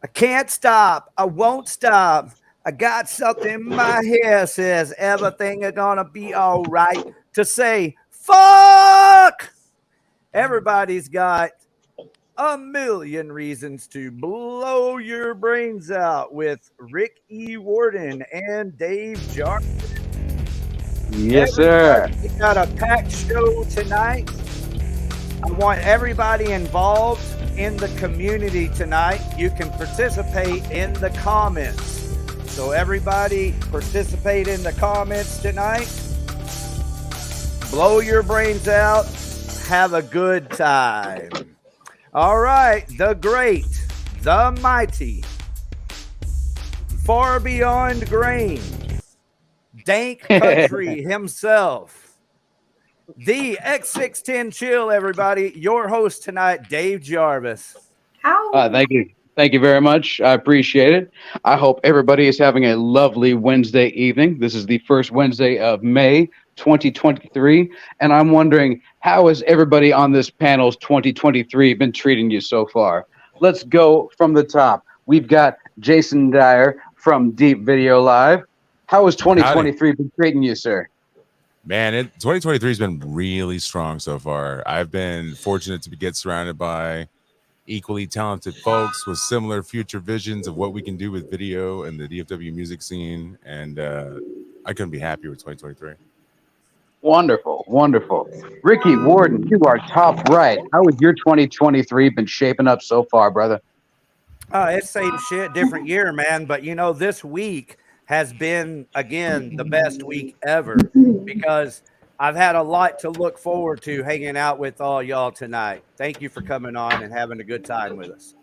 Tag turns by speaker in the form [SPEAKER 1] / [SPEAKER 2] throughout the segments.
[SPEAKER 1] I can't stop. I won't stop. I got something in my head says everything is gonna be all right. To say fuck. Everybody's got a million reasons to blow your brains out with Rick E. Warden and Dave Jarvis.
[SPEAKER 2] Yes, sir.
[SPEAKER 1] We got a packed show tonight. I want everybody involved in the community tonight. You can participate in the comments. So everybody participate in the comments tonight. Blow your brains out. Have a good time. All right. The great, the mighty, far beyond grain, dank country himself, the X610 Chill, everybody. Your host tonight, Dave Jarvis.
[SPEAKER 2] Thank you very much. I appreciate it. I hope everybody is having a lovely Wednesday evening. This is the first Wednesday of May 2023, and I'm wondering, how has everybody on this panel's 2023 been treating you so far? Let's go from the top. We've got Jason Dyer from Deep Video Live. How has 2023 been treating you, sir?
[SPEAKER 3] Man, 2023 has been really strong so far. I've been fortunate to get surrounded by equally talented folks with similar future visions of what we can do with video and the DFW music scene, and I couldn't be happier with 2023.
[SPEAKER 2] Wonderful, wonderful. Ricky Warden, you are top right. How has your 2023 been shaping up so far, brother?
[SPEAKER 1] It's same shit, different year, man. But you know, this week has been, again, the best week ever because I've had a lot to look forward to hanging out with all y'all tonight. Thank you for coming on and having a good time with us.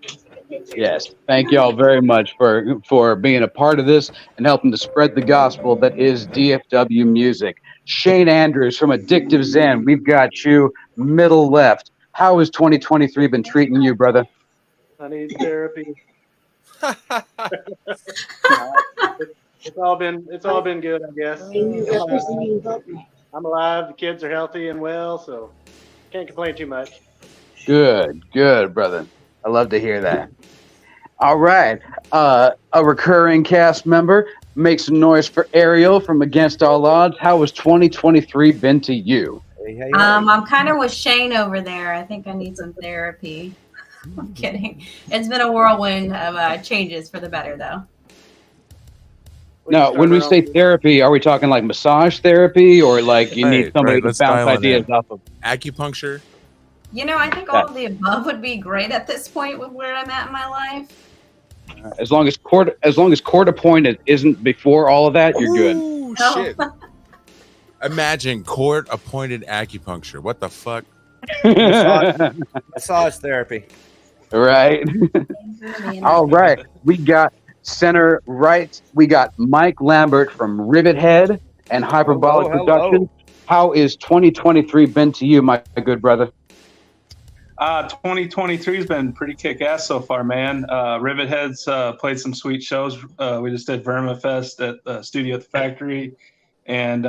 [SPEAKER 2] Yes, thank y'all very much for being a part of this and helping to spread the gospel that is DFW music. Shane Andrews from Addictive Zen, we've got you middle left. How has 2023 been treating you, brother?
[SPEAKER 4] I need therapy. It's all been good, I guess. I'm alive. The kids are healthy and well, so can't complain too much.
[SPEAKER 2] Good, brother. I love to hear that. All right, a recurring cast member. Make some noise for Ariel from Against All Odds. How has 2023 been to you?
[SPEAKER 1] Hey.
[SPEAKER 5] I'm kind of with Shane over there. I think I need some therapy. I'm kidding. It's been a whirlwind of changes for the better, though.
[SPEAKER 2] Now, when we say therapy, are we talking like massage therapy or like you need somebody to bounce ideas off of?
[SPEAKER 3] Acupuncture?
[SPEAKER 5] You know, I think all of the above would be great at this point with where I'm at in my life.
[SPEAKER 2] As long as court appointed isn't before all of that, you're good.
[SPEAKER 3] Ooh, shit. Imagine court appointed acupuncture. What the fuck?
[SPEAKER 1] Massage therapy.
[SPEAKER 2] Right. All right. We got center right. We got Mike Lambert from RIVETHEAD and Hyperbolic Productions. How is 2023 been to you, my good brother?
[SPEAKER 6] 2023 has been pretty kick-ass so far, man. RIVETHEAD's played some sweet shows. We just did VermaFest at the studio at the factory and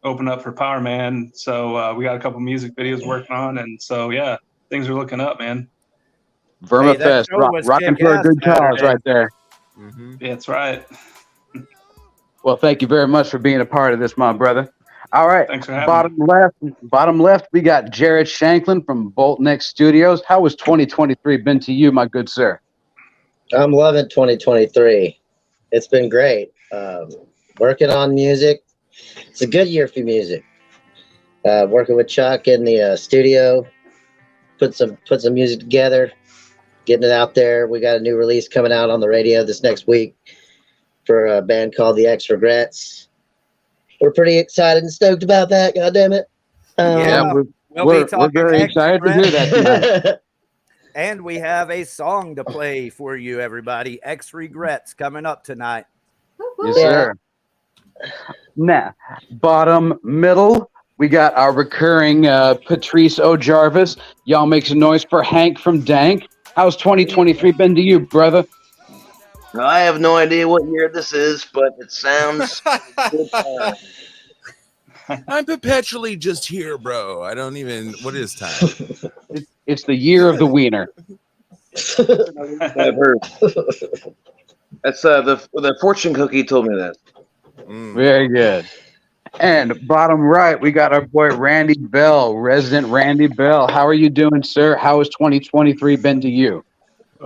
[SPEAKER 6] opened up for Power Man. So we got a couple music videos working on, and so yeah, things are looking up, man.
[SPEAKER 2] VermaFest, rocking for a good cause right there.
[SPEAKER 6] Mm-hmm. Yeah, that's right.
[SPEAKER 2] Well, thank you very much for being a part of this, my brother. All right,
[SPEAKER 6] thanks for having
[SPEAKER 2] me. Bottom left, we got Jared Shanklin from Boltneck Studios. How has 2023 been to you, my good sir?
[SPEAKER 7] I'm loving 2023. It's been great. Working on music. It's a good year for music. Working with Chuck in the studio, put some music together, getting it out there. We got a new release coming out on the radio this next week for a band called The X Regrets. We're pretty excited and stoked about that. God damn it!
[SPEAKER 2] We're very excited to hear that tonight.
[SPEAKER 1] And we have a song to play for you, everybody. X Regrets coming up tonight.
[SPEAKER 2] Yes, sir. Now, bottom middle, we got our recurring Patrice O. Jarvis. Y'all make some noise for Hank from Dank. How's 2023 been to you, brother?
[SPEAKER 8] I have no idea what year this is, but it sounds good.
[SPEAKER 3] I'm perpetually just here, bro. I don't even. What is time?
[SPEAKER 2] It's the year of the wiener.
[SPEAKER 8] I've heard. That's the fortune cookie told me that.
[SPEAKER 2] Very good. And bottom right, we got our boy Randy Bell, resident Randy Bell. How are you doing, sir? How has 2023 been to you?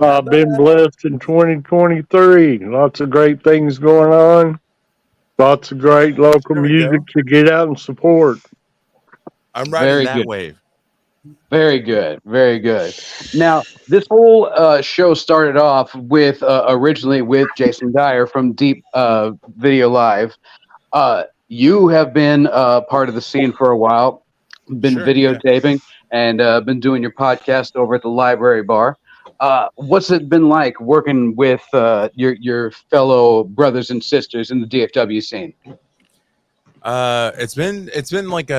[SPEAKER 9] I've been blessed in 2023. Lots of great things going on. Lots of great local
[SPEAKER 3] There we
[SPEAKER 9] music
[SPEAKER 3] go.
[SPEAKER 9] to get out and support.
[SPEAKER 3] I'm riding
[SPEAKER 2] Very
[SPEAKER 3] that
[SPEAKER 2] good.
[SPEAKER 3] wave.
[SPEAKER 2] Very good. Very good. Now, this whole show started off with originally with Jason Dyer from Deep Video Live. You have been part of the scene for a while, been
[SPEAKER 3] Sure,
[SPEAKER 2] videotaping, and been doing your podcast over at the library bar. What's it been like working with your fellow brothers and sisters in the DFW scene?
[SPEAKER 3] It's been like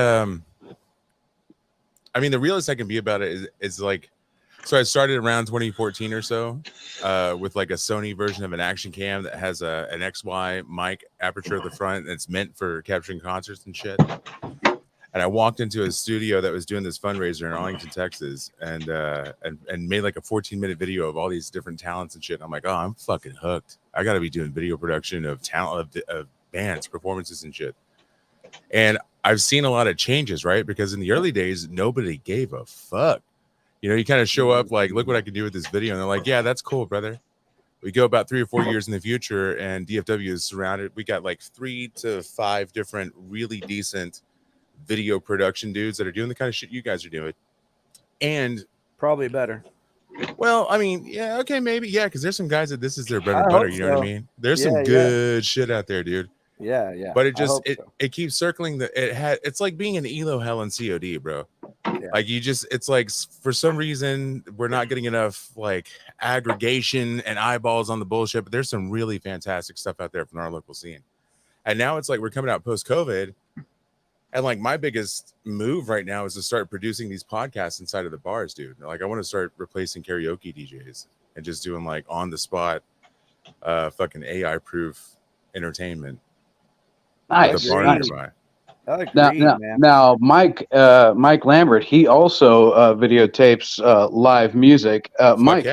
[SPEAKER 3] I mean, the realest I can be about it is like, so I started around 2014 or so with like a Sony version of an action cam that has an XY mic aperture at the front that's meant for capturing concerts and shit. And I walked into a studio that was doing this fundraiser in Arlington, Texas, and made like a 14-minute video of all these different talents and shit. And I'm like, oh, I'm fucking hooked. I got to be doing video production of talent of bands, performances, and shit. And I've seen a lot of changes, right? Because in the early days, nobody gave a fuck. You know, you kind of show up like, look what I can do with this video. And they're like, yeah, that's cool, brother. We go about 3 or 4 years in the future and DFW is surrounded. We got like 3 to 5 different really decent video production dudes that are doing the kind of shit you guys are doing. And
[SPEAKER 1] Probably better.
[SPEAKER 3] well, I mean, yeah, okay, maybe. Yeah, because there's some guys that this is their bread and butter. You know what I mean? There's some good shit out there, dude.
[SPEAKER 1] Yeah, yeah.
[SPEAKER 3] But it just it keeps circling it's like being an Elo hell and COD, bro.
[SPEAKER 1] Yeah.
[SPEAKER 3] Like it's like for some reason we're not getting enough like aggregation and eyeballs on the bullshit, but there's some really fantastic stuff out there from our local scene. And now it's like we're coming out post-COVID, and like my biggest move right now is to start producing these podcasts inside of the bars, dude. Like I want to start replacing karaoke DJs and just doing like on the spot fucking AI proof entertainment.
[SPEAKER 2] Nice. Now, Mike Lambert, he also videotapes live music. Mike,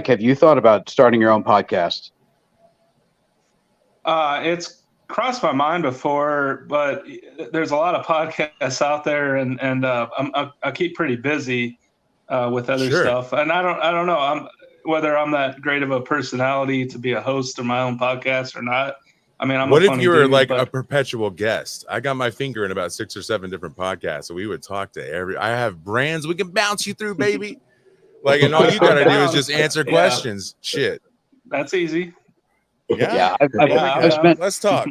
[SPEAKER 2] have you thought about starting your own podcast?
[SPEAKER 6] It's crossed my mind before, but there's a lot of podcasts out there, and I keep pretty busy with other stuff, and I don't know whether I'm that great of a personality to be a host of my own podcast or not. I mean,
[SPEAKER 3] what if you were like a perpetual guest? I got my finger in about 6 or 7 different podcasts, so we would talk to I have brands we can bounce you through, baby. Like, and all you gotta do is just answer questions. Shit,
[SPEAKER 6] that's easy.
[SPEAKER 3] Yeah, let's talk.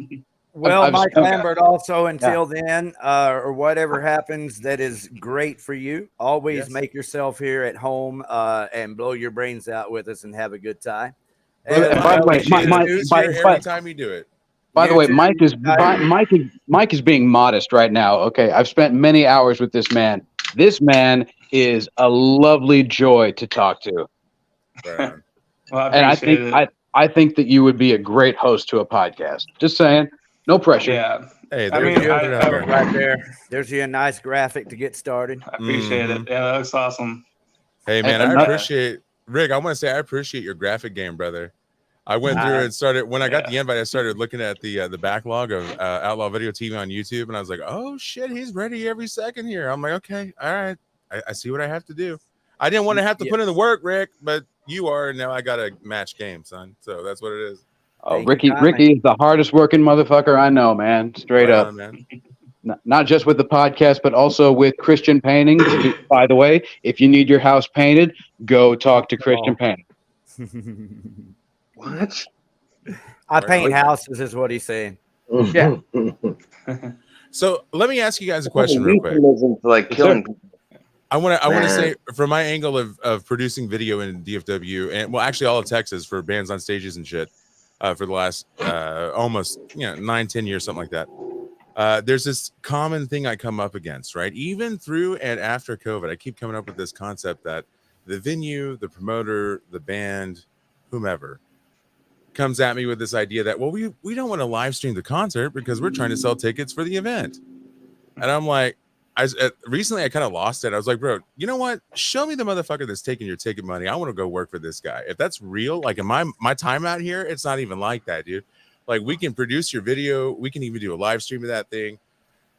[SPEAKER 1] Well, Mike Lambert, also until then, or whatever happens that is great for you, always make yourself here at home and blow your brains out with us and have a good time.
[SPEAKER 2] And by the way,
[SPEAKER 3] every time you do it.
[SPEAKER 2] By the way, Mike is being modest right now. Okay, I've spent many hours with this man. This man is a lovely joy to talk to.
[SPEAKER 6] Well,
[SPEAKER 2] and I think that you would be a great host to a podcast. Just saying, no pressure.
[SPEAKER 6] Yeah.
[SPEAKER 3] Hey,
[SPEAKER 1] I mean, right there. There's you a nice graphic to get started.
[SPEAKER 6] I appreciate it. Yeah, that looks awesome.
[SPEAKER 3] Hey man, I appreciate Rick. I want to say I appreciate your graphic game, brother. I went through and started when I got the invite. I started looking at the backlog of Outlaw Video TV on YouTube, and I was like, "Oh shit, he's ready every second here." I'm like, "Okay, all right, I see what I have to do." I didn't want to have to put in the work, Rick, but you are, and now I got to match game, son. So that's what it is.
[SPEAKER 2] Oh, Ricky is the hardest working motherfucker I know, man. Straight up,
[SPEAKER 3] man.
[SPEAKER 2] Not just with the podcast, but also with Christian Paintings. By the way, if you need your house painted, go talk to Christian Painting.
[SPEAKER 8] What?
[SPEAKER 1] I paint houses, is what he's saying.
[SPEAKER 2] Yeah.
[SPEAKER 3] So let me ask you guys a question real quick.
[SPEAKER 8] Like killing.
[SPEAKER 3] I want to say from my angle of producing video in DFW and well, actually all of Texas for bands on stages and shit for the last almost 9-10 years, something like that. There's this common thing I come up against, right? Even through and after COVID, I keep coming up with this concept that the venue, the promoter, the band, whomever comes at me with this idea that, well, we don't want to live stream the concert because we're trying to sell tickets for the event. And I'm like, recently I kind of lost it. I was like, bro, you know what? Show me the motherfucker that's taking your ticket money. I want to go work for this guy. If that's real, like in my time out here, it's not even like that, dude. Like we can produce your video, we can even do a live stream of that thing.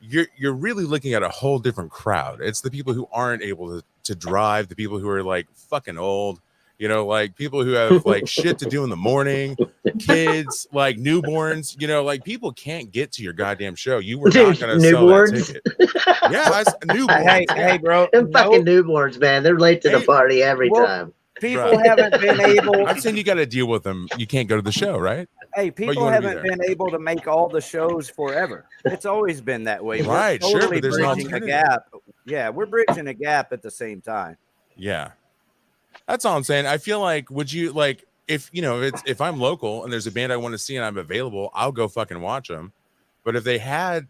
[SPEAKER 3] You're really looking at a whole different crowd. It's the people who aren't able to drive, the people who are like fucking old, you know, like people who have like shit to do in the morning, kids, like newborns, you know, like people can't get to your goddamn show. You were not going to sell that ticket. Yeah, newborns.
[SPEAKER 1] Hey, bro.
[SPEAKER 7] Them fucking newborns, man. They're late to the party every time.
[SPEAKER 1] People haven't been able.
[SPEAKER 3] I'm saying you got to deal with them. You can't go to the show, right?
[SPEAKER 1] Hey, people haven't been able to make all the shows forever. It's always been that way.
[SPEAKER 3] Right,
[SPEAKER 1] we're totally
[SPEAKER 3] sure, but there's
[SPEAKER 1] bridging a gap. Yeah, we're bridging a gap at the same time.
[SPEAKER 3] Yeah, that's all I'm saying. I feel like, would you like if you know if I'm local and there's a band I want to see and I'm available, I'll go fucking watch them. But if they had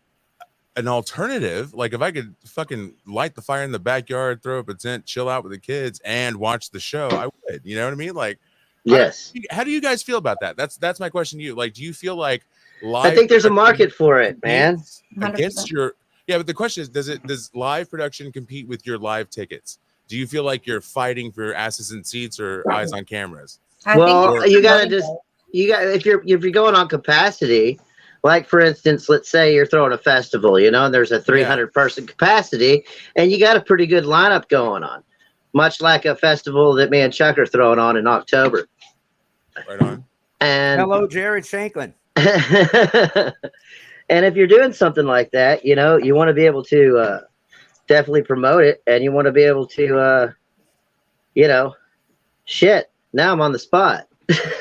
[SPEAKER 3] an alternative, like if I could fucking light the fire in the backyard, throw up a tent, chill out with the kids, and watch the show, I would. You know what I mean? Like.
[SPEAKER 7] Yes.
[SPEAKER 3] How do you guys feel about that? That's my question to you. Like, do you feel like live?
[SPEAKER 7] I think there's a market for it, man.
[SPEAKER 3] Against your but the question is, does live production compete with your live tickets? Do you feel like you're fighting for asses in seats or eyes on cameras?
[SPEAKER 7] Well, you gotta if you're going on capacity, like for instance, let's say you're throwing a festival, you know, and there's a 300 person capacity, and you got a pretty good lineup going on. Much like a festival that me and Chuck are throwing on in October.
[SPEAKER 3] Right on.
[SPEAKER 7] And
[SPEAKER 1] hello, Jared Shanklin.
[SPEAKER 7] And if you're doing something like that, you know, you want to be able to definitely promote it, and you want to be able to, you know, shit. Now I'm on the spot.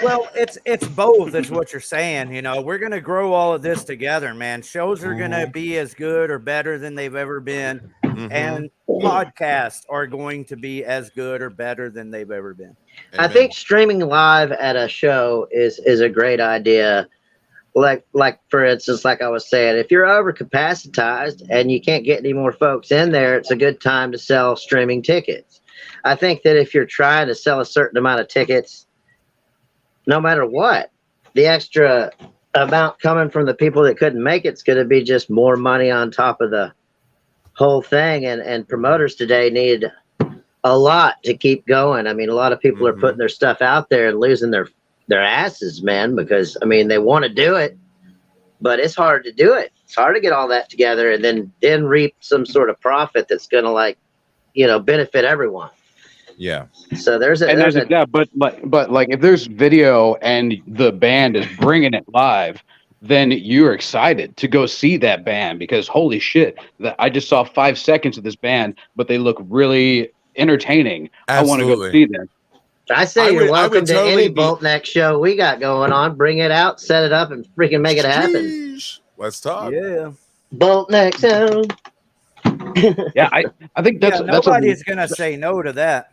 [SPEAKER 1] Well, it's both. Is what you're saying. You know, we're gonna grow all of this together, man. Shows are gonna be as good or better than they've ever been, and podcasts are going to be as good or better than they've ever been.
[SPEAKER 7] I think streaming live at a show is a great idea. Like for instance, like I was saying, if you're overcapacitized and you can't get any more folks in there, it's a good time to sell streaming tickets. I think that if you're trying to sell a certain amount of tickets, no matter what, the extra amount coming from the people that couldn't make it's going to be just more money on top of the whole thing. And promoters today need a lot to keep going. I mean, a lot of people are putting their stuff out there and losing their asses, man, because I mean, they want to do it, but it's hard to do it. It's hard to get all that together and then reap some sort of profit that's going to, like, you know, benefit everyone.
[SPEAKER 3] Yeah.
[SPEAKER 7] So there's a
[SPEAKER 2] but like if there's video and the band is bringing it live, then you're excited to go see that band because holy shit, I just saw 5 seconds of this band, but they look really entertaining.
[SPEAKER 3] Absolutely.
[SPEAKER 2] I want to go see them.
[SPEAKER 7] I say you're welcome to any Boltneck show we got going on. Bring it out, set it up, and freaking make it happen.
[SPEAKER 3] Let's talk.
[SPEAKER 1] Yeah.
[SPEAKER 7] Boltneck sound.
[SPEAKER 2] Yeah, I think that's
[SPEAKER 1] nobody's gonna say no to that.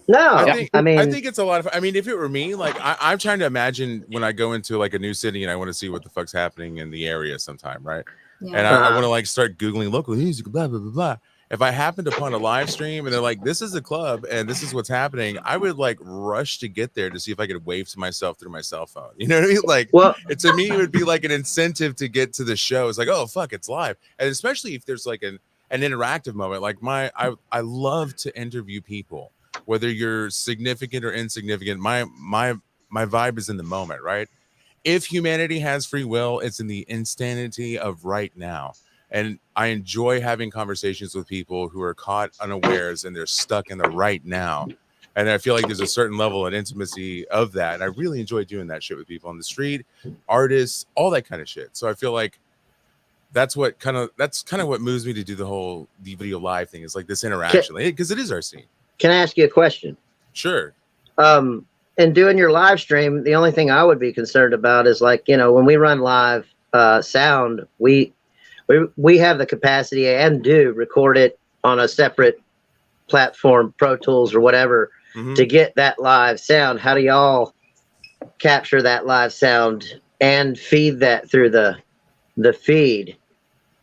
[SPEAKER 7] No,
[SPEAKER 3] I think it's a lot of. I mean, if it were me, like I'm trying to imagine when I go into like a new city and I want to see what the fuck's happening in the area sometime, right?
[SPEAKER 5] Yeah.
[SPEAKER 3] And I want to like start googling local music, blah blah blah blah. If I happened upon a live stream and they're like, "This is a club and this is what's happening," I would like rush to get there to see if I could wave to myself through my cell phone. You know what I mean? Like,
[SPEAKER 7] well,
[SPEAKER 3] to me, it would be like an incentive to get to the show. It's like, oh fuck, it's live, and especially if there's like an interactive moment. Like I love to interview people. Whether you're significant or insignificant, my vibe is in the moment, right? If humanity has free will, it's in the instanity of right now. And I enjoy having conversations with people who are caught unawares and they're stuck in the right now. And I feel like there's a certain level of intimacy of that. And I really enjoy doing that shit with people on the street, artists, all that kind of shit. So I feel like that's kind of what moves me to do the video live thing, is like this interaction, because it is our scene.
[SPEAKER 7] Can I ask you a question?
[SPEAKER 3] Sure.
[SPEAKER 7] In doing your live stream, the only thing I would be concerned about is, like, you know, when we run live sound, we have the capacity and do record it on a separate platform, Pro Tools or whatever, to get that live sound. How do y'all capture that live sound and feed that through the feed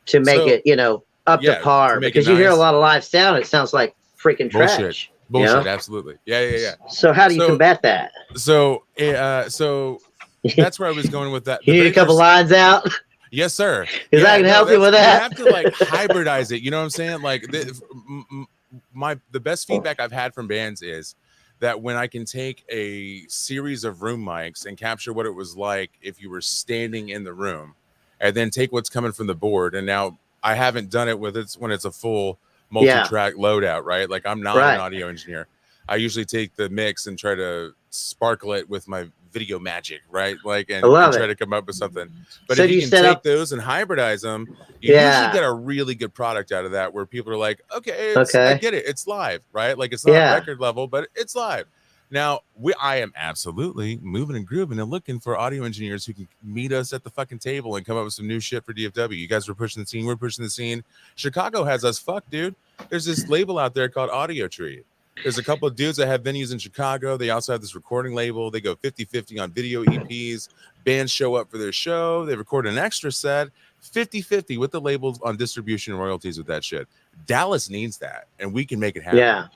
[SPEAKER 7] to make it, you know, up to par? Because you hear a lot of live sound, it sounds like freaking trash.
[SPEAKER 3] Bullshit,
[SPEAKER 7] you know?
[SPEAKER 3] Absolutely. Yeah.
[SPEAKER 7] So how do you combat that?
[SPEAKER 3] So that's where I was going with that.
[SPEAKER 7] You need a couple lines out.
[SPEAKER 3] Yes, sir.
[SPEAKER 7] Because I can help you with
[SPEAKER 3] You
[SPEAKER 7] that.
[SPEAKER 3] have to like hybridize it. You know what I'm saying? Like the best feedback I've had from bands is that when I can take a series of room mics and capture what it was like if you were standing in the room, and then take what's coming from the board. And now I haven't done it with it when it's a full multi-track loadout, right? Like I'm not an audio engineer. I usually take the mix and try to sparkle it with my video magic, right? Like and try to come up with something. But
[SPEAKER 7] So
[SPEAKER 3] if you
[SPEAKER 7] you
[SPEAKER 3] can
[SPEAKER 7] set
[SPEAKER 3] take those and hybridize them, you usually get a really good product out of that where people are like, okay, I get it. It's live, right? Like it's not record level, but it's live. Now, I am absolutely moving and grooving and looking for audio engineers who can meet us at the fucking table and come up with some new shit for DFW. You guys were pushing the scene. We're pushing the scene. Chicago has us fucked, dude. There's this label out there called Audio Tree. There's a couple of dudes that have venues in Chicago. They also have this recording label. They go 50-50 on video EPs. Bands show up for their show. They record an extra set. 50-50 with the labels on distribution and royalties with that shit. Dallas needs that, and we can make it happen.
[SPEAKER 7] Yeah.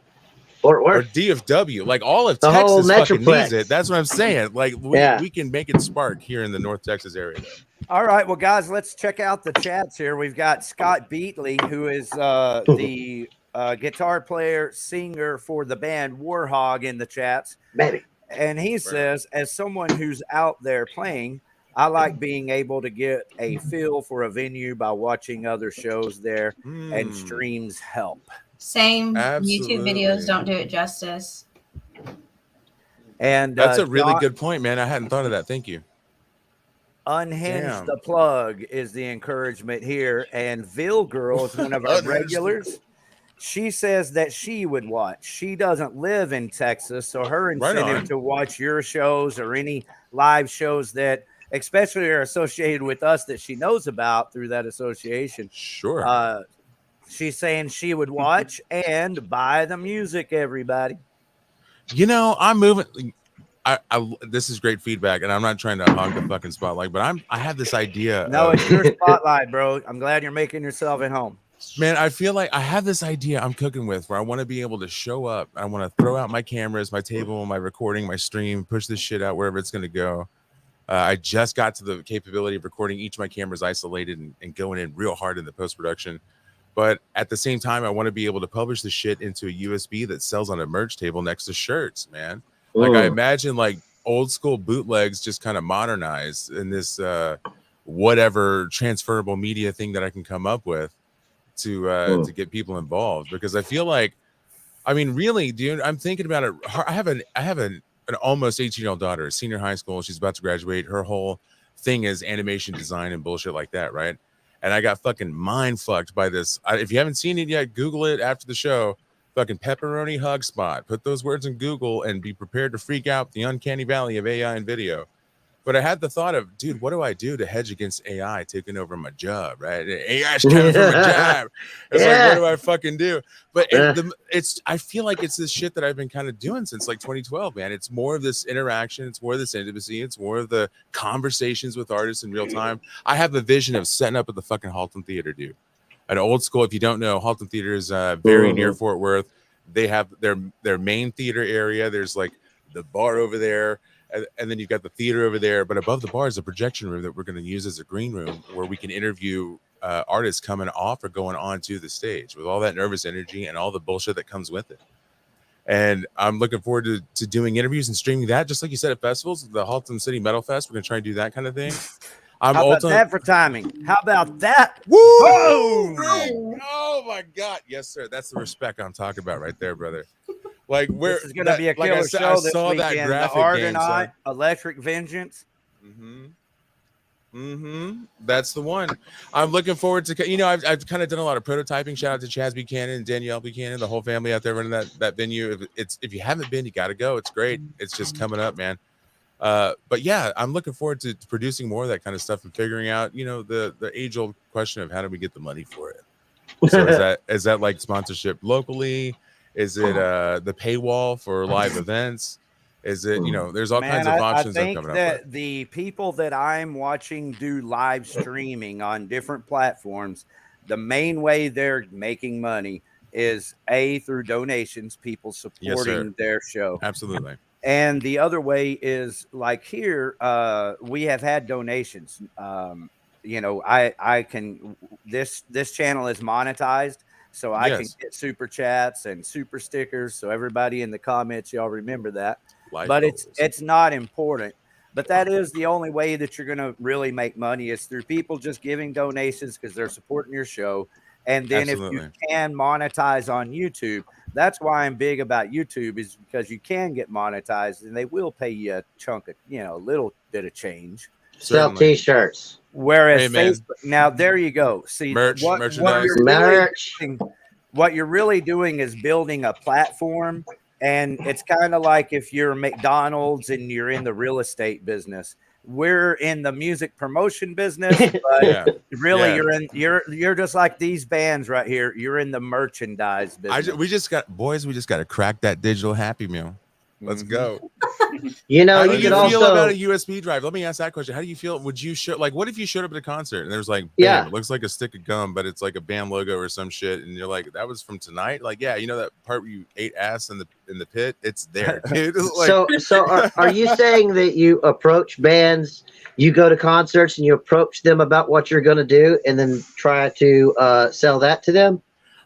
[SPEAKER 3] Or DFW, like all of Texas fucking needs it. That's what I'm saying. Like we can make it spark here in the North Texas area.
[SPEAKER 1] All right, well, guys, let's check out the chats here. We've got Scott Beatley, who is the guitar player, singer for the band Warhog in the chats. And he says, as someone who's out there playing, I like being able to get a feel for a venue by watching other shows there, and streams help.
[SPEAKER 5] Same. YouTube videos don't do it justice.
[SPEAKER 1] And
[SPEAKER 3] that's a really good point, man. I hadn't thought of that. Thank you.
[SPEAKER 1] Unhinged the plug is the encouragement here. And Ville Girl is one of our regulars. She says that she would watch. She doesn't live in Texas, so her incentive to watch your shows or any live shows that especially are associated with us that she knows about through that association.
[SPEAKER 3] Sure.
[SPEAKER 1] She's saying she would watch and buy the music, everybody.
[SPEAKER 3] You know, I'm moving. This is great feedback, and I'm not trying to hog the fucking spotlight, but I have this idea.
[SPEAKER 1] No, it's your spotlight, bro. I'm glad you're making yourself at home.
[SPEAKER 3] Man, I feel like I have this idea I'm cooking with where I want to be able to show up. I want to throw out my cameras, my table, my recording, my stream, push this shit out wherever it's going to go. I just got to the capability of recording each of my cameras isolated and going in real hard in the post-production. But at the same time, I want to be able to publish the shit into a USB that sells on a merch table next to shirts, man. Like I imagine like old school bootlegs just kind of modernized in this whatever transferable media thing that I can come up with to get people involved, because I feel like, I mean, really, dude, I'm thinking about it. I have an almost 18-year-old daughter, senior high school. She's about to graduate. Her whole thing is animation design and bullshit like that, right? And I got fucking mind fucked by this. If you haven't seen it yet, Google it after the show. Fucking pepperoni hug spot. Put those words in Google and be prepared to freak out the uncanny valley of AI and video. But I had the thought of, dude, what do I do to hedge against AI taking over my job, right? AI's coming from my job. It's like, what do I fucking do? But I feel like it's this shit that I've been kind of doing since like 2012, man. It's more of this interaction. It's more of this intimacy. It's more of the conversations with artists in real time. I have a vision of setting up at the fucking Halton Theater, dude. An old school, if you don't know, Halton Theater is very near Fort Worth. They have their main theater area. There's like the bar over there. And then you've got the theater over there, but above the bar is a projection room that we're going to use as a green room where we can interview artists coming off or going on to the stage with all that nervous energy and all the bullshit that comes with it. And I'm looking forward to doing interviews and streaming that, just like you said at festivals, the Halton City Metal Fest. We're going to try and do that kind of thing.
[SPEAKER 1] How about that for timing? How about that?
[SPEAKER 3] Woo! Oh my God. Yes, sir. That's the respect I'm talking about right there, brother. Like
[SPEAKER 1] this is going to be a killer show this weekend. The Argonaut, Electric Vengeance.
[SPEAKER 3] That's the one. I'm looking forward to. You know, I've kind of done a lot of prototyping. Shout out to Chaz Buchanan and Danielle Buchanan, the whole family out there running that venue. If you haven't been, you got to go. It's great. It's just coming up, man. But yeah, I'm looking forward to producing more of that kind of stuff and figuring out, you know, the age old question of how do we get the money for it. So is that like sponsorship locally? Is it the paywall for live events? Is it, you know, there's all kinds of options.
[SPEAKER 1] I think that the people that I'm watching do live streaming on different platforms, the main way they're making money is through donations, people supporting their show.
[SPEAKER 3] Absolutely.
[SPEAKER 1] And the other way is like here, we have had donations. you know, I can, this channel is monetized, so I can
[SPEAKER 3] Yes.
[SPEAKER 1] get super chats and super stickers. So everybody in the comments, y'all remember that.
[SPEAKER 3] Life
[SPEAKER 1] But
[SPEAKER 3] goals.
[SPEAKER 1] it's not important. But that is the only way that you're gonna really make money is through people just giving donations because they're supporting your show. And then if
[SPEAKER 3] Absolutely.
[SPEAKER 1] you can monetize on YouTube, that's why I'm big about YouTube, is because you can get monetized and they will pay you a chunk of, you know, a little bit of change.
[SPEAKER 7] Sell
[SPEAKER 3] Certainly.
[SPEAKER 7] T-shirts.
[SPEAKER 1] Whereas
[SPEAKER 3] Hey, man.
[SPEAKER 1] Facebook, now there you go. See,
[SPEAKER 3] Merchandise.
[SPEAKER 1] what you're really doing is building a platform, and it's kind of like if you're McDonald's and you're in the real estate business. We're in the music promotion business, but
[SPEAKER 3] Yeah.
[SPEAKER 1] really
[SPEAKER 3] Yeah.
[SPEAKER 1] you're just like these bands right here. You're in the merchandise business.
[SPEAKER 3] We just got to crack that digital Happy Meal. Let's go.
[SPEAKER 7] You know,
[SPEAKER 3] How do
[SPEAKER 7] you
[SPEAKER 3] you
[SPEAKER 7] could
[SPEAKER 3] feel
[SPEAKER 7] also
[SPEAKER 3] about a USB drive? Let me ask that question. How do you feel? Would you show, like, what if you showed up at a concert and there's like,
[SPEAKER 7] Yeah.
[SPEAKER 3] bam, it looks like a stick of gum, but it's like a band logo or some shit, and you're like, that was from tonight? Like, yeah, you know that part where you ate ass in the pit? It's there, dude. Like,
[SPEAKER 7] so are you saying that you approach bands, you go to concerts and you approach them about what you're going to do and then try to sell that to them?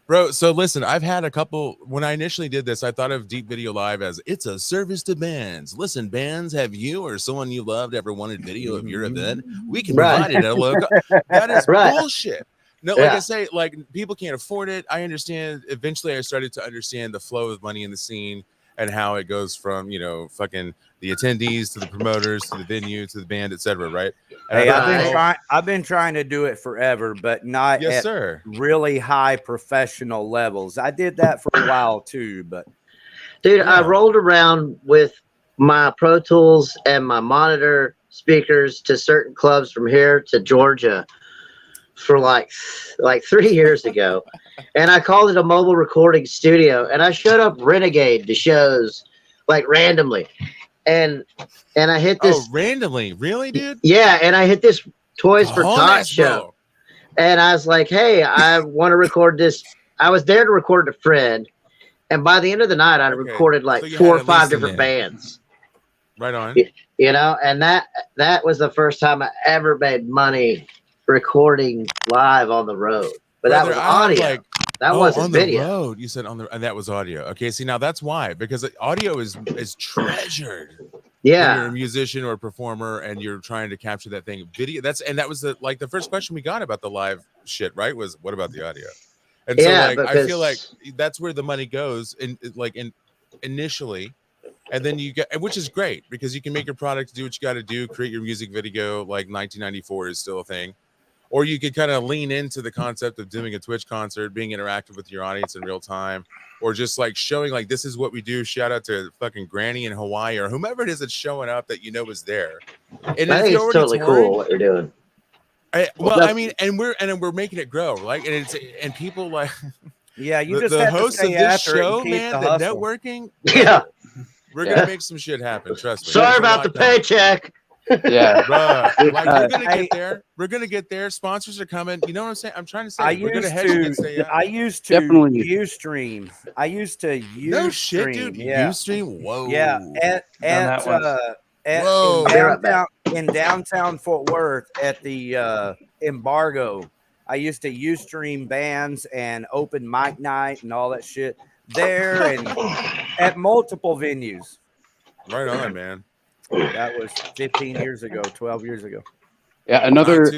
[SPEAKER 3] bro, so listen, I've had a couple. When I initially did this, I thought of Deep Video Live as it's a service to bands. Listen, bands, have you or someone you loved ever wanted video of your event? We can provide it at a logo. That is bullshit. No, like I say, like, people can't afford it. I understand. Eventually, I started to understand the flow of money in the scene and how it goes from, you know, fucking the attendees to the promoters to the venue to the band, etc. Right? And
[SPEAKER 1] Hey, I've been trying to do it forever, but not
[SPEAKER 3] Yes,
[SPEAKER 1] at
[SPEAKER 3] sir.
[SPEAKER 1] really high professional levels. I did that for a while too, but
[SPEAKER 7] dude, I rolled around with my Pro Tools and my monitor speakers to certain clubs from here to Georgia for like 3 years ago, and I called it a mobile recording studio, and I showed up Renegade to shows like randomly, and I hit this
[SPEAKER 3] randomly, really, dude?
[SPEAKER 7] Yeah, and I hit this Toys for Tots show, and I was like, hey, I want to record this. I was there to record a friend, and by the end of the night, I recorded like 4 or 5 different bands.
[SPEAKER 3] Right on.
[SPEAKER 7] You know, and that was the first time I ever made money recording live on the road. But that was audio. That wasn't
[SPEAKER 3] on
[SPEAKER 7] video.
[SPEAKER 3] the road. You said on the, and that was audio. Okay, see, now that's why, because audio is treasured.
[SPEAKER 7] Yeah,
[SPEAKER 3] when you're a musician or a performer and you're trying to capture that thing. Video. That was the first question we got about the live shit, right? Was what about the audio? And so like I feel like that's where the money goes, initially. And then you get, which is great because you can make your product, do what you got to do, create your music video. Like 1994 is still a thing, or you could kind of lean into the concept of doing a Twitch concert, being interactive with your audience in real time, or just like showing like this is what we do. Shout out to fucking Granny in Hawaii or whomever it is that's showing up that you know is there. And
[SPEAKER 7] I think it's totally cool what you're doing.
[SPEAKER 3] I mean, and we're making it grow, like, and people like,
[SPEAKER 1] yeah, you
[SPEAKER 3] the
[SPEAKER 1] just have
[SPEAKER 3] host
[SPEAKER 1] to
[SPEAKER 3] of
[SPEAKER 1] stay
[SPEAKER 3] this
[SPEAKER 1] after it
[SPEAKER 3] show,
[SPEAKER 1] and keep
[SPEAKER 3] man,
[SPEAKER 1] the
[SPEAKER 3] the
[SPEAKER 1] hustle.
[SPEAKER 3] networking,
[SPEAKER 7] yeah.
[SPEAKER 3] We're gonna make some shit happen. Trust me.
[SPEAKER 7] Sorry about the paycheck.
[SPEAKER 2] Yeah,
[SPEAKER 3] bruh, like we're gonna get there. We're gonna get there. Sponsors are coming. You know what I'm saying? I'm trying to say.
[SPEAKER 1] I
[SPEAKER 3] we're
[SPEAKER 1] used
[SPEAKER 3] gonna hedge and stay out.
[SPEAKER 1] I used to Ustream. I used to Ustream.
[SPEAKER 3] No shit, dude.
[SPEAKER 1] Yeah.
[SPEAKER 3] Ustream. Whoa.
[SPEAKER 1] Yeah. In downtown Fort Worth at the Embargo, I used to Ustream bands and open mic night and all that shit there and at multiple venues.
[SPEAKER 3] Right on, man.
[SPEAKER 1] That was 15 years ago, 12 years ago.
[SPEAKER 2] Yeah, another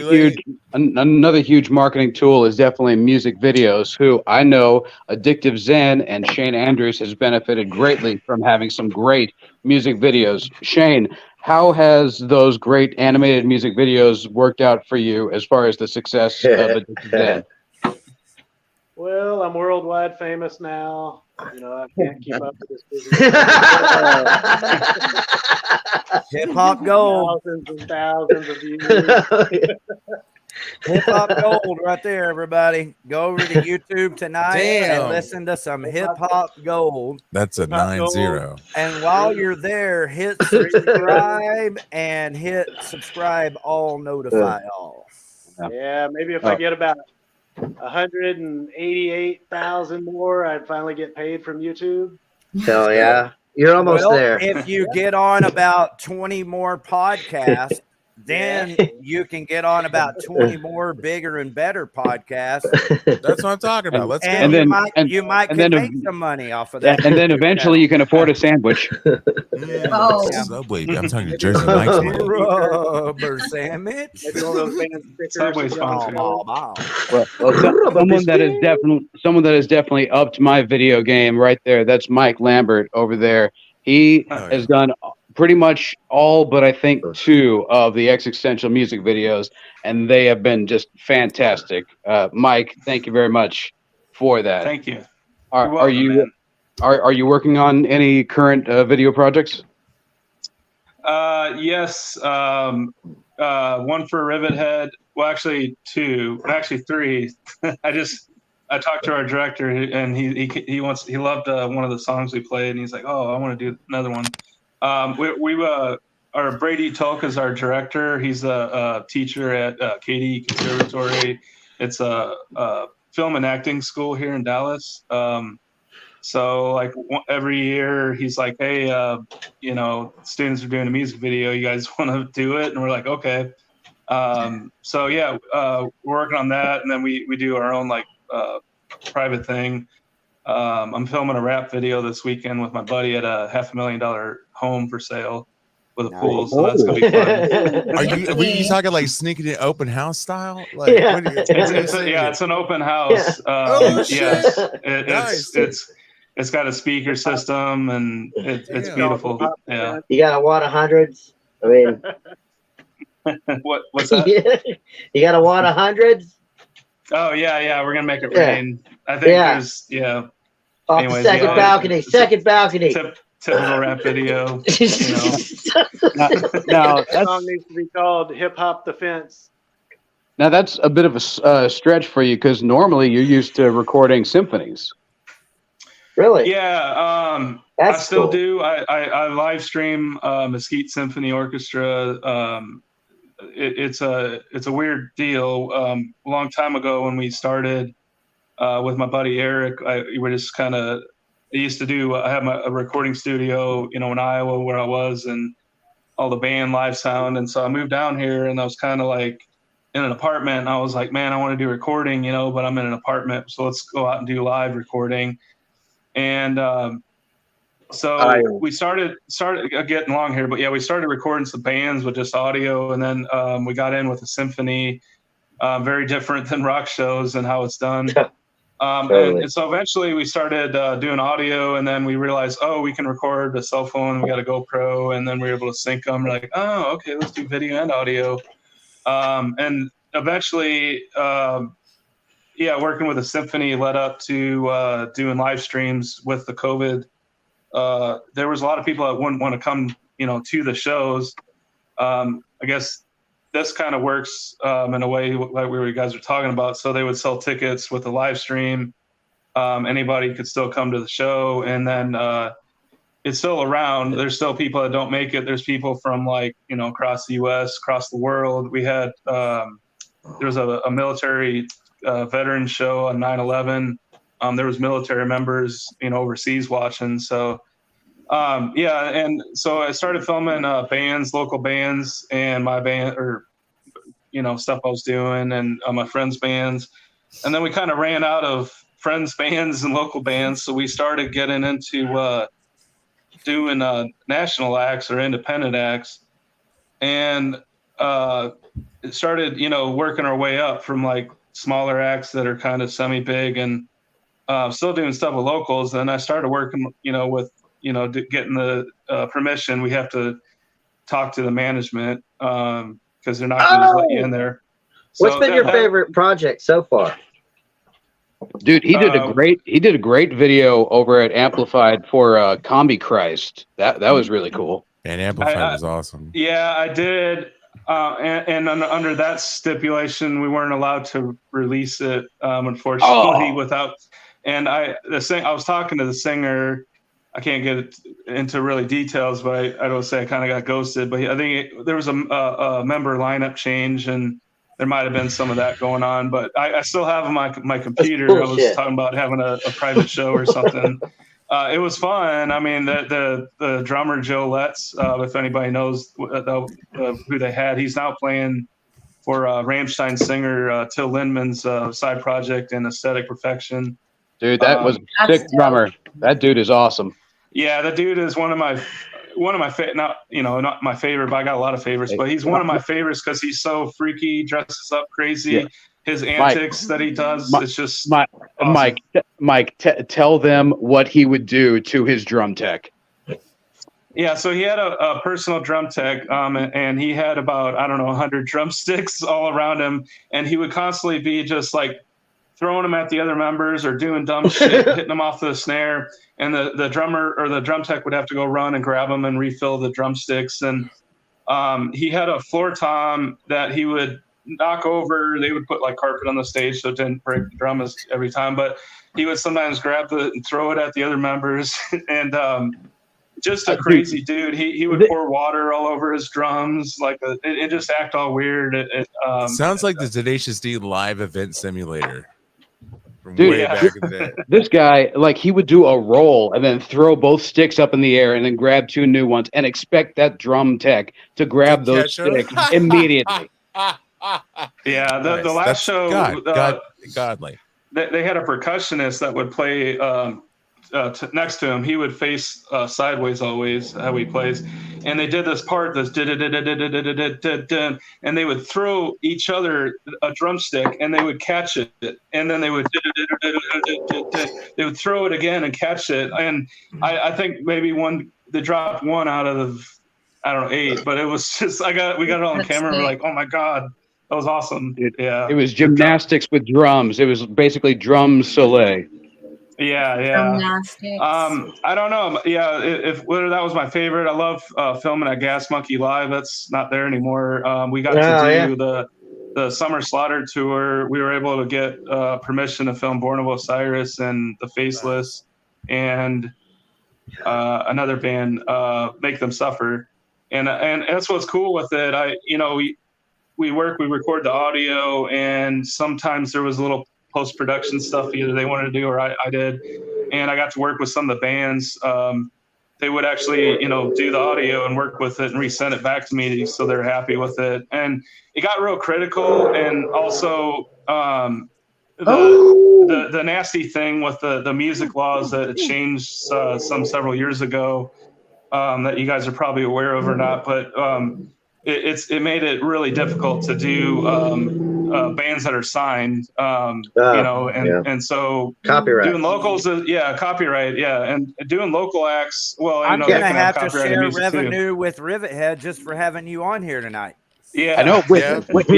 [SPEAKER 2] huge marketing tool is definitely music videos. Who I know, Addictive Zen and Shane Andrews has benefited greatly from having some great music videos. Shane, how has those great animated music videos worked out for you as far as the success of Addictive Zen?
[SPEAKER 4] Well, I'm worldwide famous now. You know, I can't keep up with this business.
[SPEAKER 1] Hip hop gold.
[SPEAKER 4] Thousands and thousands of views.
[SPEAKER 1] Hip hop gold right there, everybody. Go over to YouTube tonight and listen to some hip hop gold.
[SPEAKER 3] That's a 9-0.
[SPEAKER 1] And while you're there, hit subscribe and hit subscribe all, notify all.
[SPEAKER 4] Yeah, maybe if I get about 188,000 more, I'd finally get paid from YouTube.
[SPEAKER 7] Hell yeah. You're almost there.
[SPEAKER 1] If you get on about 20 more podcasts, then you can get on about 20 more bigger and better podcasts.
[SPEAKER 3] That's what I'm talking about. Let's go.
[SPEAKER 1] And you might make some money off of that.
[SPEAKER 2] And then eventually you can afford a sandwich.
[SPEAKER 5] Oh.
[SPEAKER 3] Subway. I'm talking to Jersey Mike's money.
[SPEAKER 1] Rubber sandwich.
[SPEAKER 4] Maybe one of those band stickers.
[SPEAKER 6] Subway sponsor.
[SPEAKER 2] Someone that has definitely upped my video game right there. That's Mike Lambert over there. He has done pretty much all but I think 2 of the Existential music videos, and they have been just fantastic. Mike, thank you very much for that.
[SPEAKER 6] Thank you.
[SPEAKER 2] Are you working on any current video projects?
[SPEAKER 6] Yes. One for RivetHead. Well, actually 2. Actually 3. I talked to our director, and he loved one of the songs we played, and he's like, "Oh, I want to do another one." Our Brady Tulk is our director. He's a teacher at KD Conservatory. It's a film and acting school here in Dallas. So like every year he's like, "Hey, students are doing a music video. You guys want to do it?" And we're like, "Okay." So yeah, we're working on that, and then we do our own private thing. I'm filming a rap video this weekend with my buddy at a $500,000 home for sale with a pool, so that's gonna be fun.
[SPEAKER 3] Were you talking like sneaking in open house style? Like,
[SPEAKER 6] it's an open house. Yes, it's got a speaker system, and it's beautiful. Yeah,
[SPEAKER 7] you got a wad of hundreds. I mean,
[SPEAKER 6] what's that?
[SPEAKER 7] You got a wad of hundreds.
[SPEAKER 6] Oh yeah, we're gonna make it rain. I think there's
[SPEAKER 7] Off
[SPEAKER 6] anyways,
[SPEAKER 7] the second balcony.
[SPEAKER 6] Typical rap video.
[SPEAKER 4] Now that song needs to be called "Hip Hop the Fence."
[SPEAKER 2] Now that's a bit of a stretch for you, because normally you're used to recording symphonies.
[SPEAKER 7] Really?
[SPEAKER 6] Yeah. I still do. I live stream Mesquite Symphony Orchestra. It's a weird deal. A long time ago when we started with my buddy Eric, we were just kind of. I have a recording studio, in Iowa where I was, and all the band live sound. And so I moved down here, and I was kind of like in an apartment. And I was like, man, I want to do recording, but I'm in an apartment, so let's go out and do live recording. And so we started getting long here, but yeah, we started recording some bands with just audio, and then we got in with a symphony, very different than rock shows and how it's done. And so eventually we started doing audio, and then we realized, we can record a cell phone. We got a GoPro, and then we were able to sync them. We're like, okay, let's do video and audio. And eventually, working with a symphony led up to doing live streams with the COVID. There was a lot of people that wouldn't want to come, to the shows. I guess this kind of works in a way like you guys were talking about. So they would sell tickets with the live stream. Anybody could still come to the show, and then it's still around. There's still people that don't make it. There's people from across the U.S., across the world. We had there was a military veteran show on 9/11. There was military members, overseas watching. So. And so I started filming bands, local bands, and my band, or stuff I was doing, and my friends' bands. And then we kind of ran out of friends' bands and local bands, so we started getting into doing national acts or independent acts, and it started, working our way up from smaller acts that are kind of semi-big, and still doing stuff with locals. And I started working, with getting the permission. We have to talk to the management because they're not going to just let you in there.
[SPEAKER 7] What's been your favorite project so far?
[SPEAKER 2] Dude, he did a great video over at Amplified for Combi Christ. That was really cool.
[SPEAKER 3] And Amplified was awesome.
[SPEAKER 6] Yeah, I did. And under that stipulation, we weren't allowed to release it, unfortunately, without. And I was talking to the singer. I can't get into really details, but I don't say I kind of got ghosted. But I think there was a member lineup change, and there might have been some of that going on. But I still have my computer. I was talking about having a private show or something. It was fun. I mean, the drummer Joe Letts, if anybody knows who they had, he's now playing for Rammstein singer Till Lindeman's side project and Aesthetic Perfection.
[SPEAKER 2] Dude, that was a sick drummer. That dude is awesome.
[SPEAKER 6] Yeah, that dude is one of my not my favorite, but I got a lot of favorites. But he's one of my favorites because he's so freaky, dresses up crazy. Yeah. His antics that he does, it's just awesome.
[SPEAKER 2] Mike, tell them what he would do to his drum tech.
[SPEAKER 6] Yeah, so he had a personal drum tech, and he had about 100 drumsticks all around him, and he would constantly be just like throwing them at the other members or doing dumb shit, hitting them off the snare, and the drummer or the drum tech would have to go run and grab them and refill the drumsticks. And he had a floor tom that he would knock over. They would put like carpet on the stage so it didn't break the drum every time, but he would sometimes grab it and throw it at the other members. And just a crazy dude. He would pour water all over his drums, and just act all weird.
[SPEAKER 3] Sounds like the Tenacious D live event simulator. From
[SPEAKER 2] dude,
[SPEAKER 3] way back in the day.
[SPEAKER 2] This guy, he would do a roll and then throw both sticks up in the air and then grab two new ones and expect that drum tech to grab those sticks immediately.
[SPEAKER 6] Yeah, the last show,
[SPEAKER 3] godly.
[SPEAKER 6] They had a percussionist that would play next to him. He would face sideways always, how he plays. And they did this part, and they would throw each other a drumstick, and they would catch it, and then they would throw it again and catch it. And I think maybe they dropped one out of 8, but it was just we got it on camera. We're like, oh my god, that was awesome. Yeah,
[SPEAKER 2] it was gymnastics with drums. It was basically drum soleil.
[SPEAKER 6] Yeah. I don't know. Yeah, if whether that was my favorite. I love filming at Gas Monkey Live. That's not there anymore. We got to do the Summer Slaughter tour. We were able to get permission to film Born of Osiris and The Faceless and another band, Make Them Suffer. And that's what's cool with it. We record the audio, and sometimes there was a little post-production stuff either they wanted to do or I did, and I got to work with some of the bands. They would actually do the audio and work with it and resend it back to me so they're happy with it. And it got real critical, and also the nasty thing with the music laws that changed several years ago, that you guys are probably aware of or not, but it made it really difficult to do bands that are signed, and so
[SPEAKER 7] copyright
[SPEAKER 6] doing locals, copyright, and doing local acts. Well,
[SPEAKER 1] I'm gonna have to share revenue with Rivethead just for having you on here tonight.
[SPEAKER 6] Yeah,
[SPEAKER 2] I know. With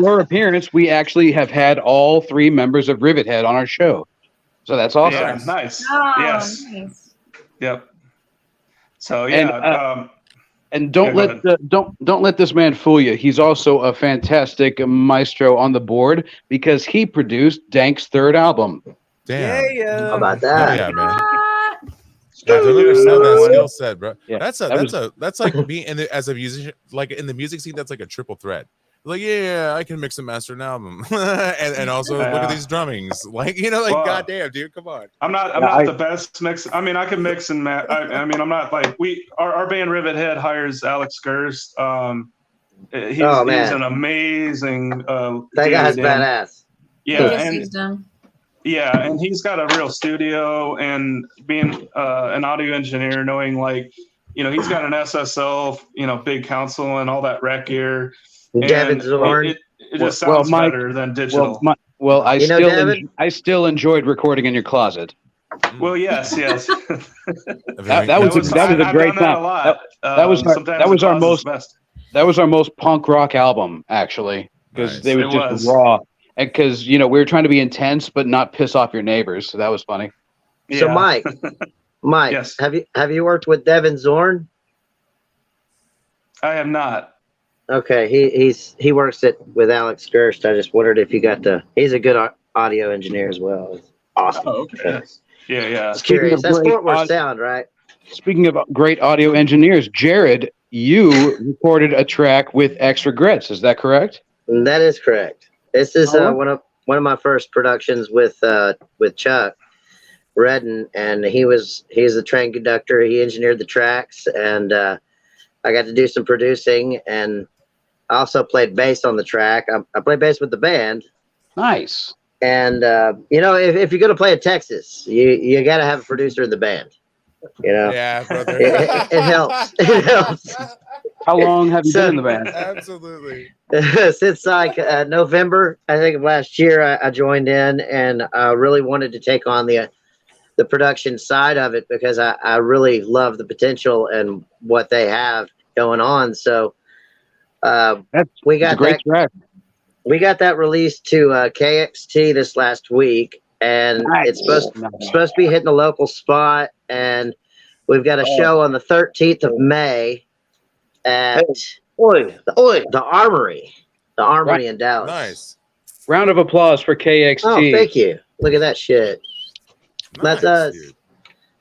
[SPEAKER 2] your appearance, we actually have had all 3 members of Rivethead on our show, so that's awesome.
[SPEAKER 6] Yeah, nice.
[SPEAKER 5] Oh,
[SPEAKER 6] yes.
[SPEAKER 5] Nice.
[SPEAKER 6] Yep. So yeah.
[SPEAKER 2] And don't let this man fool you. He's also a fantastic maestro on the board because he produced Dank's 3rd album.
[SPEAKER 3] Damn.
[SPEAKER 7] How about that?
[SPEAKER 3] Yeah, man. I don't understand that skill set, bro. Yeah, that's like me as a musician, like in the music scene. That's like a triple threat. Like, I can mix and master an album, and also look at these drummings. Like, goddamn, dude, come on.
[SPEAKER 6] I'm not the best mix. I mean, I can mix and match. I mean, I'm not like our band Rivethead hires Alex Gers. He's an amazing.
[SPEAKER 7] That guy's badass.
[SPEAKER 6] Yeah, and he's got a real studio, and being an audio engineer, knowing he's got an SSL, big console and all that rec gear.
[SPEAKER 7] Devin Zorn.
[SPEAKER 6] It just sounds better than digital.
[SPEAKER 2] I still enjoyed recording in your closet.
[SPEAKER 6] Well, yes.
[SPEAKER 2] that was a great time. That was our most punk rock album, actually, because they were just raw, and because we were trying to be intense but not piss off your neighbors. So that was funny.
[SPEAKER 6] Yeah.
[SPEAKER 7] So Mike,
[SPEAKER 6] yes.
[SPEAKER 7] Have you worked with Devin Zorn?
[SPEAKER 6] I have not.
[SPEAKER 7] Okay, he works with Alex Gerst. I just wondered if you got he's a good audio engineer as well. It's awesome.
[SPEAKER 6] Oh, okay. Yeah.
[SPEAKER 7] Just curious. That's Fort Worth Sound, right?
[SPEAKER 2] Speaking of great audio engineers, Jared, you recorded a track with X Regrets. Is that correct?
[SPEAKER 7] That is correct. This is one of my first productions with Chuck. Redden, and he's the train conductor. He engineered the tracks, and I got to do some producing, and I also played bass on the track. I played bass with the band.
[SPEAKER 2] Nice.
[SPEAKER 7] And you know, if you're gonna play in Texas, you got to have a producer in the band. You know,
[SPEAKER 3] Yeah, brother.
[SPEAKER 7] it helps. It helps.
[SPEAKER 2] How long have you been in the band?
[SPEAKER 3] Absolutely.
[SPEAKER 7] Since like November, I think of last year, I joined in, and I really wanted to take on the production side of it because I really love the potential and what they have going on. So we got
[SPEAKER 2] great track.
[SPEAKER 7] We got that released to KXT this last week, and
[SPEAKER 2] Nice.
[SPEAKER 7] it's supposed to be hitting a local spot, and we've got a show on the 13th of May at the Armory in Dallas.
[SPEAKER 3] Nice.
[SPEAKER 2] Round of applause for KXT.
[SPEAKER 7] Oh, thank you. Look at that shit.
[SPEAKER 3] Nice,
[SPEAKER 7] That's us.
[SPEAKER 3] dude.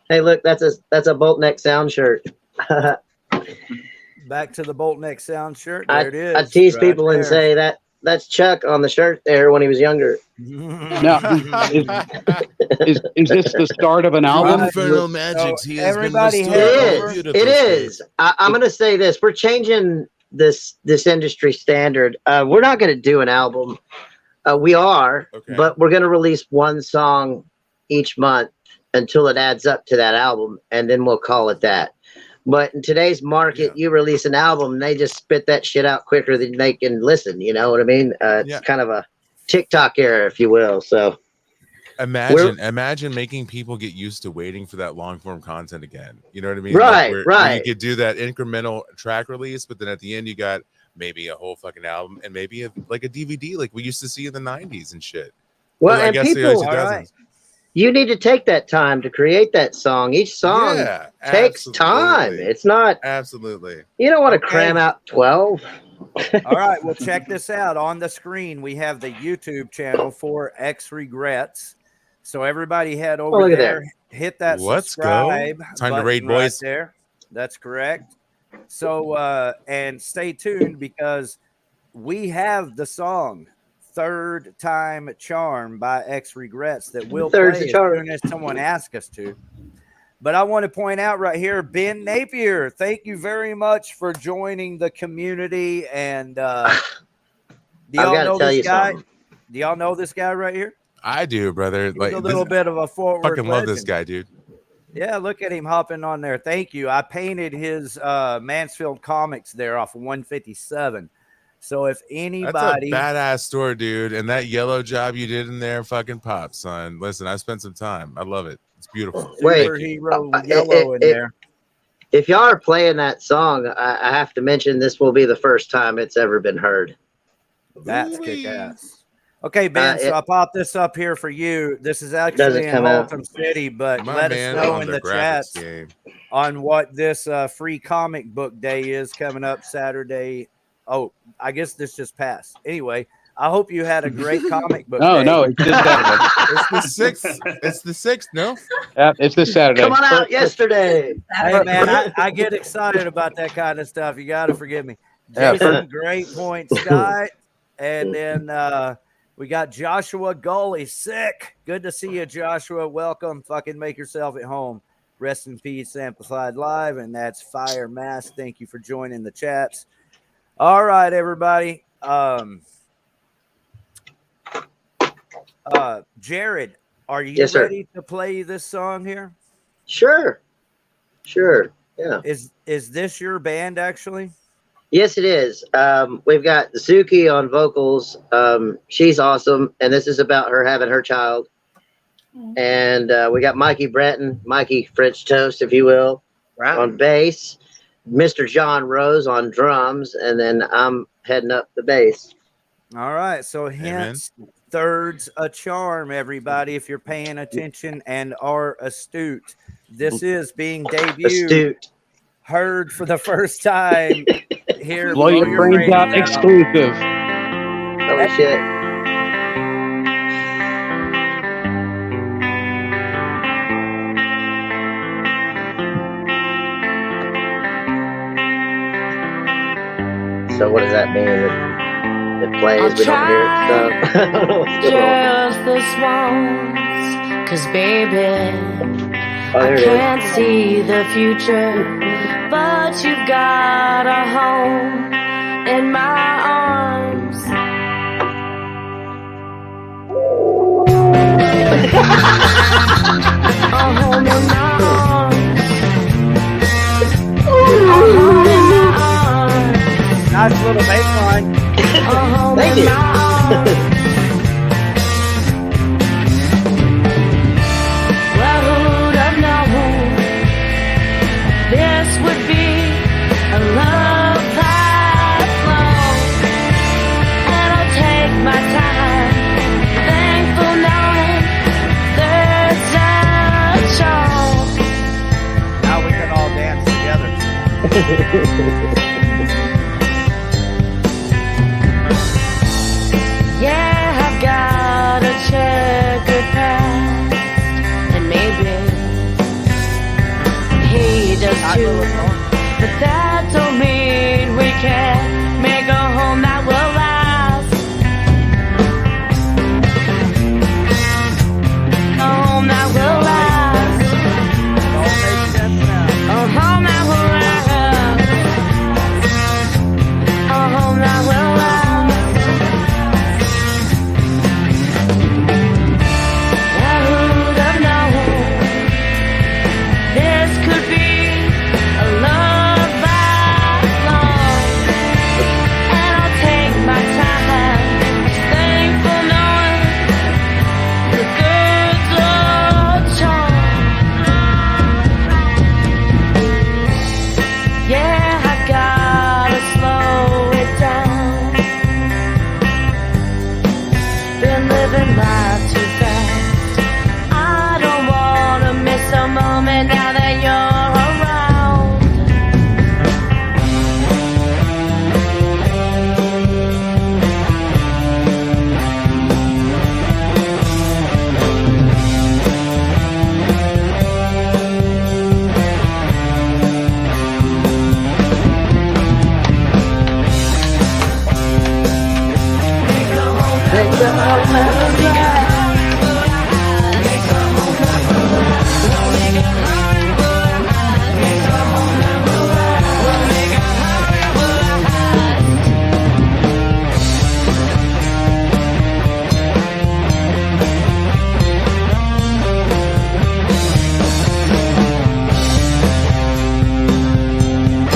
[SPEAKER 7] Hey, look, that's a Boltneck sound shirt.
[SPEAKER 1] Back to the Boltneck sound shirt. There it is.
[SPEAKER 7] I tease
[SPEAKER 1] right
[SPEAKER 7] people and
[SPEAKER 1] there.
[SPEAKER 7] say that's Chuck on the shirt there when he was younger.
[SPEAKER 2] Now, is this the start of an album?
[SPEAKER 3] Infernal Magics.
[SPEAKER 1] So
[SPEAKER 3] He has
[SPEAKER 1] everybody
[SPEAKER 3] been
[SPEAKER 1] has-
[SPEAKER 3] restored.
[SPEAKER 7] It is. I'm going to say this. We're changing this industry standard. We're not going to do an album. We are,
[SPEAKER 3] Okay.
[SPEAKER 7] but we're going to release one song each month until it adds up to that album, and then we'll call it that. But in today's market, you release an album, and they just spit that shit out quicker than they can listen. You know what I mean? It's kind of a TikTok era, if you will. So
[SPEAKER 3] imagine making people get used to waiting for that long form content again. You know what I mean?
[SPEAKER 7] Right,
[SPEAKER 3] where
[SPEAKER 7] right.
[SPEAKER 3] You could do that incremental track release, but then at the end you got maybe a whole fucking album and maybe like a DVD, like we used to see in the 90s and shit.
[SPEAKER 7] Well,
[SPEAKER 3] I
[SPEAKER 7] and
[SPEAKER 3] guess the
[SPEAKER 7] people,
[SPEAKER 3] early 2000s.
[SPEAKER 7] you need to take that time to create that song. Each song takes time. It's not.
[SPEAKER 3] Absolutely.
[SPEAKER 7] You don't want to cram out 12.
[SPEAKER 1] All right, well, check this out. On the screen, we have the YouTube channel for X Regrets. So everybody head over
[SPEAKER 7] look at
[SPEAKER 1] there,
[SPEAKER 7] that.
[SPEAKER 1] hit that
[SPEAKER 3] Let's go.
[SPEAKER 1] subscribe
[SPEAKER 3] Time to
[SPEAKER 1] button
[SPEAKER 3] raid,
[SPEAKER 1] right
[SPEAKER 3] boys.
[SPEAKER 1] there. That's correct. So and stay tuned because we have the song Third Time Charm by X Regrets that will play as soon as someone asks us to. But I want to point out right here, Ben Napier, thank you very much for joining the community. And do y'all know this guy? Do y'all know this guy right here?
[SPEAKER 3] I do, brother.
[SPEAKER 1] He's a little bit of a forward
[SPEAKER 3] fucking love this
[SPEAKER 1] legend.
[SPEAKER 3] guy, dude.
[SPEAKER 1] Yeah, look at him hopping on there. Thank you. I painted his Mansfield comics there off of 157. So if anybody,
[SPEAKER 3] that's a badass store, dude, and that yellow job you did in there fucking pops, son. Listen, I spent some time. I love it. It's beautiful.
[SPEAKER 1] Superhero yellow in there.
[SPEAKER 7] If y'all are playing that song, I have to mention this will be the first time it's ever been heard.
[SPEAKER 1] That's kick ass. Okay, Ben, so I popped this up here for you. This is actually in Haltom City, but let us know in the chats on what this free comic book day is coming up Saturday. Oh, I guess this just passed. Anyway, I hope you had a great comic book day.
[SPEAKER 2] No, it's this Saturday.
[SPEAKER 3] It's the 6th. It's the 6th, no?
[SPEAKER 2] Yeah, it's this Saturday.
[SPEAKER 7] Come on out yesterday.
[SPEAKER 1] Hey, man, I get excited about that kind of stuff. You got to forgive me. Jason, great point, Scott. And then we got Joshua Gully, sick. Good to see you, Joshua. Welcome. Fucking make yourself at home. Rest in peace, Amplified Live. And that's Fire Mass. Thank you for joining the chats. All right, everybody. Jared, are you ready to play this song here?
[SPEAKER 7] Sure. Yeah.
[SPEAKER 1] Is this your band actually?
[SPEAKER 7] Yes, it is. We've got Zuki on vocals. She's awesome, and this is about her having her child. And we got Mikey Bratton, Mikey French Toast, if you will, on bass. Mr. John Rose on drums, and then I'm heading up the bass.
[SPEAKER 1] All right, so hence thirds a charm, everybody, if you're paying attention and are astute. This is being debuted, heard for the first time here.
[SPEAKER 2] Blow your brains out exclusive.
[SPEAKER 7] Holy shit. So what does that mean? It plays, we don't hear it. So.
[SPEAKER 10] Just this once, 'Cause baby,
[SPEAKER 7] Oh,
[SPEAKER 10] I
[SPEAKER 7] there it is.
[SPEAKER 10] can't see the future, but you've got a home in my arms. A home in my arms. A home in my arms.
[SPEAKER 1] Nice little bass line.
[SPEAKER 10] A home
[SPEAKER 7] Thank
[SPEAKER 10] in
[SPEAKER 7] you.
[SPEAKER 10] my arms. Well, who'd have known this would be a love lifelong? And I'll take my time, thankful knowing there's a charm.
[SPEAKER 1] Now we can all dance together.
[SPEAKER 10] Yeah, I've got a checkered past, and maybe he does too. But that don't mean we can't make a home that will last. A home that will last.
[SPEAKER 1] It all makes sense now.
[SPEAKER 10] A home that will last. A home that will last. Now who'd have known this could be a love lifelong? And I'll take my time, thankful knowing the good's a charm. Yeah, I've gotta slow it down. Been living life too fast. I don't wanna miss a moment now that you're around.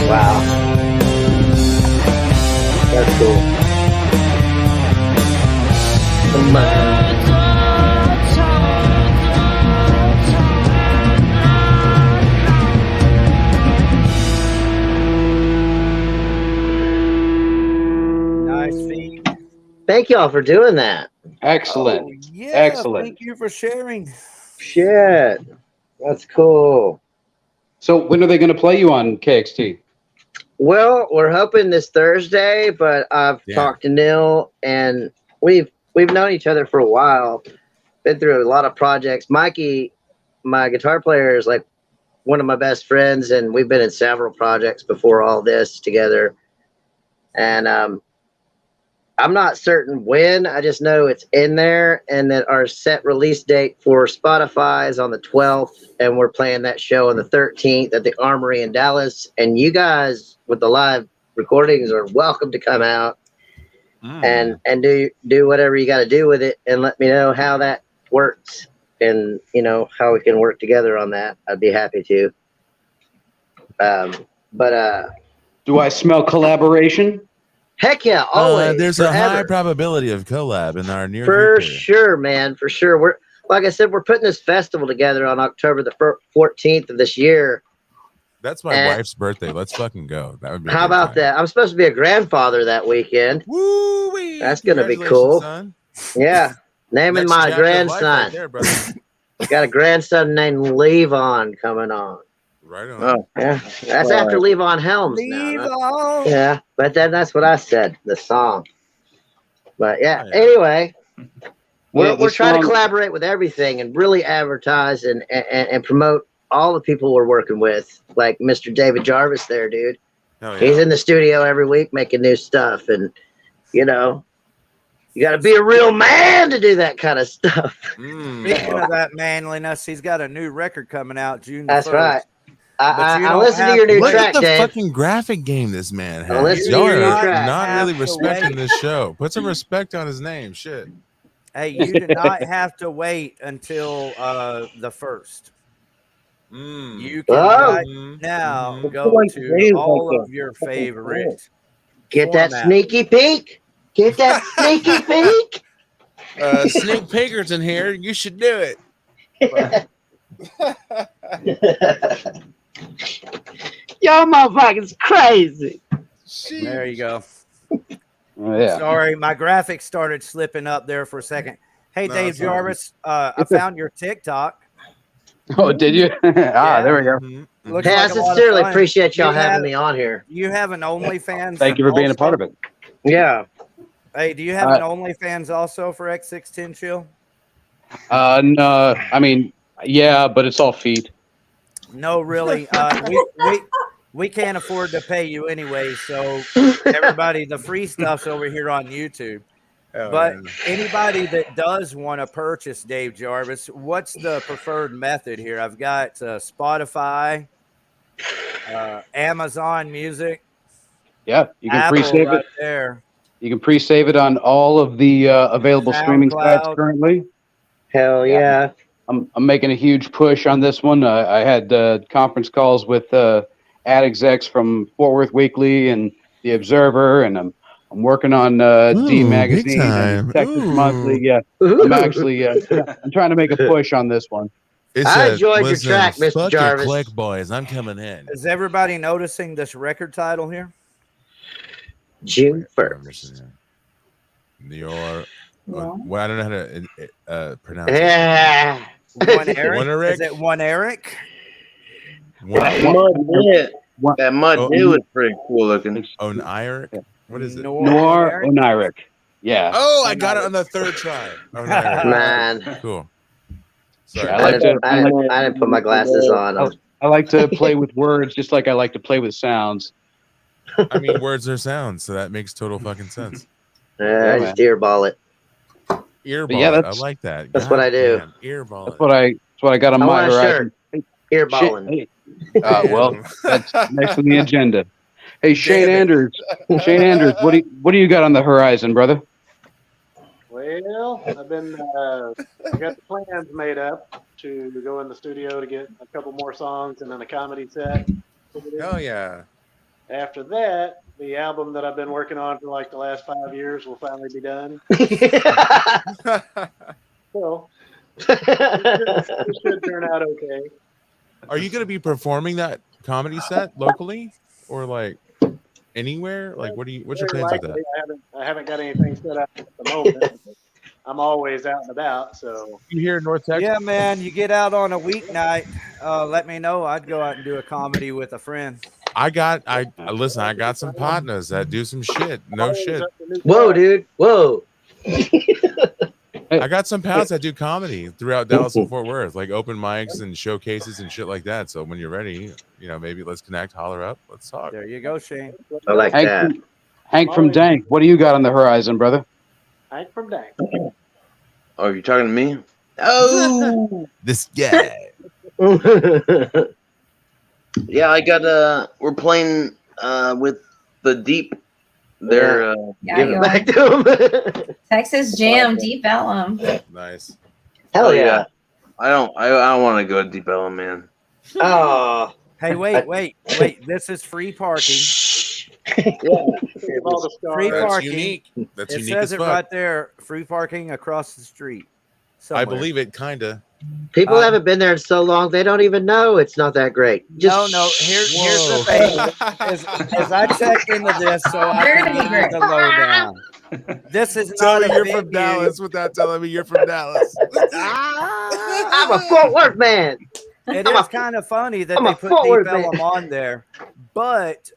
[SPEAKER 7] Wow. That's cool. Come on.
[SPEAKER 1] Nice feed.
[SPEAKER 7] Thank y'all for doing that.
[SPEAKER 2] Excellent.
[SPEAKER 1] Oh, yeah.
[SPEAKER 2] Excellent.
[SPEAKER 1] Thank you for sharing.
[SPEAKER 7] Shit. That's cool.
[SPEAKER 2] So when are they going to play you on KXT?
[SPEAKER 7] Well, we're hoping this Thursday, but I've talked to Neil, and we've known each other for a while. Been through a lot of projects. Mikey, my guitar player, is like one of my best friends, and we've been in several projects before all this together. And I'm not certain when. I just know it's in there, and that our set release date for Spotify is on the 12th, and we're playing that show on the 13th at the Armory in Dallas. And you guys with the live recordings are welcome to come out and do whatever you got to do with it, and let me know how that works, and how we can work together on that. I'd be happy to.
[SPEAKER 2] Do I smell collaboration?
[SPEAKER 7] Heck yeah, always.
[SPEAKER 3] There's
[SPEAKER 7] forever.
[SPEAKER 3] a high probability of collab in our near
[SPEAKER 7] For
[SPEAKER 3] future.
[SPEAKER 7] sure, man. For sure. We're, like I said, we're putting this festival together on October the 14th of this year.
[SPEAKER 3] That's my wife's birthday. Let's fucking go. That would be.
[SPEAKER 7] How about that? I'm supposed to be a grandfather that weekend.
[SPEAKER 3] Woo-wee.
[SPEAKER 7] That's gonna be cool.
[SPEAKER 3] Son.
[SPEAKER 7] Yeah, naming
[SPEAKER 3] Next
[SPEAKER 7] my
[SPEAKER 3] chapter of life
[SPEAKER 7] grandson.
[SPEAKER 3] right there, brother.
[SPEAKER 7] Got a grandson named Levon coming on.
[SPEAKER 3] Right on.
[SPEAKER 7] Oh, yeah. That's after Levon Helms.
[SPEAKER 1] Levon.
[SPEAKER 7] Yeah, but then that's what I said, the song. But yeah,
[SPEAKER 3] Oh, yeah.
[SPEAKER 7] anyway,
[SPEAKER 2] Yeah,
[SPEAKER 7] we're trying to
[SPEAKER 2] song-
[SPEAKER 7] collaborate with everything and really advertise and promote all the people we're working with, like Mr. David Jarvis there, dude.
[SPEAKER 3] Hell yeah.
[SPEAKER 7] He's in the studio every week making new stuff, and you You got to be a real man to do that kind of stuff.
[SPEAKER 1] Speaking of that manliness, he's got a new record coming out June 1st.
[SPEAKER 7] That's right. I
[SPEAKER 1] don't
[SPEAKER 7] listened to
[SPEAKER 1] have
[SPEAKER 7] your new
[SPEAKER 3] Look
[SPEAKER 7] track,
[SPEAKER 3] at the
[SPEAKER 7] Dave.
[SPEAKER 3] fucking graphic game this man
[SPEAKER 7] I
[SPEAKER 3] has.
[SPEAKER 7] listened to
[SPEAKER 3] Y'all
[SPEAKER 7] your new
[SPEAKER 3] are
[SPEAKER 7] track.
[SPEAKER 3] not really
[SPEAKER 1] Have to
[SPEAKER 3] respecting
[SPEAKER 1] wait.
[SPEAKER 3] this show. Put some respect on his name. Shit.
[SPEAKER 1] Hey, you do not have to wait until the 1st. You can right now go to all of your favorite.
[SPEAKER 7] Get that
[SPEAKER 1] format.
[SPEAKER 7] sneaky peek. Get that sneaky peek.
[SPEAKER 3] Sneak Pinkerton here. You should do it.
[SPEAKER 7] Y'all motherfuckers crazy.
[SPEAKER 1] There you go.
[SPEAKER 2] Oh, yeah.
[SPEAKER 1] Sorry, my graphics started slipping up there for a second. Hey,
[SPEAKER 3] No,
[SPEAKER 1] Dave
[SPEAKER 3] it's all right.
[SPEAKER 1] Jarvis, I found your TikTok.
[SPEAKER 2] Oh, did you? There we go.
[SPEAKER 1] Looks
[SPEAKER 7] Hey, I
[SPEAKER 1] like a lot of
[SPEAKER 7] sincerely
[SPEAKER 1] fun.
[SPEAKER 7] appreciate y'all
[SPEAKER 1] You
[SPEAKER 7] having
[SPEAKER 1] have-
[SPEAKER 7] me on here.
[SPEAKER 1] You have an OnlyFans.
[SPEAKER 2] Thank you for being a part of it.
[SPEAKER 7] Yeah.
[SPEAKER 1] Hey, do you have an OnlyFans also for X610 Chill?
[SPEAKER 2] No, I mean, yeah, but it's all feed.
[SPEAKER 1] No, really. We can't afford to pay you anyway. So everybody, the free stuff's over here on YouTube. But anybody that does want to purchase Dave Jarvis, what's the preferred method here? I've got Spotify, Amazon Music.
[SPEAKER 2] Yeah, you can
[SPEAKER 1] Apple
[SPEAKER 2] pre-save
[SPEAKER 1] right
[SPEAKER 2] it.
[SPEAKER 1] there.
[SPEAKER 2] You can pre-save it on all of the available streaming sites
[SPEAKER 1] SoundCloud.
[SPEAKER 2] currently.
[SPEAKER 7] Hell yeah.
[SPEAKER 2] I'm making a huge push on this one. I had conference calls with ad execs from Fort Worth Weekly and The Observer, and I'm working on D
[SPEAKER 3] Ooh,
[SPEAKER 2] Magazine
[SPEAKER 3] big time.
[SPEAKER 2] and Texas
[SPEAKER 3] Ooh.
[SPEAKER 2] Monthly. Yeah, I'm actually I'm trying to make a push on this one.
[SPEAKER 3] It
[SPEAKER 7] I
[SPEAKER 3] said,
[SPEAKER 7] enjoyed your
[SPEAKER 3] "Listen,
[SPEAKER 7] track, Mr.
[SPEAKER 3] fuck
[SPEAKER 7] Jarvis."
[SPEAKER 3] your click, boys. I'm coming in."
[SPEAKER 1] Is everybody noticing this record title here?
[SPEAKER 7] June 1st.
[SPEAKER 3] Your, well, I don't know how to pronounce it.
[SPEAKER 7] Yeah.
[SPEAKER 1] One Eric?
[SPEAKER 3] One Eric?
[SPEAKER 1] Is it one Eric?
[SPEAKER 8] That mud new, that mud new is pretty cool looking.
[SPEAKER 3] An Eric? What is it?
[SPEAKER 2] Noir Oniric. Yeah.
[SPEAKER 3] Oh, I got it on the third try.
[SPEAKER 7] Man.
[SPEAKER 3] Cool.
[SPEAKER 2] Yeah,
[SPEAKER 3] Sorry.
[SPEAKER 7] I didn't put my glasses on.
[SPEAKER 2] I like to play with words just like I like to play with sounds.
[SPEAKER 3] I mean, words are sounds, so that makes total fucking sense.
[SPEAKER 7] Yeah, I just earball it.
[SPEAKER 3] Earball.
[SPEAKER 2] Yeah,
[SPEAKER 3] I
[SPEAKER 2] that's-
[SPEAKER 3] like that.
[SPEAKER 7] That's what I do.
[SPEAKER 3] damn, Earball.
[SPEAKER 2] That's what I got on
[SPEAKER 7] I
[SPEAKER 2] my
[SPEAKER 7] want a
[SPEAKER 2] horizon.
[SPEAKER 7] shirt. Earballing.
[SPEAKER 2] Shit, hey. Well, that's next on the agenda. Hey, Shane Anders. Shane Anders, what do you got on the horizon, brother?
[SPEAKER 4] Well, I've been I got the plans made up to go in the studio to get a couple more songs and then a comedy set.
[SPEAKER 3] Oh yeah.
[SPEAKER 4] After that, the album that I've been working on for like the last 5 years will finally be done. So it should turn out okay.
[SPEAKER 3] Are you going to be performing that comedy set locally or like anywhere? Like, what's your
[SPEAKER 4] Very
[SPEAKER 3] plans with that?
[SPEAKER 4] likely. I haven't got anything set up at the moment. But I'm always out and about, so
[SPEAKER 3] You here in North Texas?
[SPEAKER 1] Yeah, man. You get out on a weeknight. Let me know. I'd go out and do a comedy with a friend.
[SPEAKER 3] Listen, I got some partners that do some shit. No shit.
[SPEAKER 7] Whoa, dude. Whoa.
[SPEAKER 3] I got some pals that do comedy throughout Dallas and Fort Worth, like open mics and showcases and shit like that. So when you're ready, maybe let's connect, holler up, let's talk.
[SPEAKER 1] There you go, Shane.
[SPEAKER 7] I like that.
[SPEAKER 2] Hank from Dank, what do you got on the horizon, brother?
[SPEAKER 4] Hank from Dank.
[SPEAKER 8] Oh, you're talking to me? Oh,
[SPEAKER 3] This guy.
[SPEAKER 8] yeah, I got we're playing with the Deep. They're
[SPEAKER 5] Yeah,
[SPEAKER 7] Give
[SPEAKER 5] you
[SPEAKER 7] it
[SPEAKER 5] are.
[SPEAKER 7] back to him.
[SPEAKER 5] Texas Jam, Deep Ellum.
[SPEAKER 3] Nice.
[SPEAKER 7] Hell yeah.
[SPEAKER 8] I don't want to go to Deep Ellum, man.
[SPEAKER 7] Oh.
[SPEAKER 1] Hey, wait. This is free parking.
[SPEAKER 4] All the stars.
[SPEAKER 1] Free
[SPEAKER 3] That's
[SPEAKER 1] parking.
[SPEAKER 3] unique. That's
[SPEAKER 1] It
[SPEAKER 3] unique
[SPEAKER 1] says
[SPEAKER 3] as
[SPEAKER 1] it
[SPEAKER 3] fuck.
[SPEAKER 1] right there. Free parking across the street.
[SPEAKER 3] I
[SPEAKER 1] somewhere.
[SPEAKER 3] believe it, kinda.
[SPEAKER 7] People haven't been there in so long, they don't even know it's not that great. Just
[SPEAKER 1] No. Here's the thing. As I check into this, so I can give you the lowdown. This is
[SPEAKER 3] Tell
[SPEAKER 1] not
[SPEAKER 3] me
[SPEAKER 1] a
[SPEAKER 3] you're
[SPEAKER 1] venue.
[SPEAKER 3] from Dallas without telling me you're from Dallas.
[SPEAKER 7] I'm a Fort Worth man.
[SPEAKER 1] It is kind of funny that
[SPEAKER 7] I'm
[SPEAKER 1] they
[SPEAKER 7] a
[SPEAKER 1] put
[SPEAKER 7] forward
[SPEAKER 1] Deep
[SPEAKER 7] man.
[SPEAKER 1] Ellum on there, but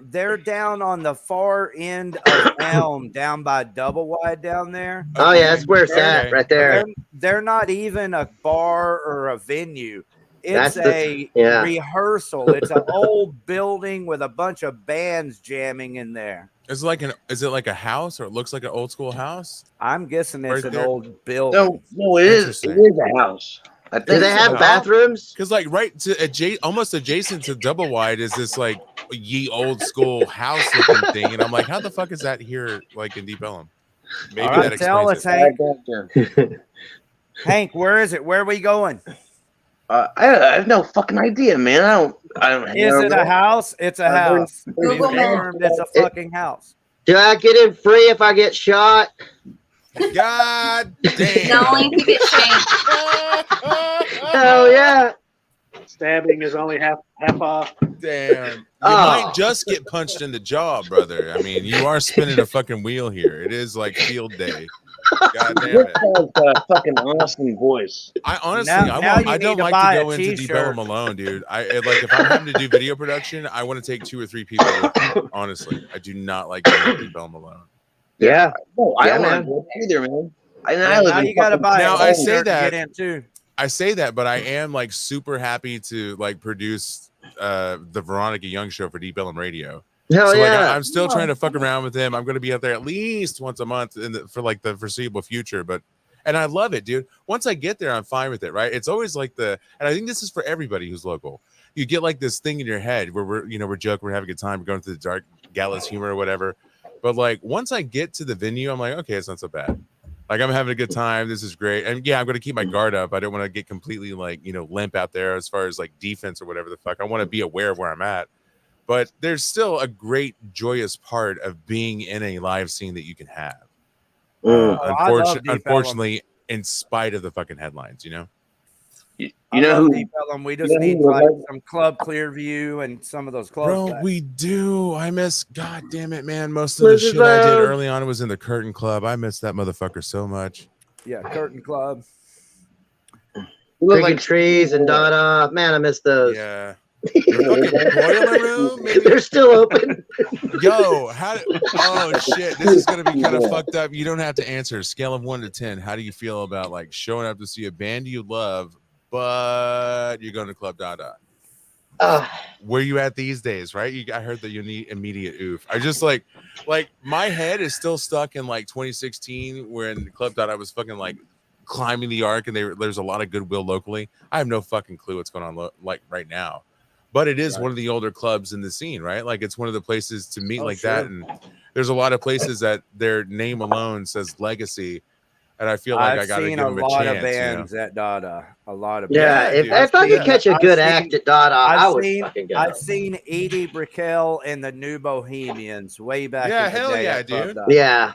[SPEAKER 1] they're down on the far end of Elm, down by Double Wide down there.
[SPEAKER 7] Oh yeah, that's where it's at, right there.
[SPEAKER 1] They're not even a bar or a venue. It's
[SPEAKER 7] That's
[SPEAKER 1] a rehearsal. It's an old building with a bunch of bands jamming in there.
[SPEAKER 3] Is it like a house, or it looks like an old school house?
[SPEAKER 1] I'm guessing it's
[SPEAKER 3] Right
[SPEAKER 1] an
[SPEAKER 3] there.
[SPEAKER 1] old building.
[SPEAKER 8] No, it is a house.
[SPEAKER 7] Do they have bathrooms?
[SPEAKER 3] Because like almost adjacent to Double Wide is this like ye old school house looking thing, and I'm like, how the fuck is that here, like in Deep Ellum? Maybe
[SPEAKER 1] All right,
[SPEAKER 3] that
[SPEAKER 1] tell us,
[SPEAKER 3] explains it.
[SPEAKER 1] Hank. Hank, where is it? Where are we going?
[SPEAKER 8] I have no fucking idea, man. I don't.
[SPEAKER 1] Is it a house? It's a house.
[SPEAKER 5] Google Maps.
[SPEAKER 1] It's a fucking house.
[SPEAKER 7] Do I get in free if I get shot?
[SPEAKER 3] God damn.
[SPEAKER 5] No, only if you get shanked.
[SPEAKER 7] Hell yeah.
[SPEAKER 4] Stabbing is only half off.
[SPEAKER 3] Damn. You might just get punched in the jaw, brother. I mean, you are spinning a fucking wheel here. It is like field day. God damn it.
[SPEAKER 8] Fucking awesome voice.
[SPEAKER 3] I honestly,
[SPEAKER 1] Now
[SPEAKER 3] I
[SPEAKER 1] you
[SPEAKER 3] don't
[SPEAKER 1] need to
[SPEAKER 3] like
[SPEAKER 1] buy
[SPEAKER 3] to
[SPEAKER 1] a
[SPEAKER 3] go into Deep
[SPEAKER 1] t-shirt.
[SPEAKER 3] Ellum alone, dude. Like if I'm having to do video production, I want to take 2 or 3 people with me. Honestly, I do not like going to Deep Ellum alone.
[SPEAKER 7] Yeah.
[SPEAKER 8] No, I
[SPEAKER 7] Yeah,
[SPEAKER 8] don't
[SPEAKER 7] man.
[SPEAKER 8] want to either, man. I
[SPEAKER 1] Now
[SPEAKER 8] live in
[SPEAKER 1] you gotta
[SPEAKER 8] fucking-
[SPEAKER 1] buy.
[SPEAKER 3] Now,
[SPEAKER 1] a
[SPEAKER 3] I
[SPEAKER 1] whole
[SPEAKER 3] say
[SPEAKER 1] shirt to
[SPEAKER 3] that-
[SPEAKER 1] get in too.
[SPEAKER 3] I say that, but I am like super happy to like produce the Veronica Young show for Deep Ellum Radio.
[SPEAKER 7] Hell
[SPEAKER 3] So like
[SPEAKER 7] yeah.
[SPEAKER 3] I'm still trying to fuck around with him. I'm going to be out there at least once a month for like the foreseeable future. And I love it, dude. Once I get there, I'm fine with it, right? It's always like and I think this is for everybody who's local. You get like this thing in your head where we're joking, we're having a good time, we're going through the dark gallows humor or whatever. But like once I get to the venue, I'm like, okay, it's not so bad. Like I'm having a good time. This is great. And yeah, I'm going to keep my guard up. I don't want to get completely like, limp out there as far as like defense or whatever the fuck. I want to be aware of where I'm at. But there's still a great joyous part of being in a live scene that you can have. Unfortunately, in spite of the fucking headlines,
[SPEAKER 8] You
[SPEAKER 1] I
[SPEAKER 8] know
[SPEAKER 1] love
[SPEAKER 8] who?
[SPEAKER 1] Deep Ellum. We just
[SPEAKER 8] you know
[SPEAKER 1] need
[SPEAKER 8] who
[SPEAKER 1] like
[SPEAKER 8] would
[SPEAKER 1] some Club Clearview and some of those clubs.
[SPEAKER 3] Bro, we do. I miss, god damn it, man. Most of the shit I did early on was in the Curtain Club. I miss that motherfucker so much.
[SPEAKER 1] Yeah, Curtain Club.
[SPEAKER 7] Freaking trees and Dada. Man, I miss those.
[SPEAKER 3] Yeah. Fucking boiler room, maybe?
[SPEAKER 7] They're still open.
[SPEAKER 3] Yo, oh shit, this is gonna be kind of fucked up. You don't have to answer. Scale of 1 to 10. How do you feel about like showing up to see a band you love, but you're going to Club Dada? Where you at these days, right? I heard that you need immediate oof. I just like my head is still stuck in like 2016 when Club Dada was fucking like climbing the arc and there's a lot of goodwill locally. I have no fucking clue what's going on like right now. But it is one of the older clubs in the scene, right? Like it's one of the places to meet that. And there's a lot of places that their name alone says legacy. And I feel like I got to give them a chance.
[SPEAKER 1] I've seen a lot of bands at Dada. A lot of
[SPEAKER 7] Yeah,
[SPEAKER 1] bands.
[SPEAKER 7] if I could catch a good act at Dada, I would fucking go.
[SPEAKER 1] I've seen Edie Brickell and the New Bohemians way back.
[SPEAKER 3] Yeah,
[SPEAKER 1] in the
[SPEAKER 3] hell
[SPEAKER 1] day
[SPEAKER 3] yeah,
[SPEAKER 1] at Club
[SPEAKER 3] dude.
[SPEAKER 1] Dada.
[SPEAKER 7] Yeah.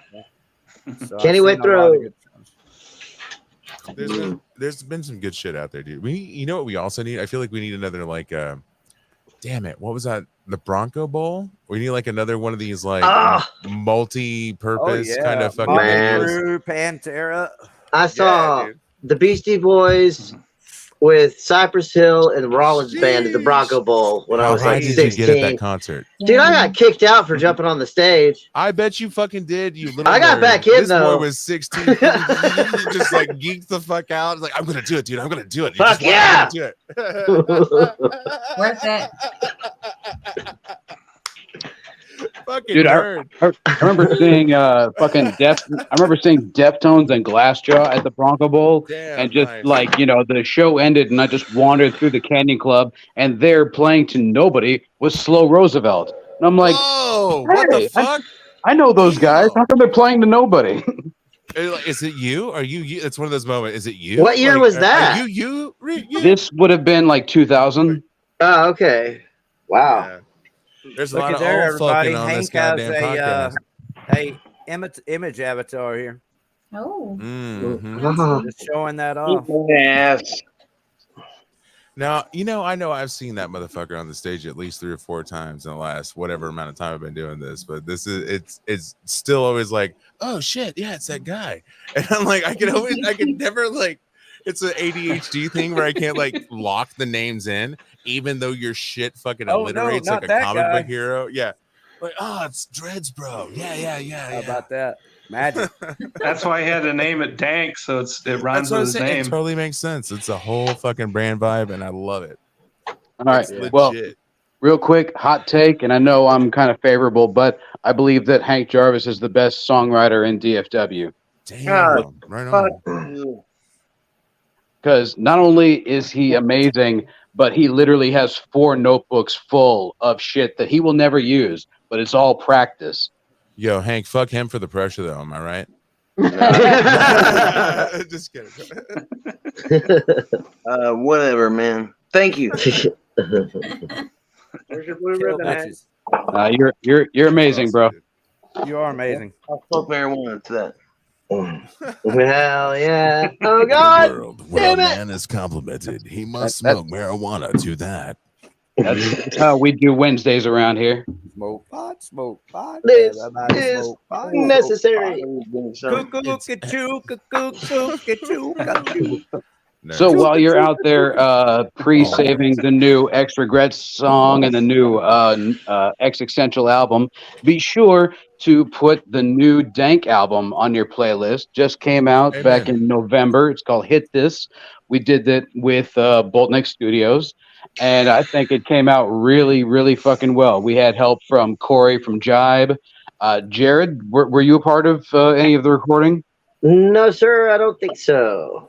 [SPEAKER 1] So
[SPEAKER 7] Kenny
[SPEAKER 1] I've seen a lot
[SPEAKER 7] Whitrow.
[SPEAKER 1] of good shows.
[SPEAKER 3] There's been some good shit out there, dude. You know what we also need? I feel like we need another like damn it, what was that? The Bronco Bowl? We need like another one of these like multi-purpose kind of fucking
[SPEAKER 1] Crew, Pantera.
[SPEAKER 7] I saw the Beastie Boys with Cypress Hill and the Rollins Band at the Bronco Bowl when I was like 16.
[SPEAKER 3] Did you get at that concert?
[SPEAKER 7] Dude, I got kicked out for jumping on the stage.
[SPEAKER 3] I bet you fucking did. You little
[SPEAKER 7] I got
[SPEAKER 3] nerd.
[SPEAKER 7] back in,
[SPEAKER 3] this
[SPEAKER 7] though.
[SPEAKER 3] boy was 16. You just like geeked the fuck out. It's like, I'm gonna do it, dude. I'm gonna do it. You
[SPEAKER 7] Fuck
[SPEAKER 3] just
[SPEAKER 7] yeah.
[SPEAKER 3] do it.
[SPEAKER 5] Worth it.
[SPEAKER 3] Fucking
[SPEAKER 2] Dude,
[SPEAKER 3] nerd.
[SPEAKER 2] I remember seeing Deftones and Glassjaw at the Bronco Bowl,
[SPEAKER 3] Damn,
[SPEAKER 2] and just
[SPEAKER 3] nice.
[SPEAKER 2] like the show ended, and I just wandered through the Canyon Club, and there playing to nobody was Slow Roosevelt, and I'm like,
[SPEAKER 3] whoa, what the
[SPEAKER 2] hey,
[SPEAKER 3] fuck?
[SPEAKER 2] I know those guys. How come they're playing to nobody?
[SPEAKER 3] Is it you? Are you? It's one of those moments. Is it you?
[SPEAKER 7] What year was that?
[SPEAKER 3] Are you?
[SPEAKER 2] This would have been like 2000.
[SPEAKER 7] Oh, okay. Wow.
[SPEAKER 3] Yeah. There's a
[SPEAKER 1] Look
[SPEAKER 3] lot
[SPEAKER 1] at
[SPEAKER 3] of
[SPEAKER 1] there,
[SPEAKER 3] old
[SPEAKER 1] everybody.
[SPEAKER 3] fucking on this
[SPEAKER 1] Hank has
[SPEAKER 3] goddamn podcast.
[SPEAKER 1] a image avatar here.
[SPEAKER 5] Oh.
[SPEAKER 3] Mhm.
[SPEAKER 1] Just showing that off.
[SPEAKER 8] Yes.
[SPEAKER 3] Now, I know I've seen that motherfucker on the stage at least 3 or 4 times in the last whatever amount of time I've been doing this, but it's still always like, oh shit, yeah, it's that guy. And I'm like, I can never like, it's an ADHD thing where I can't like lock the names in, even though your shit fucking
[SPEAKER 1] Oh, no,
[SPEAKER 3] alliterates
[SPEAKER 1] not
[SPEAKER 3] like a
[SPEAKER 1] that
[SPEAKER 3] comic
[SPEAKER 1] guy.
[SPEAKER 3] book hero. Yeah. Like, oh, it's Dreads, bro. Yeah.
[SPEAKER 1] How about that? Magic.
[SPEAKER 6] That's why he had to name it Dank, so it rhymes
[SPEAKER 3] That's what
[SPEAKER 6] with
[SPEAKER 3] I'm
[SPEAKER 6] his
[SPEAKER 3] saying.
[SPEAKER 6] name.
[SPEAKER 3] It totally makes sense. It's a whole fucking brand vibe, and I love it.
[SPEAKER 2] All right.
[SPEAKER 3] It's legit.
[SPEAKER 2] Well, real quick, hot take, and I know I'm kind of favorable, but I believe that Hank Jarvis is the best songwriter in DFW.
[SPEAKER 3] Damn. Right on.
[SPEAKER 2] Because not only is he amazing, but he literally has 4 notebooks full of shit that he will never use, but it's all practice.
[SPEAKER 3] Yo, Hank, fuck him for the pressure, though. Am I right? Just kidding.
[SPEAKER 8] Whatever, man. Thank you.
[SPEAKER 4] There's your blue ribbon, Hank.
[SPEAKER 2] You're amazing, bro.
[SPEAKER 1] You are amazing.
[SPEAKER 8] I'll smoke marijuana to that.
[SPEAKER 7] Hell yeah. Oh, God.
[SPEAKER 3] Where a man is complimented, he must smoke marijuana to that.
[SPEAKER 2] That's how we do Wednesdays around here.
[SPEAKER 1] Smoke pot, smoke pot.
[SPEAKER 7] This
[SPEAKER 1] Everybody
[SPEAKER 7] is
[SPEAKER 1] smoke pot.
[SPEAKER 7] necessary.
[SPEAKER 2] So while you're out there pre-saving the new X Regrets song and the new X Essential album, be sure to put the new Dank album on your playlist. Just came out back in November. It's called Hit This. We did that with Boltneck Studios, and I think it came out really, really fucking well. We had help from Corey from Jibe. Jared, were you a part of any of the recording?
[SPEAKER 7] No, sir, I don't think so.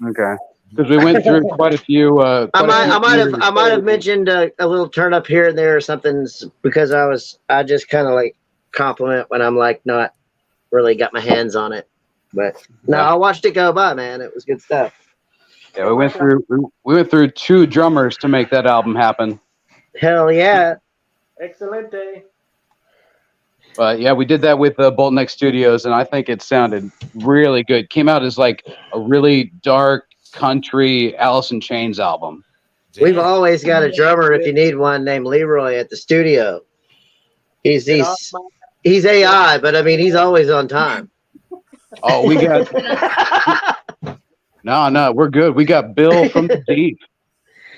[SPEAKER 2] Okay. Because we went through quite a few.
[SPEAKER 7] I might have mentioned a little turn up here and there or something because I just kind of like compliment when I'm like not really got my hands on it. But no, I watched it go by, man. It was good stuff.
[SPEAKER 2] Yeah, we went through 2 drummers to make that album happen.
[SPEAKER 7] Hell yeah!
[SPEAKER 4] Excelente.
[SPEAKER 2] But yeah, we did that with Boltneck Studios, and I think it sounded really good. Came out as like a really dark country Alice in Chains album.
[SPEAKER 7] We've always got a drummer if you need one named Leroy at the studio. He's AI, but I mean he's always on time.
[SPEAKER 2] Oh, we got no, we're good. We got Bill from the Deep.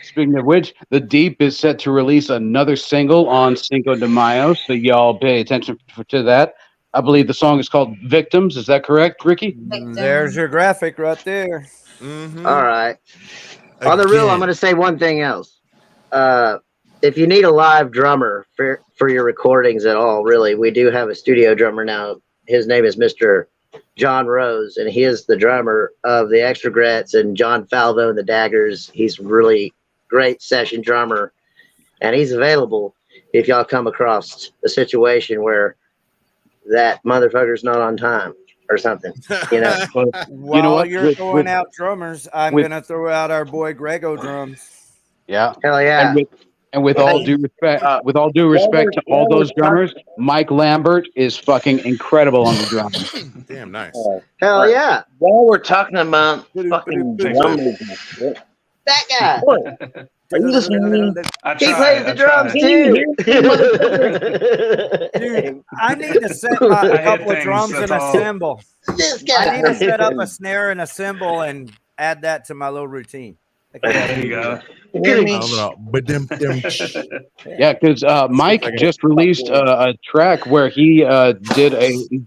[SPEAKER 2] Speaking of which, the Deep is set to release another single on Cinco de Mayo, so y'all pay attention to that. I believe the song is called Victims. Is that correct, Ricky?
[SPEAKER 1] There's your graphic right there.
[SPEAKER 3] Mm-hmm.
[SPEAKER 7] All right. On the real, I'm going to say one thing else. If you need a live drummer for your recordings at all, really, we do have a studio drummer now. His name is Mr. John Rose, and he is the drummer of the X Regrets and John Falvo and the Daggers. He's really great session drummer, and he's available if y'all come across a situation where that motherfucker's not on time or something, you know.
[SPEAKER 1] While
[SPEAKER 2] you know what?
[SPEAKER 1] you're throwing out drummers, I'm gonna throw out our boy Grego drums.
[SPEAKER 2] Yeah.
[SPEAKER 7] Hell yeah.
[SPEAKER 2] And with all due respect, to all those drummers, Mike Lambert is fucking incredible on the drums.
[SPEAKER 3] Damn nice.
[SPEAKER 7] Hell yeah.
[SPEAKER 8] While we're talking about fucking drummers,
[SPEAKER 7] That guy.
[SPEAKER 8] are you listening to me?
[SPEAKER 7] He plays the drums too.
[SPEAKER 1] Dude, I need to set a couple of drums and a cymbal.
[SPEAKER 7] This
[SPEAKER 1] I
[SPEAKER 7] guy.
[SPEAKER 1] need to set up a snare and a cymbal and add that to my little routine.
[SPEAKER 6] There you go.
[SPEAKER 2] Yeah, because Mike just released a track where he did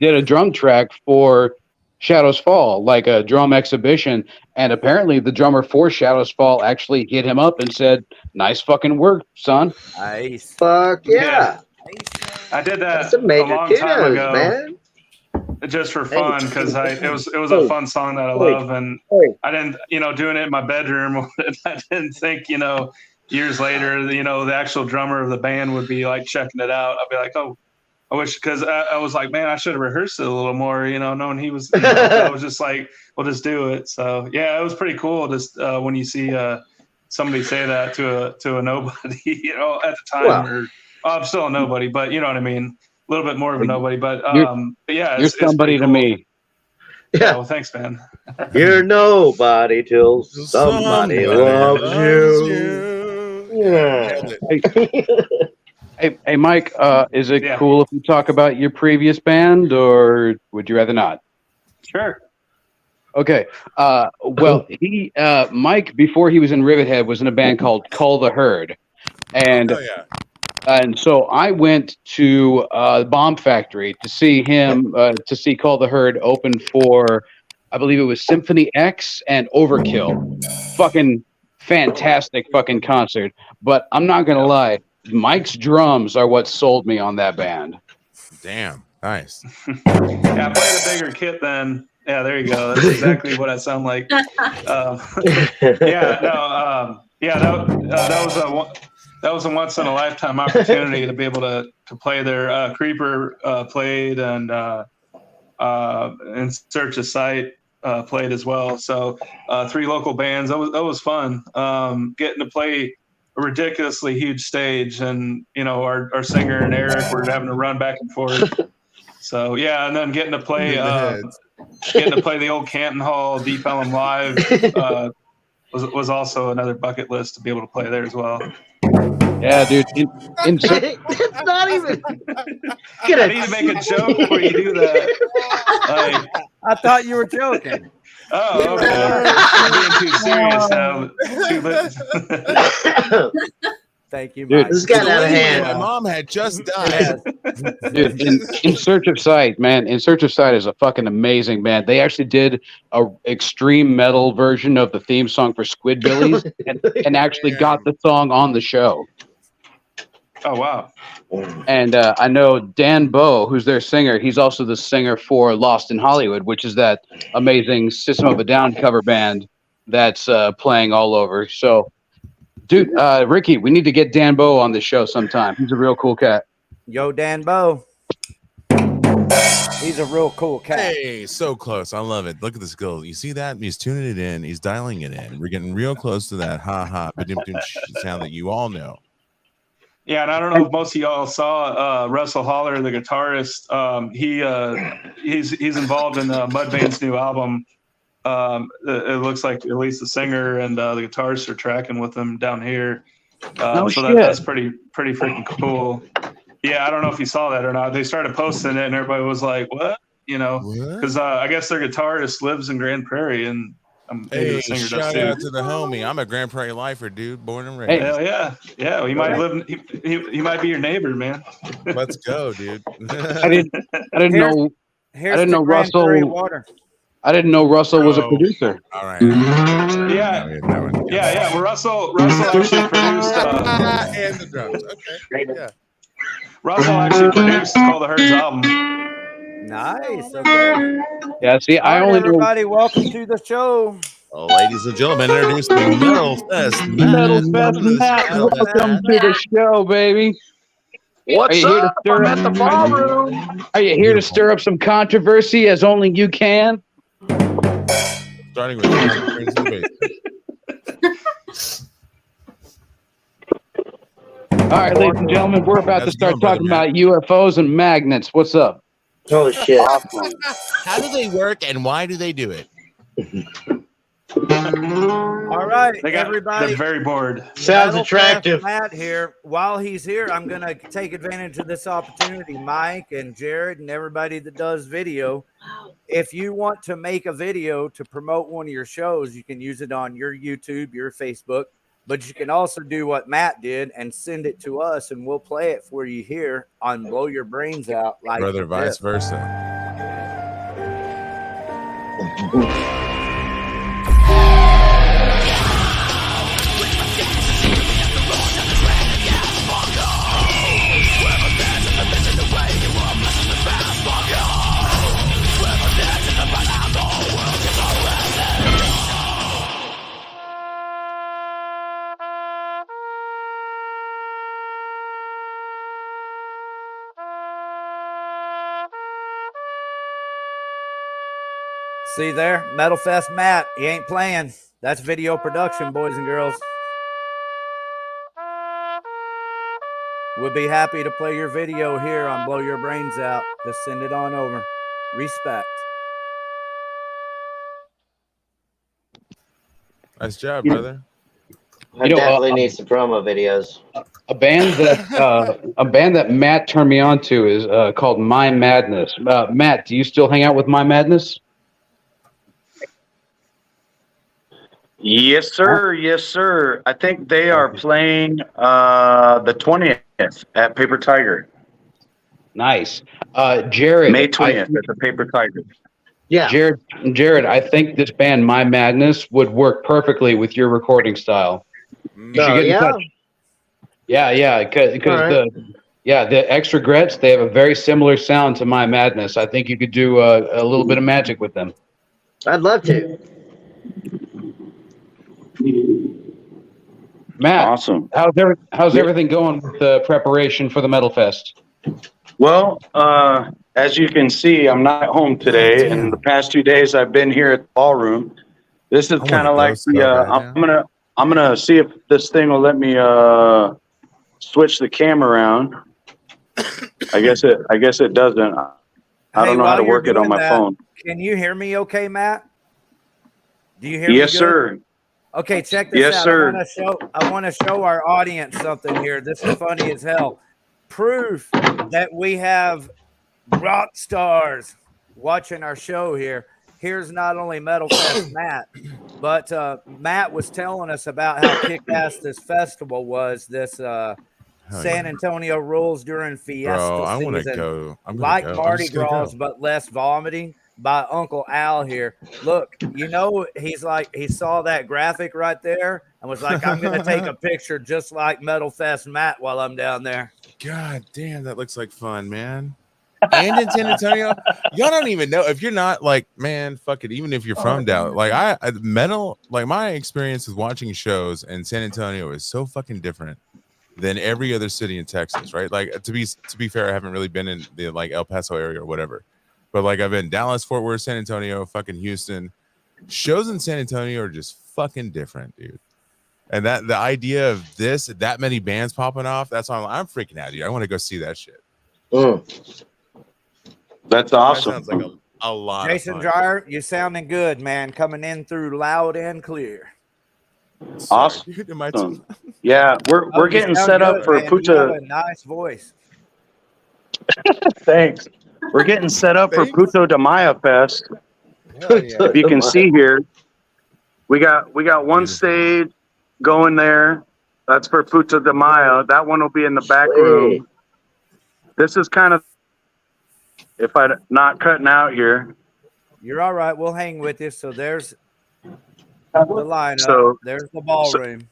[SPEAKER 2] a drum track for Shadows Fall, like a drum exhibition, and apparently the drummer for Shadows Fall actually hit him up and said, "Nice fucking work, son."
[SPEAKER 1] Nice.
[SPEAKER 7] Fuck yeah.
[SPEAKER 6] I did that
[SPEAKER 7] That's some major
[SPEAKER 6] a long time
[SPEAKER 7] kudos,
[SPEAKER 6] ago,
[SPEAKER 7] man.
[SPEAKER 6] just for fun, because it was a fun song that I love, and I didn't, doing it in my bedroom. I didn't think, years later, the actual drummer of the band would be like checking it out. I'd be like, oh, I wish, because I was like, man, I should have rehearsed it a little more, knowing he was. I was just like, we'll just do it. So yeah, it was pretty cool. Just when you see somebody say that to a nobody, at the time,
[SPEAKER 7] Well,
[SPEAKER 6] I'm still a nobody, but you know what I mean. A little bit more of a nobody, but yeah,
[SPEAKER 2] You're somebody to me.
[SPEAKER 6] Yeah, well, thanks, man.
[SPEAKER 7] You're nobody till somebody loves you. Yeah.
[SPEAKER 2] Hey, Mike, is it cool if we talk about your previous band, or would you rather not?
[SPEAKER 6] Sure.
[SPEAKER 2] Okay. Well, Mike, before he was in RIVETHEAD, was in a band called Cull the Herd, and And so I went to the Bomb Factory to see him, to see Call the Herd open for, I believe it was Symphony X and Overkill. Fucking fantastic fucking concert. But I'm not going to lie, Mike's drums are what sold me on that band.
[SPEAKER 3] Damn. Nice.
[SPEAKER 6] Yeah, I played a bigger kit then. Yeah, there you go. That's exactly what I sound like. That was a once in a lifetime opportunity to be able to play there. Creeper played, and In Search of Sight played as well. So 3 local bands. That was fun. Getting to play a ridiculously huge stage, and our singer and Eric were having to run back and forth. So yeah, and then getting to play the old Canton Hall Deep Ellum Live was also another bucket list to be able to play there as well.
[SPEAKER 2] Yeah, dude.
[SPEAKER 7] It's not even.
[SPEAKER 6] I need to make a joke before you do that. Like,
[SPEAKER 1] I thought you were joking.
[SPEAKER 6] oh, okay. I'm being too serious now.
[SPEAKER 1] Thank you,
[SPEAKER 2] Dude,
[SPEAKER 1] Mike.
[SPEAKER 7] This got out of hand.
[SPEAKER 3] My mom had just died.
[SPEAKER 2] Dude, in Search of Sight, man. In Search of Sight is a fucking amazing band. They actually did a extreme metal version of the theme song for Squidbillies and actually got the song on the show.
[SPEAKER 6] Oh, wow.
[SPEAKER 2] And I know Dan Bowe, who's their singer, he's also the singer for Lost in Hollywood, which is that amazing System of a Down cover band that's playing all over. So, dude, Ricky, we need to get Dan Bowe on the show sometime. He's a real cool cat.
[SPEAKER 1] Yo, Dan Bowe. He's a real cool cat.
[SPEAKER 3] Hey, so close. I love it. Look at the skill. You see that? He's tuning it in. He's dialing it in. We're getting real close to that sound that you all know.
[SPEAKER 6] Yeah, and I don't know if most of y'all saw Russell Holler, the guitarist. He's involved in Mudvayne's new album. It looks like at least the singer and the guitarist are tracking with him down here. That's pretty freaking cool. Yeah, I don't know if you saw that or not. They started posting it, and everybody was like, "What?" Because I guess their guitarist lives in Grand Prairie, and maybe the singer
[SPEAKER 3] shout
[SPEAKER 6] does too.
[SPEAKER 3] out to the homie. I'm a Grand Prairie lifer, dude. Born and raised.
[SPEAKER 6] Hell yeah. He might live. He might be your neighbor, man.
[SPEAKER 3] Let's go, dude.
[SPEAKER 2] I didn't know Russell.
[SPEAKER 1] Water.
[SPEAKER 2] I didn't know Russell was a producer.
[SPEAKER 3] All right.
[SPEAKER 6] Yeah. Well, Russell actually produced.
[SPEAKER 3] And the drums. Okay. Yeah.
[SPEAKER 6] Russell actually produced Call the Herd's album.
[SPEAKER 1] Nice. Okay.
[SPEAKER 2] Yeah, see, I only know.
[SPEAKER 1] Everybody, welcome to the show.
[SPEAKER 3] Well, ladies and gentlemen, introducing Metal Fest.
[SPEAKER 2] Metal Fest Matt, welcome to the show, baby.
[SPEAKER 11] What's up? I'm at the ballroom.
[SPEAKER 2] Are you here to stir up some controversy as only you can?
[SPEAKER 3] Starting with
[SPEAKER 2] All right, ladies and gentlemen, we're about to start talking about UFOs and magnets. What's up?
[SPEAKER 7] Holy shit.
[SPEAKER 3] How do they work and why do they do it?
[SPEAKER 1] All right, everybody.
[SPEAKER 6] They're very bored.
[SPEAKER 7] Sounds attractive.
[SPEAKER 1] Matt here. While he's here, I'm going to take advantage of this opportunity. Mike and Jared and everybody that does video. If you want to make a video to promote one of your shows, you can use it on your YouTube, your Facebook, but you can also do what Matt did and send it to us, and we'll play it for you here on Blow Your Brains Out. Like
[SPEAKER 3] Brother, vice versa.
[SPEAKER 1] See there, Metal Fest Matt. He ain't playing. That's video production, boys and girls. We'll be happy to play your video here on Blow Your Brains Out. Just send it on over. Respect.
[SPEAKER 3] Nice job, brother.
[SPEAKER 7] I definitely need some promo videos.
[SPEAKER 2] A band that Matt turned me on to is called My Madness. Matt, do you still hang out with My Madness?
[SPEAKER 12] Yes, sir. Yes, sir. I think they are playing the 20th at Paper Tiger.
[SPEAKER 2] Nice. Jared.
[SPEAKER 12] May 20th at the Paper Tiger.
[SPEAKER 7] Yeah.
[SPEAKER 2] Jared, I think this band, My Madness, would work perfectly with your recording style. You should get in touch. Yeah, because the Extra Grets, they have a very similar sound to My Madness. I think you could do a little bit of magic with them.
[SPEAKER 7] I'd love to.
[SPEAKER 2] Matt,
[SPEAKER 12] awesome.
[SPEAKER 2] How's everything going with the preparation for the Metal Fest?
[SPEAKER 12] Well, as you can see, I'm not home today, and the past 2 days I've been here at the ballroom. This is kind of like the. I'm gonna see if this thing will let me switch the camera around. I guess it doesn't. I don't know how to work it on my phone.
[SPEAKER 1] Can you hear me okay, Matt? Do you hear me?
[SPEAKER 12] Yes, sir.
[SPEAKER 1] Okay, check this
[SPEAKER 12] yes,
[SPEAKER 1] out.
[SPEAKER 12] Sir.
[SPEAKER 1] I want to show our audience something here. This is funny as hell. Proof that we have rock stars watching our show here. Here's not only Metal Fest Matt, but Matt was telling us about how kick-ass this festival was. This San Antonio rules during Fiesta
[SPEAKER 3] Bro, I want to
[SPEAKER 1] season.
[SPEAKER 3] go. I'm
[SPEAKER 1] like
[SPEAKER 3] go.
[SPEAKER 1] Mardi Gras, but less vomiting. By Uncle Al here. Look, you know, he's like, he saw that graphic right there and was like, I'm going to take a picture just like Metal Fest Matt while I'm down there.
[SPEAKER 3] God damn, that looks like fun, man. And in San Antonio, y'all don't even know if you're not like, man, fuck it. Even if you're from down, like my experience with watching shows in San Antonio is so fucking different than every other city in Texas, right? Like to be fair, I haven't really been in the like El Paso area or whatever. But like I've been Dallas, Fort Worth, San Antonio, fucking Houston. Shows in San Antonio are just fucking different, dude. And that the idea of that many bands popping off, that's why I'm freaking out, dude. I want to go see that shit.
[SPEAKER 12] That's awesome.
[SPEAKER 3] That sounds like a lot.
[SPEAKER 1] Jason
[SPEAKER 3] of fun.
[SPEAKER 1] Dyer, you sounding good, man. Coming in through loud and clear.
[SPEAKER 12] Awesome. Yeah, we're getting set up for Puta.
[SPEAKER 1] You have a nice voice.
[SPEAKER 12] Thanks. We're getting set up for Puto de Maya Fest.
[SPEAKER 1] Yeah.
[SPEAKER 12] If you can see here, we got one stage going there. That's for Puto de Maya. That one will be in the back room. This is kind of, if I'm not cutting out here.
[SPEAKER 1] You're all right. We'll hang with you. So there's the lineup.
[SPEAKER 12] So
[SPEAKER 1] there's the ballroom.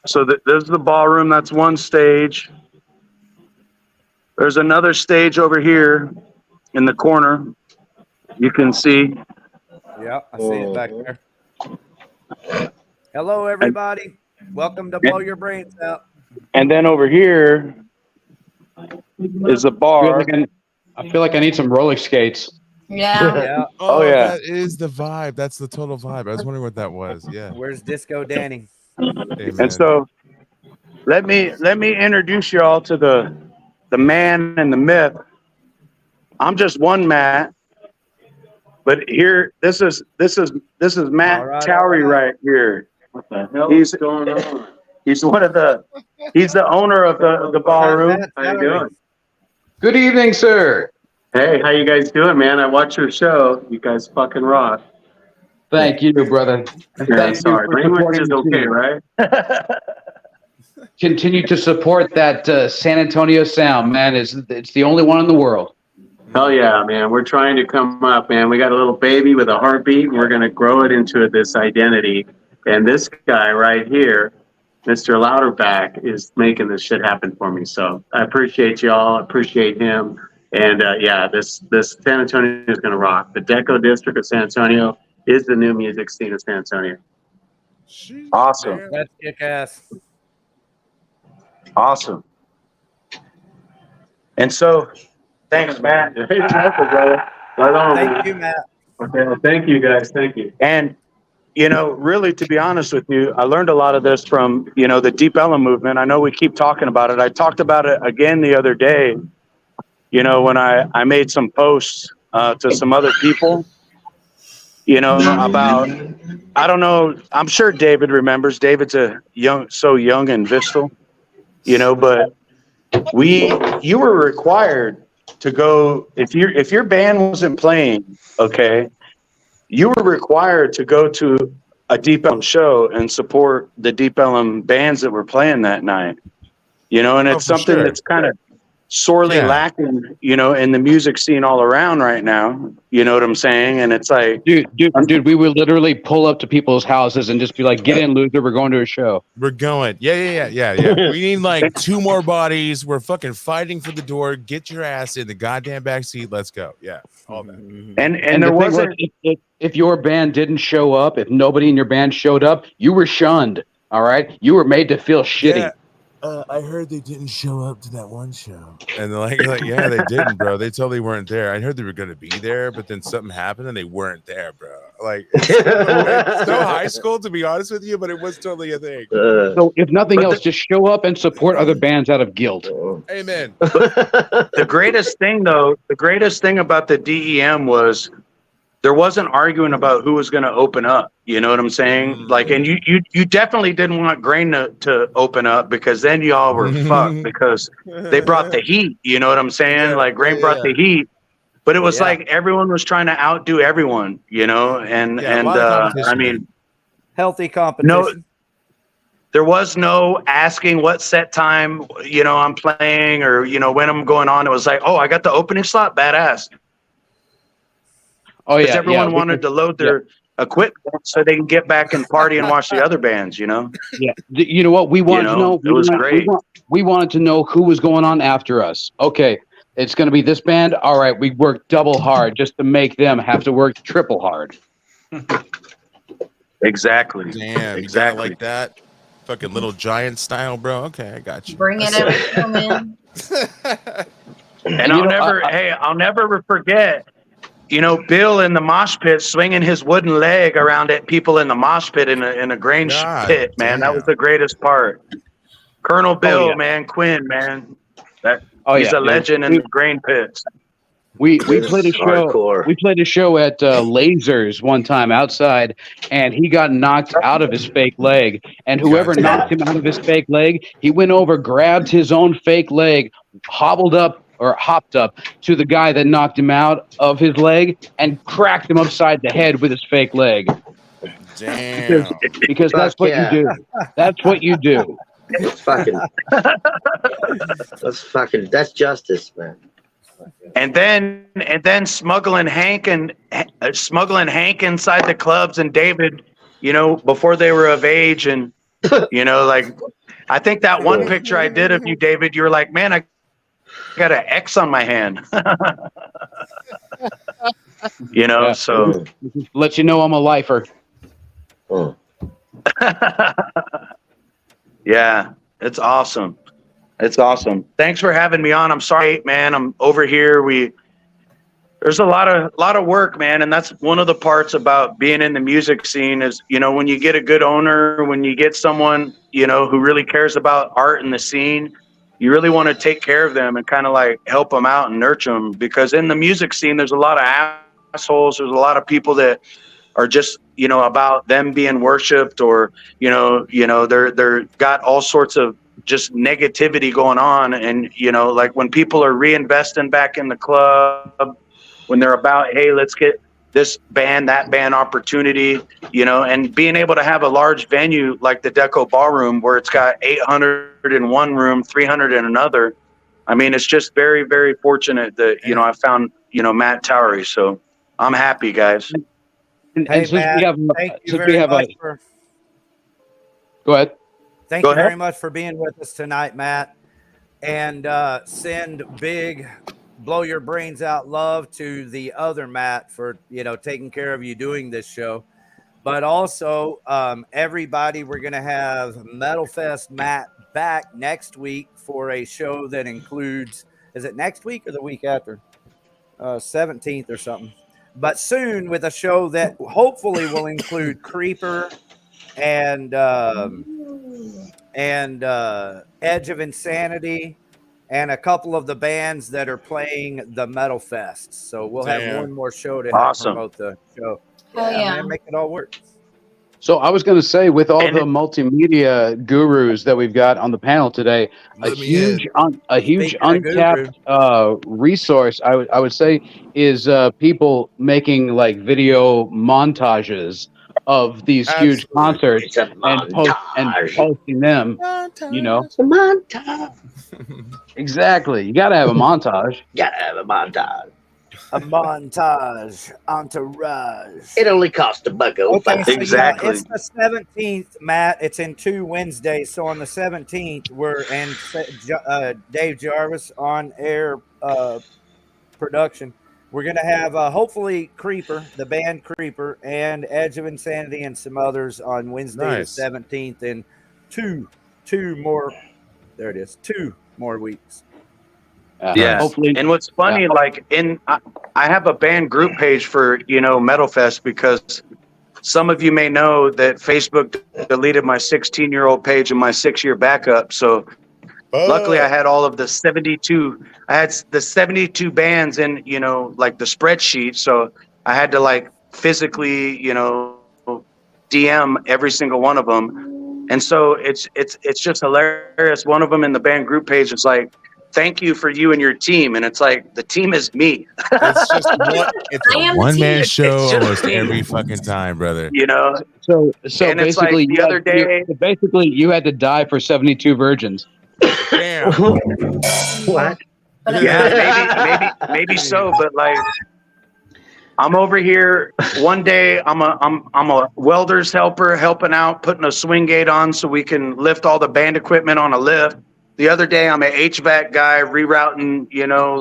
[SPEAKER 12] So there's the ballroom. That's one stage. There's another stage over here in the corner. You can see.
[SPEAKER 1] Yeah, I see it back there. Hello, everybody. Welcome to Blow Your Brains Out.
[SPEAKER 12] And then over here is a bar.
[SPEAKER 2] I feel like I need some roller skates.
[SPEAKER 5] Yeah.
[SPEAKER 3] Oh,
[SPEAKER 12] yeah.
[SPEAKER 3] That is the vibe. That's the total vibe. I was wondering what that was. Yeah.
[SPEAKER 1] Where's Disco Danny?
[SPEAKER 3] Hey,
[SPEAKER 12] And so let me introduce you all to the man and the myth. I'm just one Matt, but here this is Matt Towery right here. What the hell is going on? He's the owner of the ballroom.
[SPEAKER 11] How you doing?
[SPEAKER 2] Good evening, sir.
[SPEAKER 11] Hey, how you guys doing, man? I watch your show. You guys fucking rock.
[SPEAKER 2] Thank you, brother.
[SPEAKER 11] Yeah, sorry. Language is okay, right?
[SPEAKER 2] Continue to support that San Antonio sound, man. It's the only one in the world.
[SPEAKER 11] Hell yeah, man. We're trying to come up, man. We got a little baby with a heartbeat, and we're going to grow it into this identity. And this guy right here, Mr. Louderback, is making this shit happen for me. So I appreciate y'all. I appreciate him. And yeah, this San Antonio is going to rock. The Deco District of San Antonio is the new music scene of San Antonio.
[SPEAKER 12] Awesome.
[SPEAKER 1] Let's kick ass.
[SPEAKER 12] Awesome. And so, thanks, Matt.
[SPEAKER 11] Hey, brother. Right on,
[SPEAKER 1] Thank you, Matt.
[SPEAKER 11] Okay, well, thank you, guys. Thank you.
[SPEAKER 12] And, you know, really, to be honest with you, I learned a lot of this from, you know, the Deep Ellum movement. I know we keep talking about it. I talked about it again the other day, you know, when I made some posts to some other people, you know, about, I don't know, I'm sure David remembers. David's so young and visceral, you know, but you were required to go, if your band wasn't playing, okay, you were required to go to a Deep Ellum show and support the Deep Ellum bands that were playing that night. You know, and it's something that's kind of sorely lacking, you know, in the music scene all around right now. You know what I'm saying? And it's like,
[SPEAKER 2] dude, we would literally pull up to people's houses and just be like, "Get in, loser. We're going to a show."
[SPEAKER 3] We're going. Yeah. We need like 2 more bodies. We're fucking fighting for the door. Get your ass in the goddamn back seat. Let's go. Yeah. All that.
[SPEAKER 12] And there wasn't.
[SPEAKER 2] If your band didn't show up, if nobody in your band showed up, you were shunned. All right, you were made to feel shitty.
[SPEAKER 3] Yeah. I heard they didn't show up to that one show. And they're like, yeah, they didn't, bro. They totally weren't there. I heard they were going to be there, but then something happened and they weren't there, bro. Like, it's no high school, to be honest with you, but it was totally a thing.
[SPEAKER 2] So if nothing else, just show up and support other bands out of guilt.
[SPEAKER 3] Amen.
[SPEAKER 12] The greatest thing about the DEM was there wasn't arguing about who was going to open up. You know what I'm saying? Like, and you definitely didn't want Grain to open up, because then y'all were fucked, because they brought the heat. You know what I'm saying? Like, Grain brought the heat, but it was like everyone was trying to outdo everyone. You know, and I mean,
[SPEAKER 1] healthy competition.
[SPEAKER 12] There was no asking what set time, you know, I'm playing, or, you know, when I'm going on. It was like, oh, I got the opening slot, badass.
[SPEAKER 2] Oh
[SPEAKER 12] Because everyone wanted to load their equipment so they can get back and party and watch the other bands, you know?
[SPEAKER 2] Yeah. You know what? We wanted to know.
[SPEAKER 12] It was great.
[SPEAKER 2] We wanted to know who was going on after us. Okay, it's going to be this band. All right, we worked double hard just to make them have to work triple hard.
[SPEAKER 12] Exactly.
[SPEAKER 3] Damn,
[SPEAKER 12] exactly
[SPEAKER 3] like that. Fucking Little Giant style, bro. Okay, I got you.
[SPEAKER 5] Bring it over, man.
[SPEAKER 12] And I'll never forget. You know, Bill in the mosh pit swinging his wooden leg around at people in the mosh pit in a grain pit, man. That was the greatest part. Colonel Bill, man, Quinn, man. He's a legend in the grain pits.
[SPEAKER 2] We played a show.
[SPEAKER 12] Hardcore.
[SPEAKER 2] We played a show at Lasers one time outside, and he got knocked out of his fake leg. And whoever knocked him out of his fake leg, he went over, grabbed his own fake leg, hopped up to the guy that knocked him out of his leg, and cracked him upside the head with his fake leg.
[SPEAKER 3] Damn.
[SPEAKER 2] Because that's what you do. That's what you do.
[SPEAKER 7] That's justice, man.
[SPEAKER 12] And then smuggling Hank inside the clubs, and David, you know, before they were of age, and you know, like, I think that one picture I did of you, David, you were like, man, I got an X on my hand. You know, so
[SPEAKER 2] let you know I'm a lifer.
[SPEAKER 12] Yeah, it's awesome. It's awesome. Thanks for having me on. I'm sorry, man. I'm over here. There's a lot of work, man, and that's one of the parts about being in the music scene is, you know, when you get a good owner, when you get someone, you know, who really cares about art and the scene, you really want to take care of them and kind of like help them out and nurture them, because in the music scene, there's a lot of assholes. There's a lot of people that are just, you know, about them being worshipped, or, you know, they're got all sorts of just negativity going on. And, you know, like when people are reinvesting back in the club, when they're about, hey, let's get this band, that band opportunity, you know, and being able to have a large venue like the Deco Ballroom, where it's got 800 in one room, 300 in another. I mean, it's just very, very fortunate that, you know, I found, you know, Matt Towery. So I'm happy, guys.
[SPEAKER 1] Hey, Matt, thank you very much for...
[SPEAKER 2] Go ahead.
[SPEAKER 1] Thank you very much for being with us tonight, Matt. And send big blow your brains out love to the other Matt for, you know, taking care of you doing this show. But also, everybody, we're going to have Metal Fest Matt back next week for a show that includes, is it next week or the week after? 17th or something. But soon, with a show that hopefully will include Creeper and Edge of Insanity and a couple of the bands that are playing the Metal Fest. So we'll have one more show to help promote the show. Man, make it all work.
[SPEAKER 2] So I was going to say, with all the multimedia gurus that we've got on the panel today, a huge untapped resource, I would say, is people making like video montages of these huge concerts and posting them. You know,
[SPEAKER 7] It's a montage.
[SPEAKER 2] exactly. You got to have a montage.
[SPEAKER 7] Gotta have a montage.
[SPEAKER 1] A montage, entourage.
[SPEAKER 7] It only costs $1.
[SPEAKER 1] Okay, so
[SPEAKER 8] Exactly.
[SPEAKER 1] it's the 17th, Matt. It's in 2 Wednesdays. So on the 17th, we're and Dave Jarvis on air production. We're gonna have hopefully Creeper, the band Creeper, and Edge of Insanity, and some others on Wednesday
[SPEAKER 3] Nice.
[SPEAKER 1] the 17th, and two more. There it is. 2 more weeks.
[SPEAKER 12] Yeah.
[SPEAKER 2] Hopefully.
[SPEAKER 12] And what's funny, like I have a band group page for, Metal Fest, because some of you may know that Facebook deleted my 16-year-old page and my 6-year backup. So luckily I had all of the 72, I had the 72 bands in, like the spreadsheet. So I had to like physically, DM every single one of them. And so it's just hilarious. One of them in the band group page is like, thank you for you and your team. And it's like, the team is me.
[SPEAKER 3] It's just
[SPEAKER 5] I am
[SPEAKER 3] a one-man
[SPEAKER 5] too.
[SPEAKER 3] show
[SPEAKER 12] It's just
[SPEAKER 3] almost
[SPEAKER 12] me.
[SPEAKER 3] every fucking time, brother.
[SPEAKER 2] So
[SPEAKER 12] And it's like
[SPEAKER 2] basically,
[SPEAKER 12] the other day-
[SPEAKER 2] basically you had to die for 72 virgins.
[SPEAKER 3] Damn.
[SPEAKER 7] What?
[SPEAKER 12] Yeah, maybe so, but like, I'm over here one day. I'm a welder's helper, helping out, putting a swing gate on so we can lift all the band equipment on a lift. The other day, I'm an HVAC guy rerouting,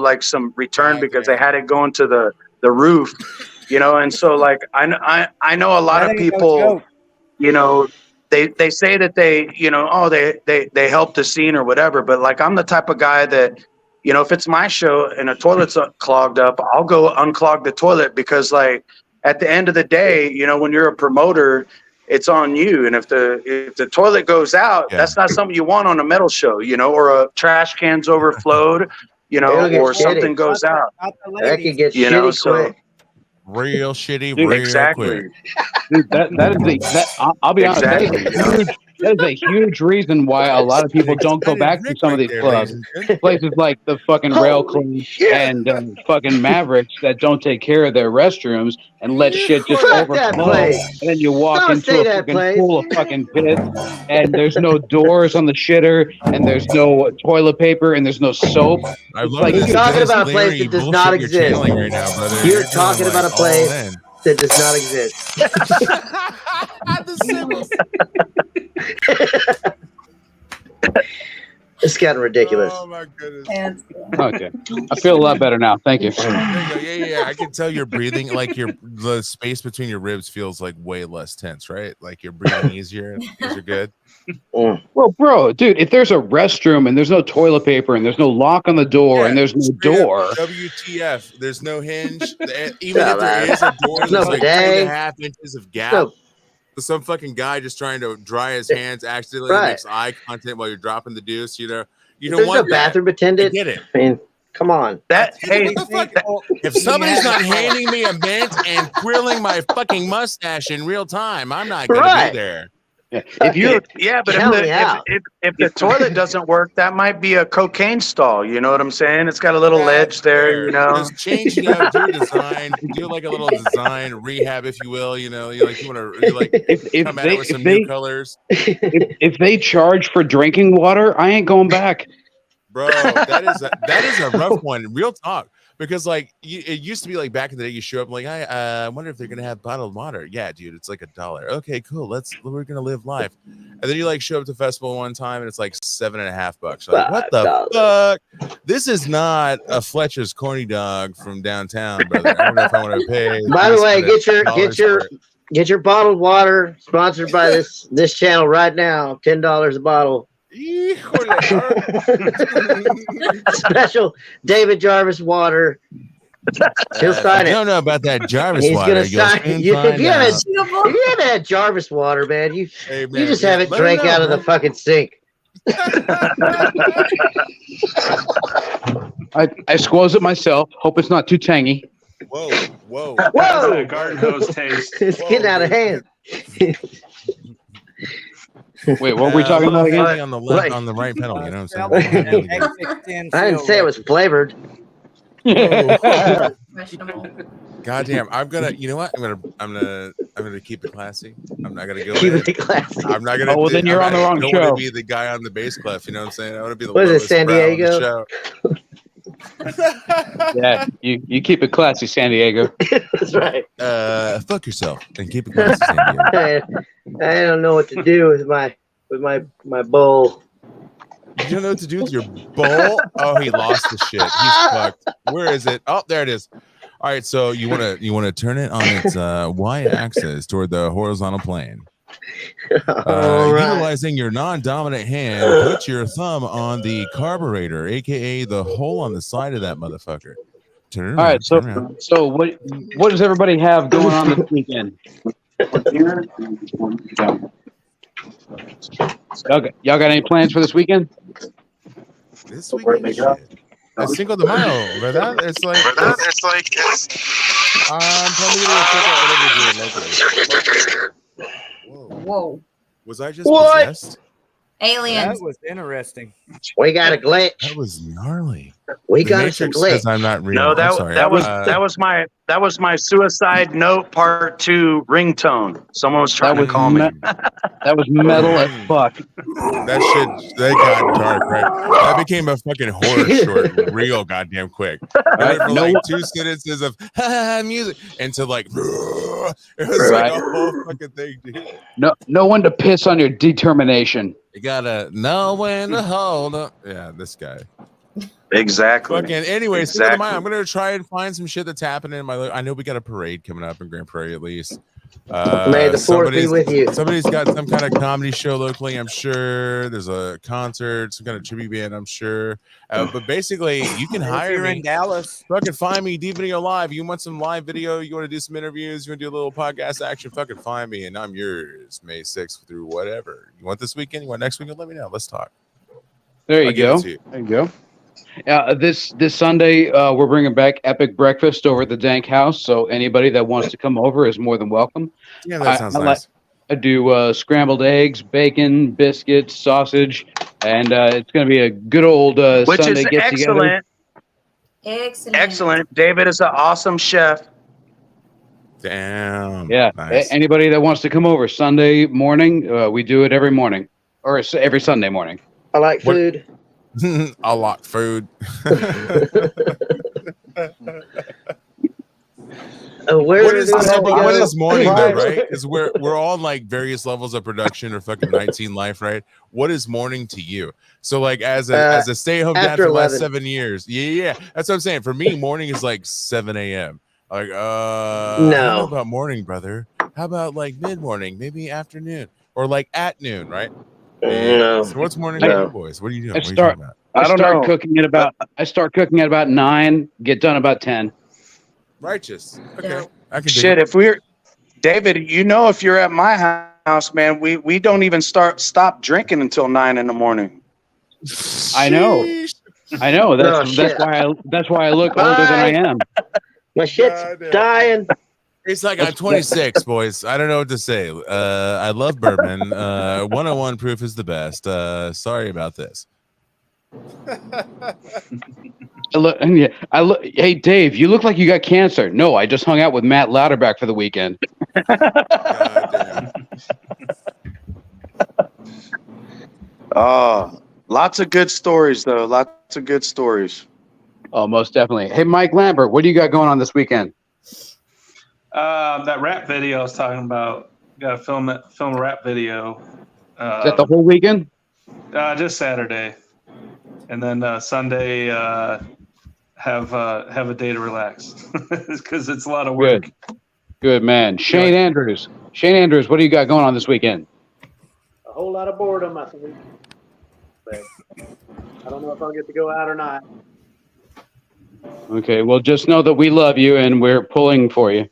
[SPEAKER 12] like some return because they had it going to the roof, and so like I know a lot of people, they say that they help the scene or whatever, but like I'm the type of guy that, if it's my show and a toilet's clogged up, I'll go unclog the toilet, because like at the end of the day, when you're a promoter, it's on you. And if the toilet goes out, that's not something you want on a metal show, or a trash can's overflowed, or something goes out.
[SPEAKER 7] That could get shitty quick.
[SPEAKER 3] Real shitty,
[SPEAKER 2] Dude,
[SPEAKER 3] real
[SPEAKER 12] exactly.
[SPEAKER 3] quick.
[SPEAKER 2] Dude, I'll be honest. That is a huge reason why a lot of people don't go back to some of these clubs. Places like the fucking Rail Clean and fucking Mavericks that don't take care of their restrooms and let shit just
[SPEAKER 7] Fuck that
[SPEAKER 2] overflow.
[SPEAKER 7] place.
[SPEAKER 2] And then you walk
[SPEAKER 7] Don't
[SPEAKER 2] into
[SPEAKER 7] say
[SPEAKER 2] a
[SPEAKER 7] that
[SPEAKER 2] fucking
[SPEAKER 7] place.
[SPEAKER 2] pool of fucking pits, and there's no doors on the shitter, and there's no toilet paper, and there's no soap.
[SPEAKER 3] I love
[SPEAKER 2] like
[SPEAKER 3] this.
[SPEAKER 7] You're talking about a
[SPEAKER 3] Larry
[SPEAKER 7] place that does
[SPEAKER 3] bullshit
[SPEAKER 7] not
[SPEAKER 3] you're
[SPEAKER 7] exist.
[SPEAKER 3] channeling right now, brother.
[SPEAKER 7] You're
[SPEAKER 3] going,
[SPEAKER 7] talking about a
[SPEAKER 3] all
[SPEAKER 7] place
[SPEAKER 3] in.
[SPEAKER 7] that does not exist.
[SPEAKER 3] The symbols.
[SPEAKER 7] It's gotten ridiculous.
[SPEAKER 3] Oh my goodness.
[SPEAKER 2] Okay, I feel a lot better now. Thank you.
[SPEAKER 3] There you go. Yeah. I can tell you're breathing, like the space between your ribs feels like way less tense, right? Like you're breathing easier. Things are good.
[SPEAKER 2] Well, bro, dude, if there's a restroom and there's no toilet paper and there's no lock on the door and there's no
[SPEAKER 3] Straight up,
[SPEAKER 2] door,
[SPEAKER 3] WTF? There's no hinge. Even if there is a door,
[SPEAKER 7] There's
[SPEAKER 3] there's
[SPEAKER 7] no
[SPEAKER 3] like
[SPEAKER 7] bidet.
[SPEAKER 3] 2.5 inches of gap.
[SPEAKER 7] No.
[SPEAKER 3] Some fucking guy just trying to dry his hands accidentally
[SPEAKER 7] Right.
[SPEAKER 3] makes eye contact while you're dropping the deuce. You
[SPEAKER 7] If
[SPEAKER 3] don't
[SPEAKER 7] there's
[SPEAKER 3] want
[SPEAKER 7] a
[SPEAKER 3] that.
[SPEAKER 7] bathroom
[SPEAKER 3] I
[SPEAKER 7] attendant.
[SPEAKER 3] get it.
[SPEAKER 7] I mean, come on.
[SPEAKER 3] Hey, if somebody's not handing me a mint and twirling my fucking mustache in real time, I'm not gonna
[SPEAKER 7] Right.
[SPEAKER 3] be there.
[SPEAKER 2] if you're
[SPEAKER 12] but
[SPEAKER 7] Count me out.
[SPEAKER 12] if the toilet doesn't work, that might be a cocaine stall. You know what I'm saying? It's got a little ledge there.
[SPEAKER 3] Just change it up, do a design, do like a little design rehab, if you will. You like you want to like
[SPEAKER 2] if
[SPEAKER 3] come at
[SPEAKER 2] they-
[SPEAKER 3] it with some
[SPEAKER 2] if they-
[SPEAKER 3] new colors,
[SPEAKER 2] if they charge for drinking water, I ain't going back.
[SPEAKER 3] bro. That is a rough one. Real talk. Because like it used to be like back in the day, you show up like I wonder if they're gonna have bottled water. Yeah, dude, it's like $1. Okay, cool. We're gonna live life. And then you like show up to festival one time and it's like $7.50. You're like, what the fuck? This is not a Fletcher's corny dog from downtown, brother. I don't know if I want to pay.
[SPEAKER 7] By the way,
[SPEAKER 3] $10
[SPEAKER 7] get your bottled water sponsored by this channel right now. $10 a bottle. Special David Jarvis water. He'll sign
[SPEAKER 3] I
[SPEAKER 7] it.
[SPEAKER 3] don't know about that Jarvis
[SPEAKER 7] He's
[SPEAKER 3] water.
[SPEAKER 7] gonna
[SPEAKER 3] You'll
[SPEAKER 7] sign
[SPEAKER 3] soon
[SPEAKER 7] it. If
[SPEAKER 3] find
[SPEAKER 7] you
[SPEAKER 3] out.
[SPEAKER 7] haven't had Jarvis water, man, you
[SPEAKER 3] Hey, man,
[SPEAKER 7] you just
[SPEAKER 3] yeah,
[SPEAKER 7] haven't
[SPEAKER 3] let him
[SPEAKER 7] drank
[SPEAKER 3] know,
[SPEAKER 7] out of the
[SPEAKER 3] man.
[SPEAKER 7] fucking sink.
[SPEAKER 2] I squoze it myself. Hope it's not too tangy.
[SPEAKER 3] Whoa.
[SPEAKER 12] How's
[SPEAKER 7] Whoa!
[SPEAKER 12] that garden hose taste?
[SPEAKER 7] It's getting out of hand.
[SPEAKER 2] Wait, what were we talking about again?
[SPEAKER 3] On the left,
[SPEAKER 7] Wait.
[SPEAKER 3] on the right pedal. You know what I'm saying?
[SPEAKER 7] I didn't say it was flavored.
[SPEAKER 5] Vegetable.
[SPEAKER 3] God damn, I'm gonna. You know what? I'm gonna I'm gonna keep it classy. I'm not gonna go
[SPEAKER 7] Keep
[SPEAKER 3] in.
[SPEAKER 7] it classy.
[SPEAKER 3] I'm not gonna.
[SPEAKER 2] Oh, well, then you're on the wrong
[SPEAKER 3] I don't
[SPEAKER 2] show.
[SPEAKER 3] want to be the guy on the bass clef. You know what I'm saying? I want to be the
[SPEAKER 7] What is it,
[SPEAKER 3] lowest
[SPEAKER 7] San
[SPEAKER 3] brow on the
[SPEAKER 7] Diego?
[SPEAKER 3] show.
[SPEAKER 2] Yeah, you keep it classy, San Diego.
[SPEAKER 7] That's right.
[SPEAKER 3] Fuck yourself and keep it classy, San Diego.
[SPEAKER 7] I don't know what to do with my bowl.
[SPEAKER 3] You don't know what to do with your bowl? Oh, he lost the shit. He's fucked. Where is it? Oh, there it is. All right, so you wanna turn it on its y-axis toward the horizontal plane. Utilizing your non-dominant hand, put your thumb on the carburetor, aka the hole on the side of that motherfucker. Turn it
[SPEAKER 2] All
[SPEAKER 3] around,
[SPEAKER 2] right,
[SPEAKER 3] turn it around.
[SPEAKER 2] so what does everybody have going on this weekend? Y'all got any plans for this weekend?
[SPEAKER 3] This weekend, shit. Cinco de Mayo, ¿verdad? It's like probably gonna check out whatever.
[SPEAKER 5] Whoa.
[SPEAKER 3] Was I just
[SPEAKER 7] What?
[SPEAKER 3] possessed?
[SPEAKER 5] Aliens.
[SPEAKER 1] That was interesting.
[SPEAKER 7] We got a glitch.
[SPEAKER 3] That was gnarly.
[SPEAKER 7] We
[SPEAKER 3] The
[SPEAKER 7] got
[SPEAKER 3] Matrix
[SPEAKER 7] a glitch.
[SPEAKER 3] says I'm not real.
[SPEAKER 12] No,
[SPEAKER 3] I'm sorry.
[SPEAKER 12] that was my suicide note part 2 ringtone. Someone was trying to call me.
[SPEAKER 2] That was metal as fuck.
[SPEAKER 3] That got dark, right? That became a fucking horror short real goddamn quick. I went from like 2 sentences of music into like it was like a whole fucking thing, dude.
[SPEAKER 2] No one to piss on your determination.
[SPEAKER 3] You gotta know when to hold up. Yeah, this guy.
[SPEAKER 12] Exactly.
[SPEAKER 3] Fucking anyway, exactly. I'm gonna try and find some shit that's happening in my. I know we got a parade coming up in Grand Prairie at least.
[SPEAKER 7] May the fourth be with you.
[SPEAKER 3] Somebody's got some kind of comedy show locally, I'm sure. There's a concert, some kind of tribute band, I'm sure. But basically, you can hire
[SPEAKER 1] You're
[SPEAKER 3] me.
[SPEAKER 1] in Dallas.
[SPEAKER 3] Fucking find me, D Video Live. You want some live video? You want to do some interviews? You want to do a little podcast action? Fucking find me, and I'm yours, May 6th through whatever. You want this weekend? You want next weekend? Let me know. Let's talk.
[SPEAKER 2] There you
[SPEAKER 3] I'll give
[SPEAKER 2] go.
[SPEAKER 3] it to you.
[SPEAKER 2] There you go. This Sunday, we're bringing back Epic Breakfast over at the Dank House. So anybody that wants to come over is more than welcome.
[SPEAKER 3] Yeah, that sounds nice.
[SPEAKER 2] I do scrambled eggs, bacon, biscuits, sausage, and it's going to be a good old
[SPEAKER 12] Which
[SPEAKER 2] Sunday
[SPEAKER 12] is
[SPEAKER 2] get together.
[SPEAKER 12] Excellent. David is an awesome chef.
[SPEAKER 3] Damn.
[SPEAKER 2] Yeah.
[SPEAKER 3] Nice.
[SPEAKER 2] Anybody that wants to come over Sunday morning, we do it every morning or every Sunday morning.
[SPEAKER 7] I like food.
[SPEAKER 3] I like food. What is morning though, right? Because we're all like various levels of production or fucking 19 life, right? What is morning to you? So like as a stay-at-home dad for the last 7 years, yeah, that's what I'm saying. For me, morning is like 7 a.m. Like how about morning, brother? How about like mid-morning, maybe afternoon, or like at noon, right?
[SPEAKER 7] No.
[SPEAKER 3] So what's morning to you boys? What are you doing?
[SPEAKER 2] I start cooking at about 9, get done about 10.
[SPEAKER 3] Righteous. Okay. I can
[SPEAKER 12] Shit, if we're David, if you're at my house, man, we don't even stop drinking until 9 in the morning.
[SPEAKER 2] I know. That's why I look older than I am.
[SPEAKER 7] My shit's dying.
[SPEAKER 3] It's like I'm 26, boys. I don't know what to say. I love bourbon. 101 proof is the best. Sorry about this.
[SPEAKER 2] Hey, Dave, you look like you got cancer. No, I just hung out with Matt Louderback for the weekend.
[SPEAKER 12] Lots of good stories, though. Lots of good stories.
[SPEAKER 2] Oh, most definitely. Hey, Mike Lambert, what do you got going on this weekend?
[SPEAKER 6] That rap video I was talking about. Got to film a rap video.
[SPEAKER 2] Is that the whole weekend?
[SPEAKER 6] Just Saturday, and then Sunday have a day to relax because it's a lot of work.
[SPEAKER 2] Good man. Shane Andrews, what do you got going on this weekend?
[SPEAKER 4] A whole lot of boredom, I think. But I don't know if I'll get to go out or not.
[SPEAKER 2] Okay, well, just know that we love you and we're pulling for you.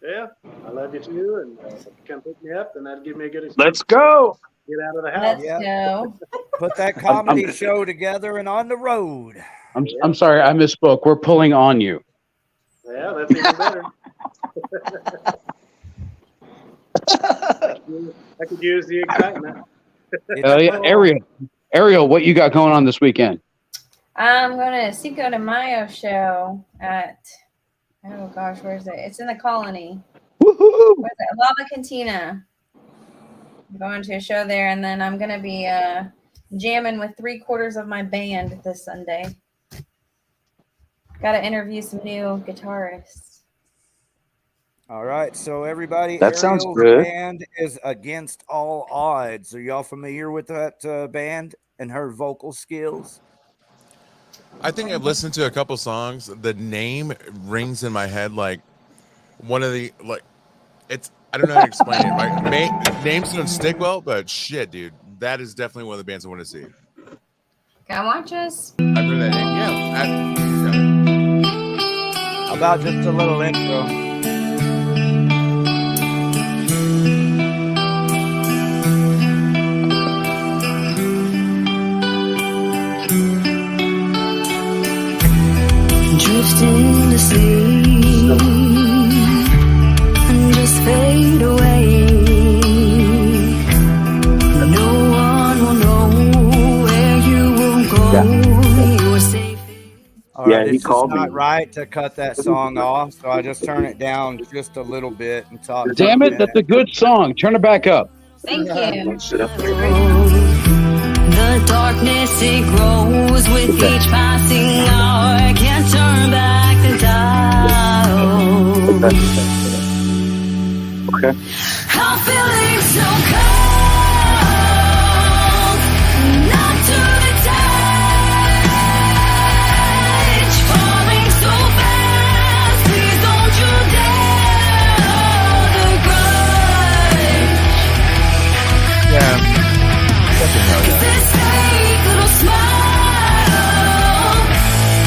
[SPEAKER 4] Yeah, I love you too, and if you come pick me up, then that'd give me a good excuse.
[SPEAKER 12] Let's go.
[SPEAKER 4] Get out of the house.
[SPEAKER 5] Let's go.
[SPEAKER 1] Put that comedy show together and on the road.
[SPEAKER 2] I'm sorry, I misspoke. We're pulling on you.
[SPEAKER 4] Yeah, that's even better. I could use the excitement.
[SPEAKER 2] Ariel, what you got going on this weekend?
[SPEAKER 5] I'm going to Cinco de Mayo show at, oh gosh, where's it? It's in the Colony.
[SPEAKER 12] Woohoo!
[SPEAKER 5] What's it? Lava Cantina. I'm going to a show there, and then I'm gonna be jamming with 3/4 of my band this Sunday. Got to interview some new guitarists.
[SPEAKER 1] All right, so everybody,
[SPEAKER 12] That sounds
[SPEAKER 1] Ariel's
[SPEAKER 12] good.
[SPEAKER 1] band is Against All Odds. Are y'all familiar with that band and her vocal skills?
[SPEAKER 3] I think I've listened to a couple songs. The name rings in my head like one of the it's. I don't know how to explain it. Like names don't stick well, but shit, dude, that is definitely one of the bands I want to see.
[SPEAKER 5] Come watch us.
[SPEAKER 3] I've heard that name. Yeah.
[SPEAKER 1] How about just a little intro?
[SPEAKER 10] Drifting to sleep and just fade away. No one will know where you will go. You are safe.
[SPEAKER 1] All right,
[SPEAKER 12] he
[SPEAKER 1] it's
[SPEAKER 12] called
[SPEAKER 1] just
[SPEAKER 12] me.
[SPEAKER 1] not right to cut that song off, so I just turn it down just a little bit and talk.
[SPEAKER 2] Damn it, that's a good song. Turn it back up.
[SPEAKER 5] Thank you.
[SPEAKER 10] The darkness, it grows with each passing hour. I can't turn back the dial.
[SPEAKER 12] Okay.
[SPEAKER 10] I'm feeling so cold, not to the touch, falling so fast. Please don't you dare the grudge.
[SPEAKER 3] Yeah.
[SPEAKER 10] This fake little smile,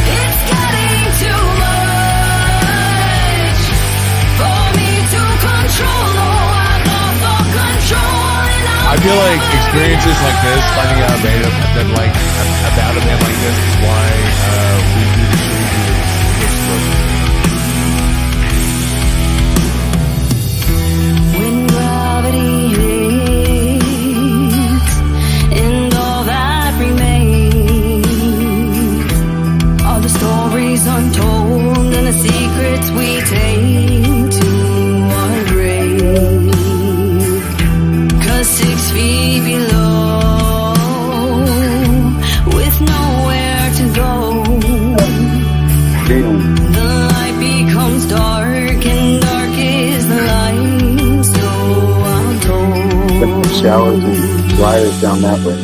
[SPEAKER 10] it's getting too much for me to control. Oh, I've lost all control, and
[SPEAKER 3] I feel like experiences like this, finding out about a band like this, is why we do the show we do.
[SPEAKER 10] when gravity hits and all that remains are the stories untold and the secrets we take to our grave. 'Cause 6 feet below, with nowhere to go, the light becomes dark and dark is the light, so I'm told.
[SPEAKER 12] Showers and wires down that way.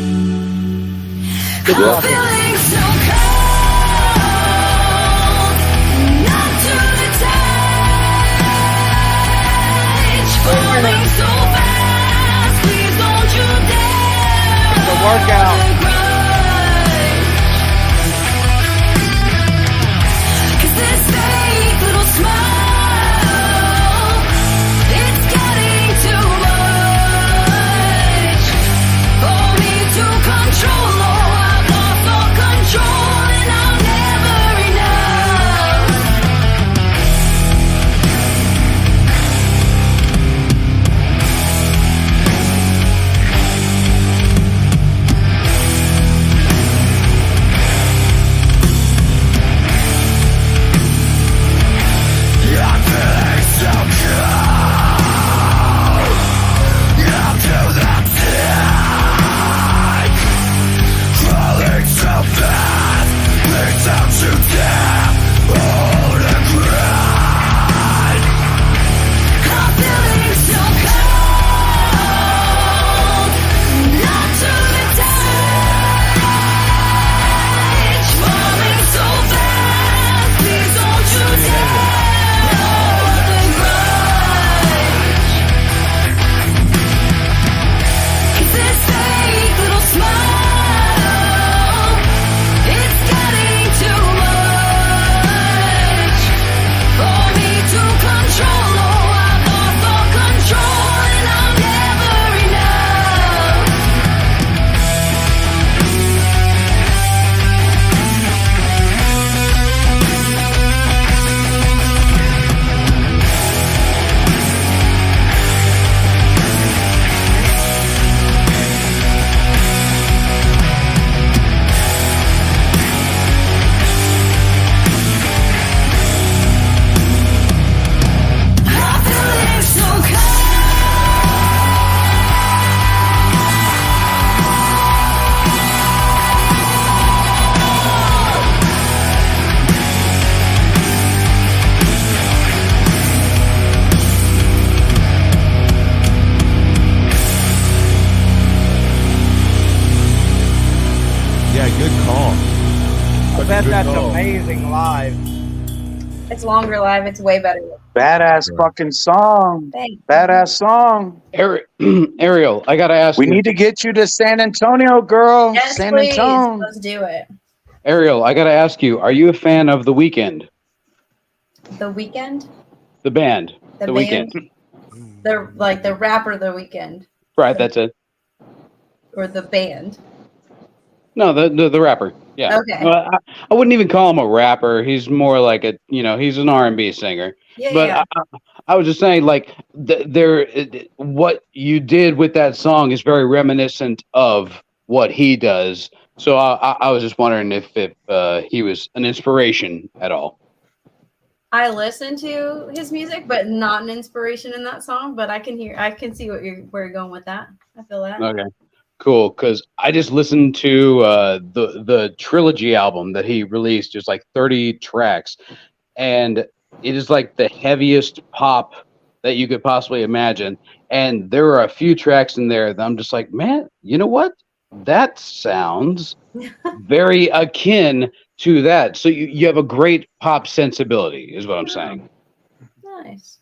[SPEAKER 10] I'm feeling so cold, not to the touch, falling so fast. Please don't you dare
[SPEAKER 1] It's a workout.
[SPEAKER 10] the grudge. 'Cause this fake little smile, it's getting too much for me to control. Oh, I've lost all control, and I'll never enough.
[SPEAKER 1] amazing live.
[SPEAKER 5] It's longer live. It's way better.
[SPEAKER 12] Badass fucking song.
[SPEAKER 5] Thanks.
[SPEAKER 12] Badass song.
[SPEAKER 2] Ariel, I gotta ask
[SPEAKER 12] We
[SPEAKER 2] you.
[SPEAKER 12] need to get you to San Antonio, girl.
[SPEAKER 5] Yes,
[SPEAKER 12] San
[SPEAKER 5] please.
[SPEAKER 12] Antonio.
[SPEAKER 5] Let's do it.
[SPEAKER 2] Ariel, I gotta ask you. Are you a fan of The Weeknd?
[SPEAKER 5] The Weeknd?
[SPEAKER 2] The band.
[SPEAKER 5] The
[SPEAKER 2] The
[SPEAKER 5] band?
[SPEAKER 2] Weeknd.
[SPEAKER 5] The rapper The Weeknd.
[SPEAKER 2] Right, that's it.
[SPEAKER 5] Or the band.
[SPEAKER 2] No, the rapper. Yeah.
[SPEAKER 5] Okay.
[SPEAKER 2] Well, I wouldn't even call him a rapper. He's more like a, he's an R&B singer.
[SPEAKER 5] Yeah,
[SPEAKER 2] But
[SPEAKER 5] yeah.
[SPEAKER 2] I was just saying, like, what you did with that song is very reminiscent of what he does. So I was just wondering if he was an inspiration at all.
[SPEAKER 5] I listen to his music, but not an inspiration in that song. But I can see where you're going with that. I feel that.
[SPEAKER 2] Okay, cool. Because I just listened to the trilogy album that he released. It's like 30 tracks, and it is like the heaviest pop that you could possibly imagine. And there are a few tracks in there that I'm just like, man, you know what? That sounds very akin to that. So you have a great pop sensibility, is what I'm saying.
[SPEAKER 5] Nice.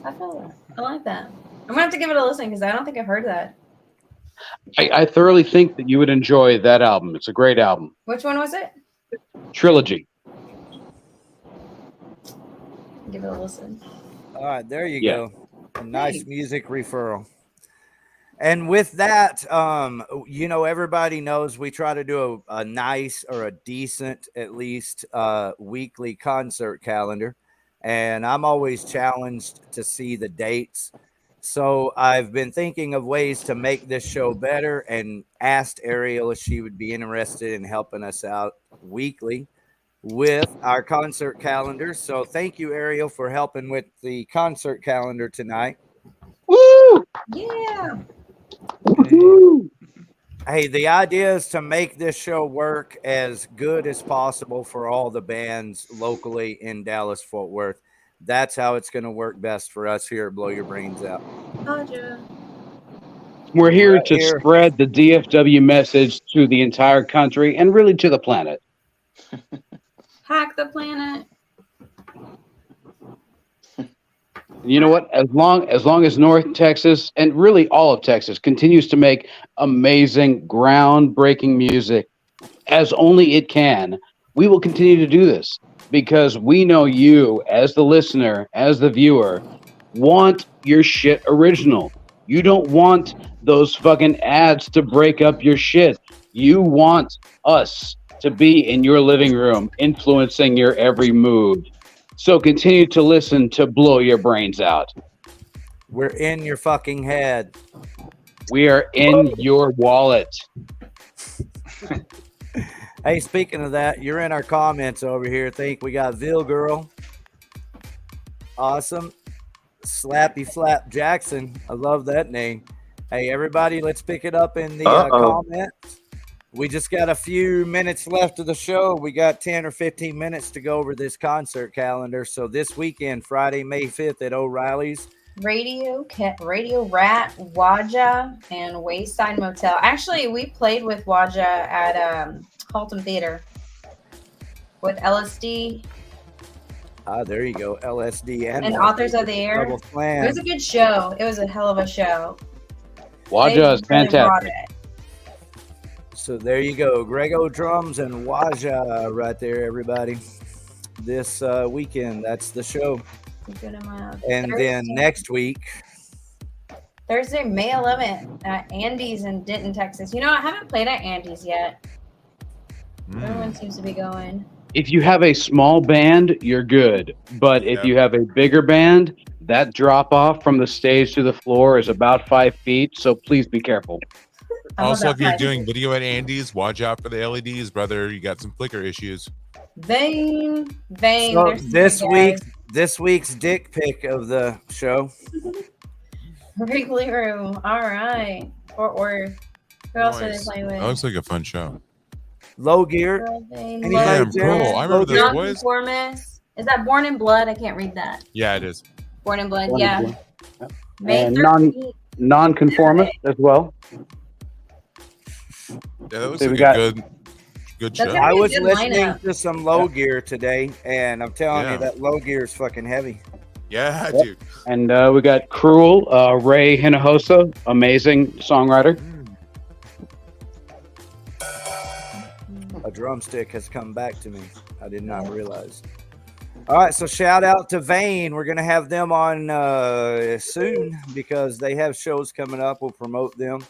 [SPEAKER 5] I feel that. I like that. I'm gonna have to give it a listen because I don't think I've heard that.
[SPEAKER 2] I thoroughly think that you would enjoy that album. It's a great album.
[SPEAKER 5] Which one was it?
[SPEAKER 2] Trilogy.
[SPEAKER 5] Give it a listen.
[SPEAKER 1] All right, there you
[SPEAKER 2] Yeah.
[SPEAKER 1] go. A nice music referral. And with that, everybody knows we try to do a nice or a decent, at least, weekly concert calendar. And I'm always challenged to see the dates. So I've been thinking of ways to make this show better and asked Ariel if she would be interested in helping us out weekly with our concert calendar. So thank you, Ariel, for helping with the concert calendar tonight.
[SPEAKER 2] Woo!
[SPEAKER 5] Yeah.
[SPEAKER 1] Hey, the idea is to make this show work as good as possible for all the bands locally in Dallas, Fort Worth. That's how it's going to work best for us here at Blow Your Brains Out.
[SPEAKER 5] Gotcha.
[SPEAKER 2] We're here
[SPEAKER 1] Right
[SPEAKER 2] to
[SPEAKER 1] here.
[SPEAKER 2] spread the DFW message to the entire country and really to the planet.
[SPEAKER 5] Hack the planet.
[SPEAKER 2] You know what? As long as North Texas and really all of Texas continues to make amazing, groundbreaking music as only it can, we will continue to do this because we know you, as the listener, as the viewer, want your shit original. You don't want those fucking ads to break up your shit. You want us to be in your living room, influencing your every move. So continue to listen to Blow Your Brains Out.
[SPEAKER 1] We're in your fucking head.
[SPEAKER 2] We are in your wallet.
[SPEAKER 1] Hey, speaking of that, you're in our comments over here. Think we got Ville Girl. Awesome. Slappy Flap Jackson. I love that name. Hey, everybody, let's pick it up in the comments. We just got a few minutes left of the show. We got 10 or 15 minutes to go over this concert calendar. So this weekend, Friday, May 5th at O'Reilly's.
[SPEAKER 5] Radio Rat, Waja, and Wayside Motel. Actually, we played with Waja at Haltom Theater with LSD.
[SPEAKER 1] Ah, there you go. LSD
[SPEAKER 5] and Authors of the Air.
[SPEAKER 1] Double Slam.
[SPEAKER 5] It was a good show. It was a hell of a show.
[SPEAKER 2] Waja is
[SPEAKER 5] They really brought
[SPEAKER 2] fantastic.
[SPEAKER 5] it.
[SPEAKER 1] So there you go. Grego Drums and Waja right there, everybody. This weekend, that's the show.
[SPEAKER 5] Good amount.
[SPEAKER 1] And then next week,
[SPEAKER 5] Thursday, May 11th at Andy's in Denton, Texas. You know, I haven't played at Andy's yet. Everyone seems to be going.
[SPEAKER 2] If you have a small band, you're good. But if you have a bigger band, that drop off from the stage to the floor is about 5 feet. So please be careful.
[SPEAKER 3] Also, if you're doing video at Andy's, watch out for the LEDs, brother. You got some flicker issues.
[SPEAKER 5] Vain.
[SPEAKER 1] so this week's dick pic of the show.
[SPEAKER 5] Wrigley Room. All right. Fort Worth. Who else are they playing with?
[SPEAKER 3] That looks like a fun show.
[SPEAKER 1] Low Gear.
[SPEAKER 3] Damn, cool. I remember those boys.
[SPEAKER 5] Nonconformist. Is that Born in Blood? I can't read that.
[SPEAKER 3] Yeah, it is.
[SPEAKER 5] Born in Blood.
[SPEAKER 2] Born in
[SPEAKER 5] Yeah.
[SPEAKER 2] Blood.
[SPEAKER 5] May
[SPEAKER 2] And
[SPEAKER 5] 13th.
[SPEAKER 2] non-conformist as well.
[SPEAKER 3] Yeah, that looks
[SPEAKER 2] So we
[SPEAKER 3] like
[SPEAKER 2] got-
[SPEAKER 3] a Good
[SPEAKER 5] That's
[SPEAKER 3] show.
[SPEAKER 5] gonna
[SPEAKER 1] I
[SPEAKER 5] be a
[SPEAKER 1] was
[SPEAKER 5] good
[SPEAKER 1] listening
[SPEAKER 5] lineup.
[SPEAKER 1] to some low gear today, and I'm telling
[SPEAKER 3] Yeah.
[SPEAKER 1] you that low gear is fucking heavy.
[SPEAKER 3] Yeah,
[SPEAKER 12] Yep.
[SPEAKER 3] dude.
[SPEAKER 12] And we got Cruel, Ray Hinojosa, amazing songwriter.
[SPEAKER 1] A drumstick has come back to me. I did not realize. All right, so shout out to Vane. We're gonna have them on soon because they have shows coming up. We'll promote them.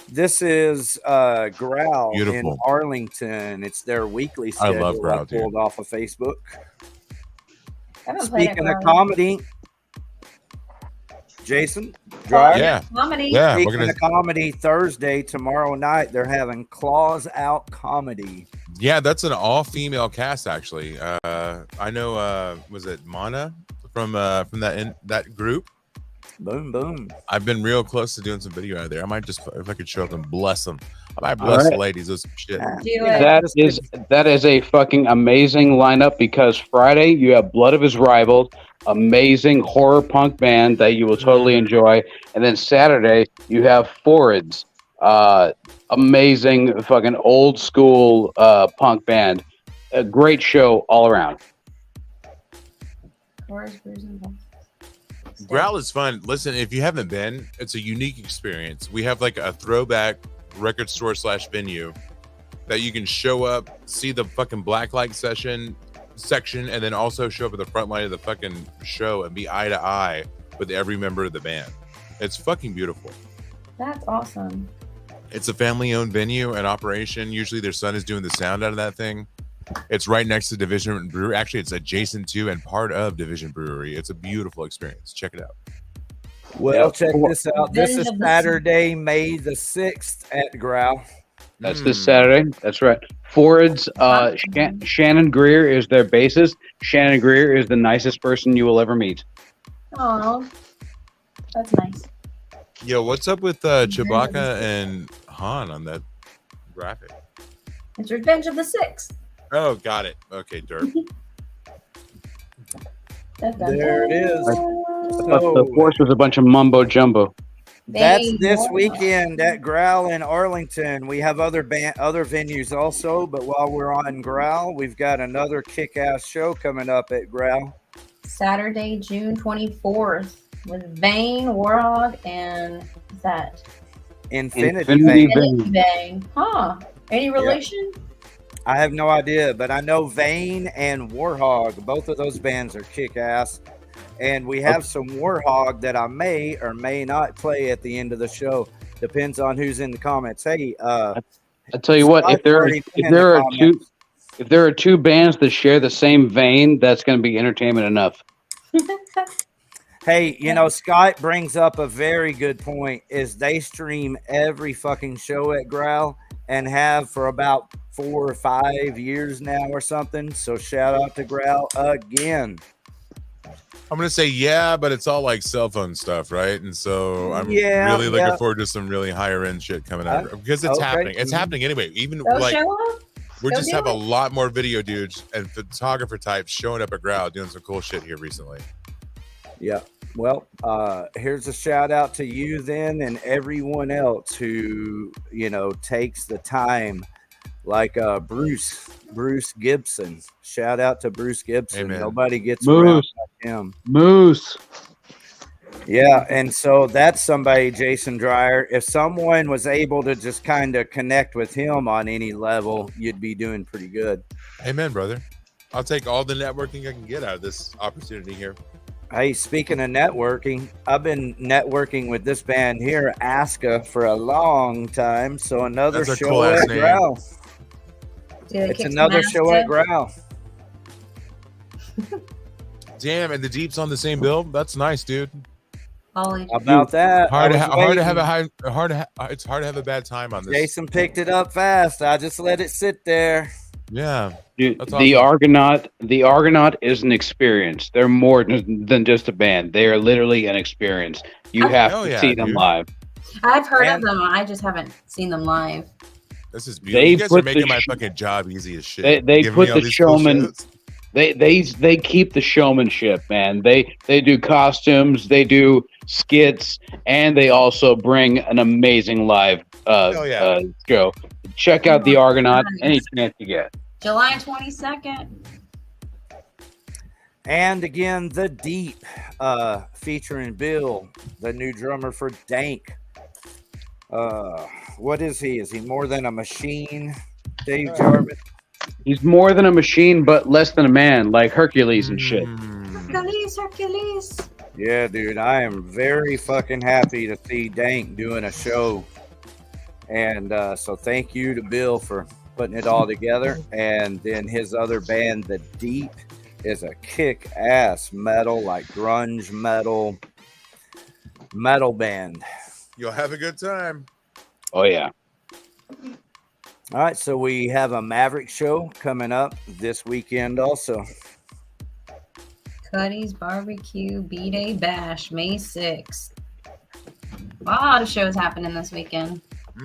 [SPEAKER 1] This is Growl in
[SPEAKER 3] Beautiful.
[SPEAKER 1] Arlington. It's their weekly
[SPEAKER 3] I
[SPEAKER 1] schedule.
[SPEAKER 3] love Growl, dude.
[SPEAKER 1] pulled off of Facebook.
[SPEAKER 5] I haven't played it
[SPEAKER 1] Speaking of
[SPEAKER 5] for a while.
[SPEAKER 1] comedy, Jason, Dyer,
[SPEAKER 3] Yeah.
[SPEAKER 5] Comedy.
[SPEAKER 3] Yeah, we're
[SPEAKER 1] speaking
[SPEAKER 3] gonna.
[SPEAKER 1] of comedy, Thursday, tomorrow night, they're having Claws Out Comedy.
[SPEAKER 3] Yeah, that's an all-female cast actually. I know. Was it Mana from that group?
[SPEAKER 1] Boom, boom.
[SPEAKER 3] I've been real close to doing some video out of there. I might just, if I could show up and bless them. I might
[SPEAKER 12] All
[SPEAKER 3] bless the
[SPEAKER 12] right.
[SPEAKER 3] ladies with some shit.
[SPEAKER 5] Do it.
[SPEAKER 12] That is a fucking amazing lineup because Friday you have Blood of His Rivals, amazing horror punk band that you will totally enjoy, and then Saturday you have Forrids, amazing fucking old school punk band, a great show all around.
[SPEAKER 3] Growl is fun. Listen, if you haven't been, it's a unique experience. We have like a throwback record store / venue that you can show up, see the fucking blacklight section, and then also show up at the front line of the fucking show and be eye to eye with every member of the band. It's fucking beautiful.
[SPEAKER 5] That's awesome.
[SPEAKER 3] It's a family-owned venue and operation. Usually their son is doing the sound out of that thing. It's right next to Division Brewery. Actually, it's adjacent to and part of Division Brewery. It's a beautiful experience. Check it out.
[SPEAKER 1] Well, check this out. This is Saturday, May the 6th at Growl.
[SPEAKER 12] That's this Saturday. That's right. Fords, Shannon Greer is their bassist. Shannon Greer is the nicest person you will ever meet.
[SPEAKER 5] Oh, that's nice.
[SPEAKER 3] Yo, what's up with Chewbacca and Han on that graphic?
[SPEAKER 5] It's Revenge of the Sixth.
[SPEAKER 3] Oh, got it. Okay, dirt.
[SPEAKER 1] There it is.
[SPEAKER 12] The Force was a bunch of mumbo jumbo.
[SPEAKER 1] That's this weekend at Growl in Arlington. We have other venues also, but while we're on Growl, we've got another kick-ass show coming up at Growl.
[SPEAKER 5] Saturday, June 24th with Vane, Warhog, and what's that?
[SPEAKER 1] Infinity Vane.
[SPEAKER 5] Vane. Huh. Any relation?
[SPEAKER 1] I have no idea, but I know Vane and Warhog, both of those bands are kick-ass. And we have some Warhog that I may or may not play at the end of the show. Depends on who's in the comments. Hey,
[SPEAKER 12] I tell you what, if there are two bands that share the same vein, that's going to be entertainment enough.
[SPEAKER 1] Hey, you know, Scott brings up a very good point. Is they stream every fucking show at Growl and have for about 4 or 5 years now or something. So shout out to Growl again.
[SPEAKER 3] I'm gonna say yeah, but it's all like cell phone stuff, right? And so I'm really looking forward to some really higher end shit coming out because it's happening. It's happening anyway. Even like we just have a lot more video dudes and photographer types showing up at Growl doing some cool shit here recently.
[SPEAKER 1] Yeah. Well, here's a shout out to you then and everyone else who, you know, takes the time, like Bruce Gibson. Shout out to Bruce Gibson.
[SPEAKER 3] Amen.
[SPEAKER 1] Nobody gets around like him.
[SPEAKER 12] Moose.
[SPEAKER 1] Yeah, and so that's somebody, Jason Dyer. If someone was able to just kind of connect with him on any level, you'd be doing pretty good.
[SPEAKER 3] Amen, brother. I'll take all the networking I can get out of this opportunity here.
[SPEAKER 1] Hey, speaking of networking, I've been networking with this band here, Aska, for a long time. So another
[SPEAKER 3] That's a
[SPEAKER 1] show
[SPEAKER 3] cool-ass
[SPEAKER 1] at
[SPEAKER 3] name.
[SPEAKER 1] Growl. It's another show at Growl.
[SPEAKER 3] Damn, and the Deep's on the same bill. That's nice, dude.
[SPEAKER 1] How about that?
[SPEAKER 3] It's hard to have a bad time on this.
[SPEAKER 1] Jason picked it up fast. I just let it sit there.
[SPEAKER 3] Yeah.
[SPEAKER 12] Dude,
[SPEAKER 3] That's
[SPEAKER 12] the
[SPEAKER 3] awesome.
[SPEAKER 12] Argonaut is an experience. They're more than just a band. They are literally an experience. You have to see them live.
[SPEAKER 5] I've heard of them. I just haven't seen them live.
[SPEAKER 3] This is beautiful. You guys are making my fucking job easy as shit.
[SPEAKER 12] They
[SPEAKER 3] Giving
[SPEAKER 12] put
[SPEAKER 3] me all
[SPEAKER 12] the
[SPEAKER 3] these cool
[SPEAKER 12] showman.
[SPEAKER 3] shows.
[SPEAKER 12] They keep the showmanship, man. They do costumes, they do skits, and they also bring an amazing live
[SPEAKER 2] show. Check out the Argonaut any chance you get.
[SPEAKER 5] July 22nd.
[SPEAKER 1] And again, The Deep, featuring Bill, the new drummer for Dank. What is he? Is he more than a machine, Dave Jarvis?
[SPEAKER 2] He's more than a machine, but less than a man, like Hercules and shit.
[SPEAKER 5] Hercules.
[SPEAKER 1] Yeah, dude, I am very fucking happy to see Dank doing a show. And so thank you to Bill for putting it all together. And then his other band, The Deep, is a kick-ass metal, like grunge metal band.
[SPEAKER 3] You'll have a good time.
[SPEAKER 2] Oh, yeah.
[SPEAKER 1] All right, so we have a Maverick show coming up this weekend also.
[SPEAKER 5] Cuddy's Barbecue B-Day Bash, May 6th. A lot of shows happening this weekend.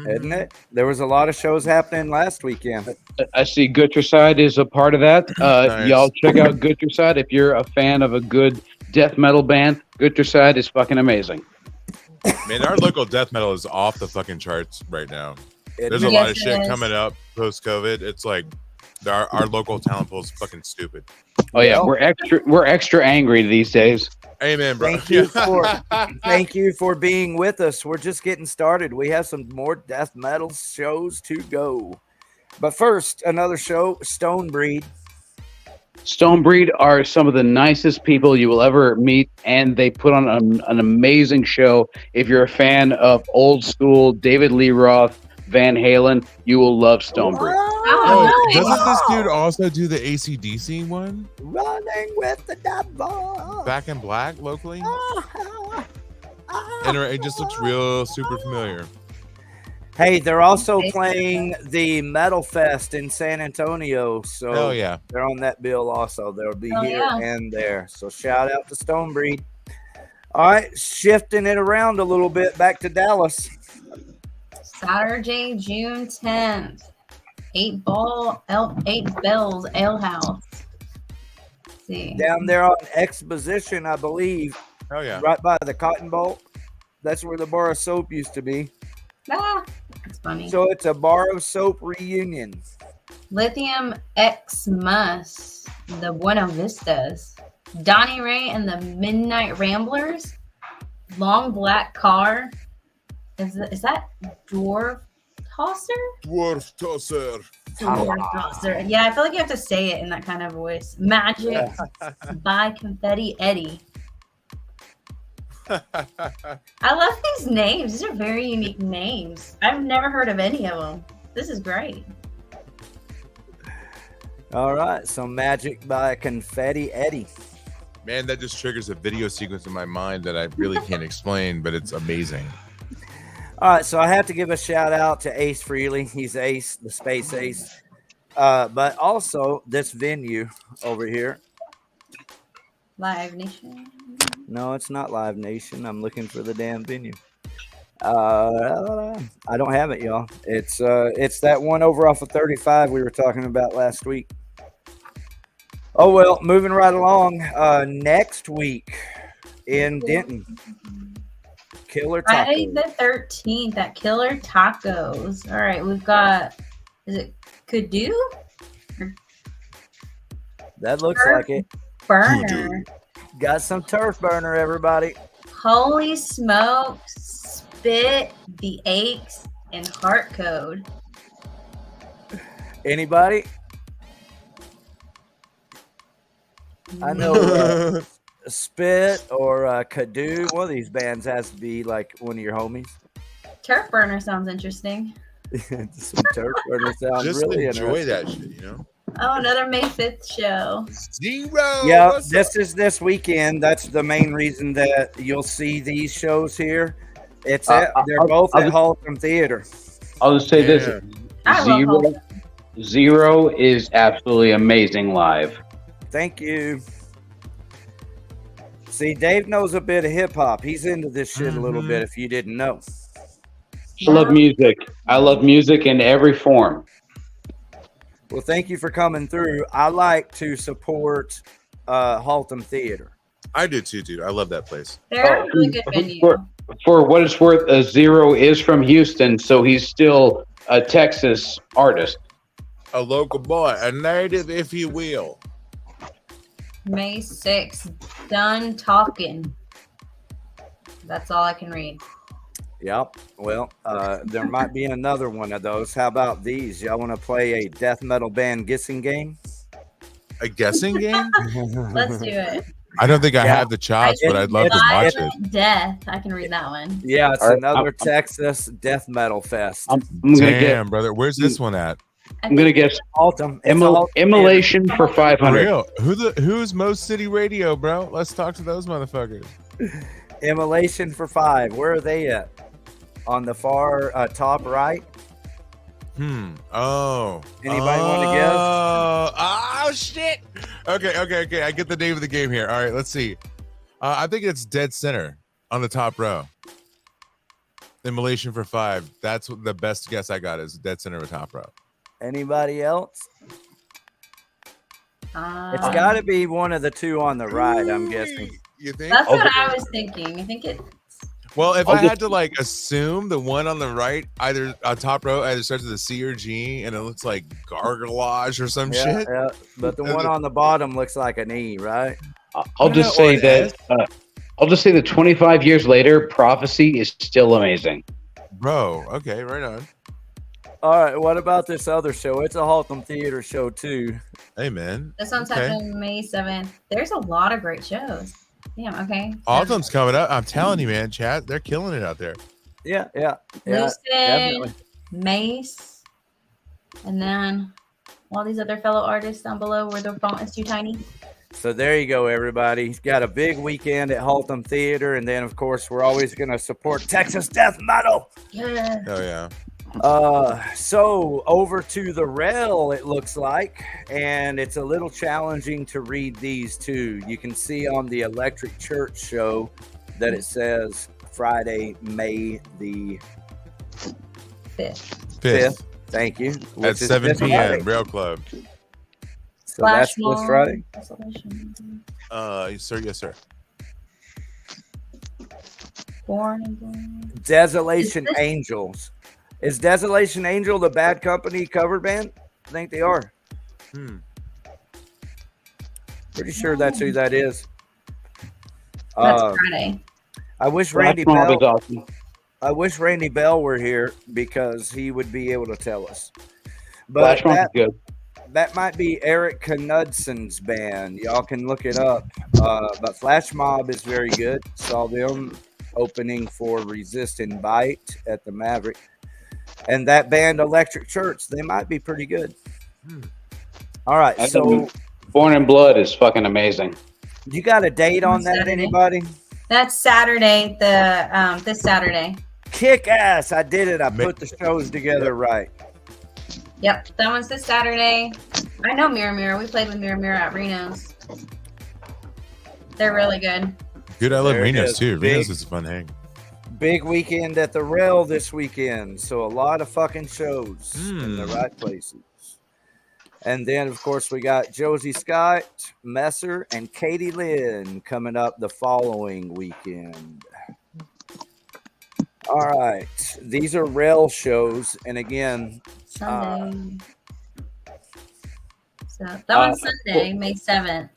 [SPEAKER 1] Isn't it? There was a lot of shows happening last weekend.
[SPEAKER 2] I see Gutricide is a part of that.
[SPEAKER 3] Nice.
[SPEAKER 2] Y'all check out Gutricide if you're a fan of a good death metal band. Gutricide is fucking amazing.
[SPEAKER 3] Man, our local death metal is off the fucking charts right now. There's a
[SPEAKER 5] Yes,
[SPEAKER 3] lot of
[SPEAKER 5] it
[SPEAKER 3] shit
[SPEAKER 5] is.
[SPEAKER 3] coming up post-COVID. It's like our local talent pool is fucking stupid.
[SPEAKER 2] Oh yeah, we're extra angry these days.
[SPEAKER 3] Amen, bro.
[SPEAKER 1] Thank you for being with us. We're just getting started. We have some more death metal shows to go. But first, another show, Stonebreed.
[SPEAKER 2] Stonebreed are some of the nicest people you will ever meet, and they put on an amazing show. If you're a fan of old school David Lee Roth, Van Halen, you will love Stonebreed.
[SPEAKER 3] Oh, doesn't this dude also do the AC/DC one?
[SPEAKER 1] Running with the devil.
[SPEAKER 3] Back in Black locally? And it just looks real super familiar.
[SPEAKER 1] Hey, they're also playing the Metal Fest in San Antonio. So
[SPEAKER 3] Hell yeah.
[SPEAKER 1] they're on that bill also. They'll be
[SPEAKER 5] Hell
[SPEAKER 1] here
[SPEAKER 5] yeah.
[SPEAKER 1] and there. So shout out to Stonebreed. All right, shifting it around a little bit back to Dallas.
[SPEAKER 5] Saturday, June 10th. 8 Bells Ale House. Let's see.
[SPEAKER 1] Down there on Exposition, I believe.
[SPEAKER 3] Hell yeah.
[SPEAKER 1] Right by the Cotton Bolt. That's where the bar of soap used to be.
[SPEAKER 5] That's funny.
[SPEAKER 1] So it's a bar of soap reunion.
[SPEAKER 5] Lithium Xmas, the Buena Vistas. Donnie Ray and the Midnight Ramblers. Long Black Car. Is that Dwarf Tosser?
[SPEAKER 3] Dwarf Tosser.
[SPEAKER 5] Dwarf Tosser. Yeah, I feel like you have to say it in that kind of voice. Magic by Confetti Eddie. I love these names. These are very unique names. I've never heard of any of them. This is great.
[SPEAKER 1] All right, so Magic by Confetti Eddie.
[SPEAKER 3] Man, that just triggers a video sequence in my mind that I really can't explain, but it's amazing.
[SPEAKER 1] All right, so I have to give a shout out to Ace Freely. He's Ace, the Space Ace. But also this venue over here.
[SPEAKER 5] Live Nation.
[SPEAKER 1] No, it's not Live Nation. I'm looking for the damn venue. I don't have it, y'all. It's that one over off of 35 we were talking about last week. Oh well, moving right along. Next week in Denton, Killer
[SPEAKER 5] Friday
[SPEAKER 1] Tacos.
[SPEAKER 5] the 13th at Killer Tacos. All right, we've got, is it Kudu?
[SPEAKER 1] That looks like it.
[SPEAKER 5] Burner.
[SPEAKER 1] Got some turf burner, everybody.
[SPEAKER 5] Holy smokes, Spit, The Aches, and Heart Code.
[SPEAKER 1] Anybody? I know Spit or Kadu. One of these bands has to be like one of your homies.
[SPEAKER 5] Turf Burner sounds interesting.
[SPEAKER 1] Some turf burner sounds
[SPEAKER 3] Just
[SPEAKER 1] really
[SPEAKER 3] enjoy
[SPEAKER 1] interesting.
[SPEAKER 3] that shit, you know?
[SPEAKER 5] Oh, another May 5th show.
[SPEAKER 3] Zero.
[SPEAKER 1] Yeah, this weekend. That's the main reason that you'll see these shows here. It's they're both at Haltom Theater.
[SPEAKER 2] I'll just say this:
[SPEAKER 5] I love
[SPEAKER 2] Zero is absolutely amazing live.
[SPEAKER 1] Thank you. See, Dave knows a bit of hip hop. He's into this shit a little bit. If you didn't know,
[SPEAKER 2] I love music. I love music in every form.
[SPEAKER 1] well, thank you for coming through. I like to support Haltom Theater.
[SPEAKER 3] I do too, dude. I love that place.
[SPEAKER 5] They're a really good venue.
[SPEAKER 2] for what it's worth, Zero is from Houston, so he's still a Texas artist.
[SPEAKER 3] A local boy, a native, if you will.
[SPEAKER 5] May 6th. Done talking. That's all I can read.
[SPEAKER 1] Yep. Well, there might be another one of those. How about these? Y'all want to play a death metal band guessing game?
[SPEAKER 3] A guessing game?
[SPEAKER 5] Let's do it.
[SPEAKER 3] I don't think I have the chops, but I'd love to watch it.
[SPEAKER 5] Death. I can read that one.
[SPEAKER 1] Yeah, it's another Texas death metal fest.
[SPEAKER 2] I'm gonna
[SPEAKER 3] Damn, brother. Where's this one at?
[SPEAKER 2] I'm gonna guess
[SPEAKER 1] Altum.
[SPEAKER 2] Immolation for 500.
[SPEAKER 3] Real. Who's Most City Radio, bro? Let's talk to those motherfuckers.
[SPEAKER 1] Immolation for 5. Where are they at? On the far top right.
[SPEAKER 3] Oh.
[SPEAKER 1] Anybody want to guess?
[SPEAKER 3] Oh shit. Okay. I get the name of the game here. All right, let's see. I think it's Dead Center on the top row. Immolation for 5. That's the best guess I got is Dead Center on top row.
[SPEAKER 1] Anybody else? It's got to be one of the two on the right, I'm guessing.
[SPEAKER 3] You think?
[SPEAKER 5] That's what I was thinking. I think it.
[SPEAKER 3] Well, if I had to like assume the one on the right, either on top row, either starts with a C or G, and it looks like garglage or some shit.
[SPEAKER 1] Yeah, but the one on the bottom looks like an E, right?
[SPEAKER 2] I'll just say that. I'll just say that 25 years later, Prophecy is still amazing.
[SPEAKER 3] Bro, okay, right on.
[SPEAKER 1] All right, what about this other show? It's a Haltom Theater show too.
[SPEAKER 3] Hey, man.
[SPEAKER 5] This one's happening May 7th. There's a lot of great shows. Damn, okay.
[SPEAKER 3] Haltom's coming up. I'm telling you, man, chat, they're killing it out there.
[SPEAKER 1] Yeah.
[SPEAKER 5] Lucid, Mace, and then all these other fellow artists down below where the font is too tiny.
[SPEAKER 1] So there you go, everybody. He's got a big weekend at Haltom Theater, and then of course we're always going to support Texas death metal.
[SPEAKER 5] Yeah.
[SPEAKER 3] Oh yeah.
[SPEAKER 1] So over to the rail, it looks like, and it's a little challenging to read these two. You can see on the Electric Church show that it says Friday, May the 5th. Thank you.
[SPEAKER 3] At 7 p.m. Rail Club.
[SPEAKER 1] So that's this Friday.
[SPEAKER 3] Yes, sir. Desolation
[SPEAKER 1] Angels. Is Desolation Angel the Bad Company cover band? I think they are. Pretty sure that's who that is.
[SPEAKER 5] That's Friday.
[SPEAKER 1] I wish Randy Bell. I wish Randy Bell were here because he would be able to tell us. But that might be Eric Knudson's band. Y'all can look it up. But Flash Mob is very good. Saw them opening for Resist and Bite at the Maverick. And that band Electric Church, they might be pretty good. All right, so
[SPEAKER 2] Born in Blood is fucking amazing.
[SPEAKER 1] You got a date on that,
[SPEAKER 5] Saturday.
[SPEAKER 1] Anybody?
[SPEAKER 5] That's Saturday, this Saturday.
[SPEAKER 1] Kick ass. I did it. I put the shows together right.
[SPEAKER 5] Yep, that one's this Saturday. I know Mirror Mirror. We played with Mirror Mirror at Reno's. They're really good.
[SPEAKER 3] Good. I love
[SPEAKER 1] There it
[SPEAKER 3] Reno's
[SPEAKER 1] is.
[SPEAKER 3] too.
[SPEAKER 1] Big-
[SPEAKER 3] Reno's is a fun hang.
[SPEAKER 1] Big weekend at the Rail this weekend. So a lot of fucking shows in the right places. And then, of course, we got Josie Scott, Messer, and Katie Lynn coming up the following weekend. All right. These are Rail shows. And again,
[SPEAKER 5] Sunday. So that one's Sunday, May 7th.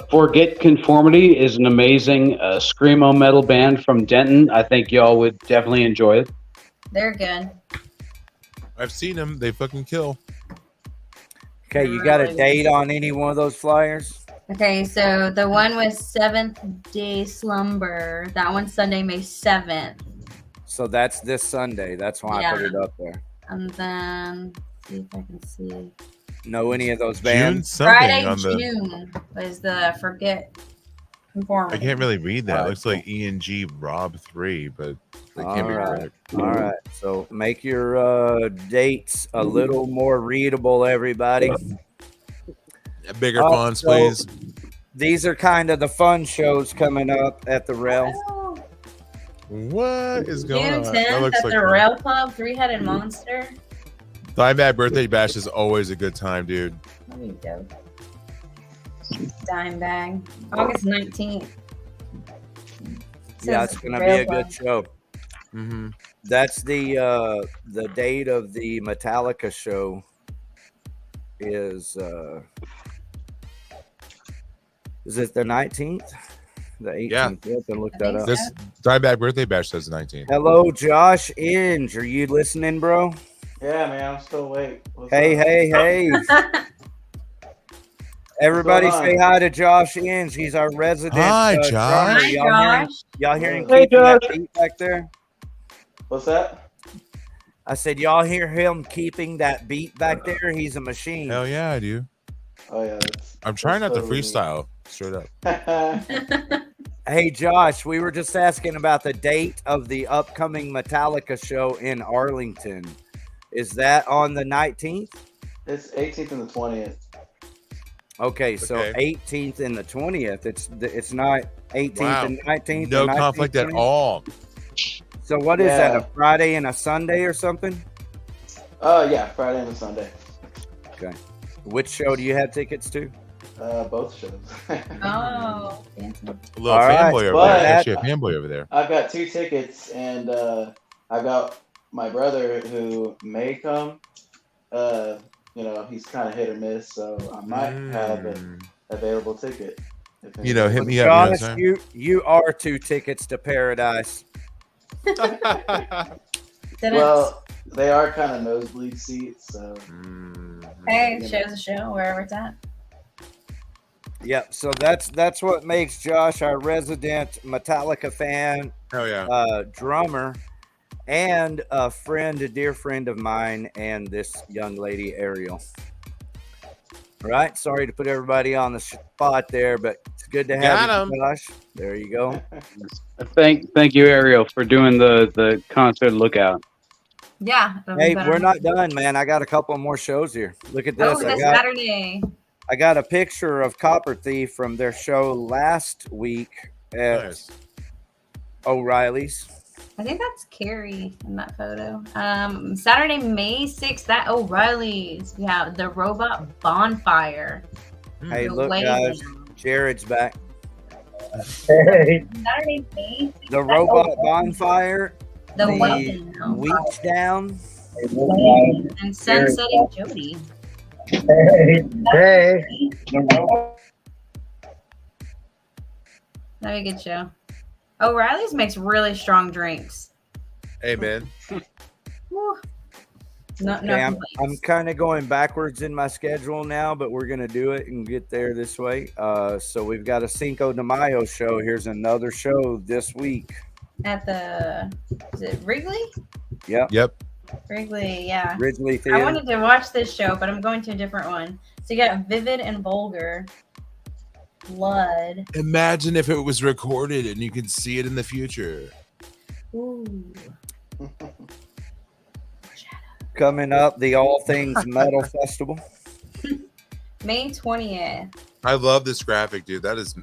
[SPEAKER 2] Forget Conformity is an amazing screamo metal band from Denton. I think y'all would definitely enjoy it.
[SPEAKER 5] They're good.
[SPEAKER 3] I've seen them. They fucking kill.
[SPEAKER 1] okay, you got a date on any one of those flyers?
[SPEAKER 5] Okay, so the one with Seventh Day Slumber, that one's Sunday, May 7th.
[SPEAKER 1] So that's this Sunday. That's why I put it up there.
[SPEAKER 5] And then, see if I can see.
[SPEAKER 1] Know any of those
[SPEAKER 3] June
[SPEAKER 1] bands?
[SPEAKER 3] something
[SPEAKER 5] Friday,
[SPEAKER 3] on the.
[SPEAKER 5] June was the Forget Conformity.
[SPEAKER 3] I can't really read that. It looks like ENG Rob 3, but that can't be correct.
[SPEAKER 1] All right. So make your dates a little more readable, everybody.
[SPEAKER 3] Bigger fonts, please.
[SPEAKER 1] These are kind of the fun shows coming up at the Rail.
[SPEAKER 3] What is going
[SPEAKER 5] June
[SPEAKER 3] on?
[SPEAKER 5] 10th
[SPEAKER 3] That looks
[SPEAKER 5] at
[SPEAKER 3] like
[SPEAKER 5] the
[SPEAKER 3] fun.
[SPEAKER 5] Rail Club, Three-Headed Monster.
[SPEAKER 3] Dimebag Birthday Bash is always a good time, dude.
[SPEAKER 5] There you go. Dime Bag. August 19th.
[SPEAKER 1] Yeah,
[SPEAKER 5] This
[SPEAKER 1] it's
[SPEAKER 5] is
[SPEAKER 1] gonna be
[SPEAKER 5] real
[SPEAKER 1] a good
[SPEAKER 5] fun.
[SPEAKER 1] show.
[SPEAKER 3] Mm-hmm.
[SPEAKER 1] That's the date of the Metallica show is it the 19th? The 18th.
[SPEAKER 3] Yeah.
[SPEAKER 1] You have to look
[SPEAKER 5] I
[SPEAKER 1] that
[SPEAKER 5] think
[SPEAKER 1] up.
[SPEAKER 5] so.
[SPEAKER 3] This Dieback birthday bash says 19.
[SPEAKER 1] Hello, Josh Inge. Are you listening, bro?
[SPEAKER 13] Yeah, man, I'm still awake. What's
[SPEAKER 1] Hey,
[SPEAKER 13] up?
[SPEAKER 1] hey. Everybody
[SPEAKER 13] What's
[SPEAKER 1] say
[SPEAKER 13] going
[SPEAKER 1] hi to Josh Inge. He's our resident
[SPEAKER 3] Hi,
[SPEAKER 1] drummer.
[SPEAKER 3] Josh.
[SPEAKER 5] Hi,
[SPEAKER 1] Y'all hearing
[SPEAKER 9] Hey,
[SPEAKER 1] keeping that
[SPEAKER 9] Josh.
[SPEAKER 1] beat back there?
[SPEAKER 13] What's that?
[SPEAKER 1] I said, y'all hear him keeping that beat back there? He's a machine.
[SPEAKER 3] Hell yeah, I do.
[SPEAKER 13] Oh yeah,
[SPEAKER 3] I'm trying not to
[SPEAKER 13] totally me.
[SPEAKER 3] freestyle straight up.
[SPEAKER 1] Hey, Josh, we were just asking about the date of the upcoming Metallica show in Arlington. Is that on the 19th?
[SPEAKER 13] It's 18th and the 20th.
[SPEAKER 1] Okay, so
[SPEAKER 3] Okay.
[SPEAKER 1] 18th and the 20th. It's not 18th
[SPEAKER 3] Wow.
[SPEAKER 1] and 19th.
[SPEAKER 3] No
[SPEAKER 1] and 19th,
[SPEAKER 3] conflict at
[SPEAKER 1] 20th?
[SPEAKER 3] all.
[SPEAKER 1] So what is that? A
[SPEAKER 13] Yeah.
[SPEAKER 1] Friday and a Sunday or something?
[SPEAKER 13] Yeah, Friday and Sunday.
[SPEAKER 1] Okay. Which show do you have tickets to?
[SPEAKER 13] Both shows.
[SPEAKER 5] Oh, fancy.
[SPEAKER 3] A little
[SPEAKER 1] All right,
[SPEAKER 3] fanboy over
[SPEAKER 13] but-
[SPEAKER 3] there. Actually, a fanboy over there.
[SPEAKER 13] I've got 2 tickets, and I've got my brother who may come. You know, he's kind of hit or miss, so I might have an available ticket. if
[SPEAKER 3] You know, hit
[SPEAKER 13] anybody-
[SPEAKER 3] me up. You know what I'm
[SPEAKER 1] Josh,
[SPEAKER 3] saying?
[SPEAKER 1] you are 2 tickets to paradise.
[SPEAKER 13] Well, they are kind of nosebleed seats, so.
[SPEAKER 5] Hey, show's a show wherever it's at.
[SPEAKER 1] Yep. So that's what makes Josh our resident Metallica fan,
[SPEAKER 3] Hell yeah.
[SPEAKER 1] drummer, and a dear friend of mine, and this young lady Ariel. All right. Sorry to put everybody on the spot there, but it's good to have
[SPEAKER 3] Got
[SPEAKER 1] you, Josh. There you go.
[SPEAKER 2] Thank you, Ariel, for doing the concert lookout.
[SPEAKER 5] Yeah. it'll be
[SPEAKER 1] Hey,
[SPEAKER 5] better.
[SPEAKER 1] we're not done, man. I got a couple more shows here. Look at this.
[SPEAKER 5] Oh, this
[SPEAKER 1] I
[SPEAKER 5] Saturday.
[SPEAKER 1] got a picture of Copper Thief from their show last week at
[SPEAKER 3] Nice.
[SPEAKER 1] O'Reilly's.
[SPEAKER 5] I think that's Carrie in that photo. Saturday, May 6th, that O'Reilly's. Yeah, the robot bonfire.
[SPEAKER 1] Hey,
[SPEAKER 5] The
[SPEAKER 1] look,
[SPEAKER 5] way
[SPEAKER 1] guys.
[SPEAKER 5] down.
[SPEAKER 1] Jared's back.
[SPEAKER 5] Saturday, May 6th.
[SPEAKER 1] The
[SPEAKER 5] that
[SPEAKER 1] robot
[SPEAKER 5] O'Reilly's.
[SPEAKER 1] bonfire.
[SPEAKER 5] The
[SPEAKER 1] The
[SPEAKER 5] Welcome.
[SPEAKER 1] Weech down.
[SPEAKER 5] And Sunsetting Jody.
[SPEAKER 7] Hey.
[SPEAKER 5] That'd be a good show. O'Reilly's makes really strong drinks.
[SPEAKER 3] Hey, man.
[SPEAKER 5] Woo. No
[SPEAKER 1] Okay, I'm
[SPEAKER 5] complaints.
[SPEAKER 1] kind of going backwards in my schedule now, but we're gonna do it and get there this way. So we've got a Cinco de Mayo show. Here's another show this week.
[SPEAKER 5] At the, is it Wrigley?
[SPEAKER 1] Yep.
[SPEAKER 5] Wrigley, yeah.
[SPEAKER 1] Ridgely
[SPEAKER 5] I
[SPEAKER 1] Theater.
[SPEAKER 5] wanted to watch this show, but I'm going to a different one. So you got Vivid and Vulgar. Blood.
[SPEAKER 3] Imagine if it was recorded and you could see it in the future.
[SPEAKER 5] Ooh.
[SPEAKER 1] Coming up, the All Things Metal Festival.
[SPEAKER 5] May 20th.
[SPEAKER 3] I love this graphic, dude. That's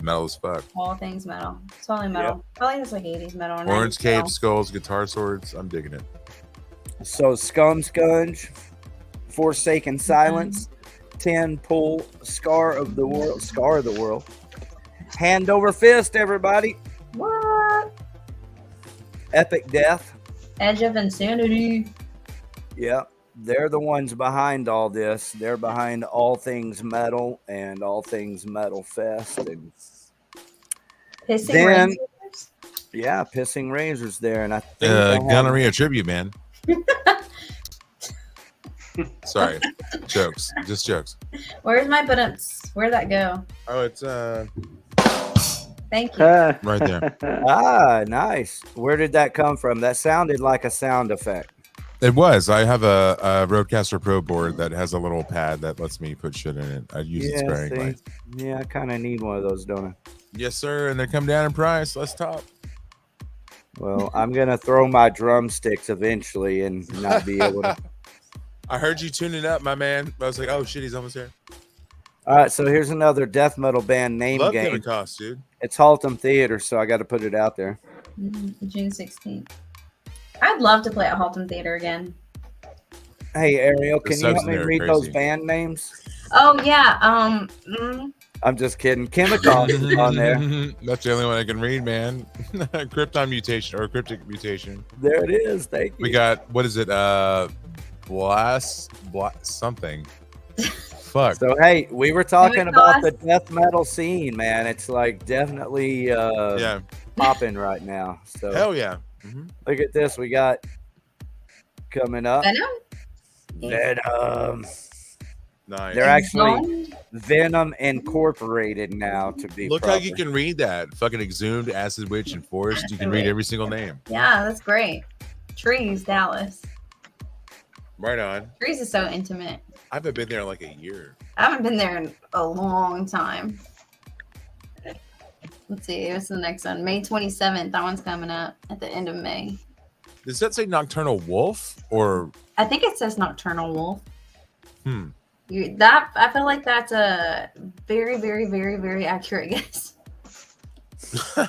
[SPEAKER 3] metal as fuck.
[SPEAKER 5] All things metal. It's only metal. Probably it's like 80s metal. Or
[SPEAKER 3] Orange
[SPEAKER 5] 90s
[SPEAKER 3] cape,
[SPEAKER 5] metal.
[SPEAKER 3] skulls, guitar swords. I'm digging it.
[SPEAKER 1] So Scum Scunge, Forsaken Silence, 10 Pull, Scar of the World, Hand Over Fist, everybody.
[SPEAKER 5] What?
[SPEAKER 1] Epic Death.
[SPEAKER 5] Edge of Insanity.
[SPEAKER 1] Yep. They're the ones behind all this. They're behind All Things Metal and All Things Metal Fest. And
[SPEAKER 5] Pissing
[SPEAKER 1] then,
[SPEAKER 5] Razors.
[SPEAKER 1] yeah, Pissing Razors there. And I think I have-
[SPEAKER 3] Gonorrhea tribute, man. Sorry. Jokes. Just jokes.
[SPEAKER 5] Where's my buttons? Where'd that go?
[SPEAKER 3] Oh, it's
[SPEAKER 5] Thank you.
[SPEAKER 3] right there.
[SPEAKER 1] Ah, nice. Where did that come from? That sounded like a sound effect.
[SPEAKER 3] It was. I have a Rodecaster Pro board that has a little pad that lets me put shit in it. I use it sparingly.
[SPEAKER 1] Yeah, I kind of need one of those, don't I?
[SPEAKER 3] Yes, sir. And they come down in price. Let's talk.
[SPEAKER 1] Well, I'm going to throw my drumsticks eventually and not be able to.
[SPEAKER 3] I heard you tuning up, my man. I was like, oh shit, he's almost here.
[SPEAKER 1] All right, so here's another death metal band name
[SPEAKER 3] Love
[SPEAKER 1] game.
[SPEAKER 3] Kevin Cost, dude.
[SPEAKER 1] It's Haltom Theater, so I got to put it out there.
[SPEAKER 5] June 16th. I'd love to play at Haltom Theater again.
[SPEAKER 1] Hey, Ariel,
[SPEAKER 3] The
[SPEAKER 1] can you
[SPEAKER 3] subs
[SPEAKER 1] help me
[SPEAKER 3] there are
[SPEAKER 1] read those
[SPEAKER 3] crazy.
[SPEAKER 1] band names?
[SPEAKER 5] Oh, yeah.
[SPEAKER 1] I'm just kidding. Chemicals is on there.
[SPEAKER 3] That's the only one I can read, man. Krypton mutation or cryptic mutation.
[SPEAKER 1] There it is. Thank you.
[SPEAKER 3] We got, what is it? Blast something. Fuck.
[SPEAKER 1] So hey, we were talking about the death metal scene, man. It's like definitely popping right now. So
[SPEAKER 3] hell yeah.
[SPEAKER 1] Look at this. We got coming up. Venom.
[SPEAKER 3] Nice.
[SPEAKER 1] They're actually Venom Incorporated now to be.
[SPEAKER 3] Look how you can read that. Fucking Exhumed, Acid Witch, and Forest. You can read every single name.
[SPEAKER 5] Yeah, that's great. Trees, Dallas.
[SPEAKER 3] Right on.
[SPEAKER 5] Trees is so intimate.
[SPEAKER 3] I haven't been there in like a year.
[SPEAKER 5] I haven't been there in a long time. Let's see, what's the next one? May 27th. That one's coming up at the end of May.
[SPEAKER 3] Does that say Nocturnal Wolf or?
[SPEAKER 5] I think it says Nocturnal Wolf.
[SPEAKER 3] That
[SPEAKER 5] I feel like that's a very, very, very, very accurate guess.
[SPEAKER 1] All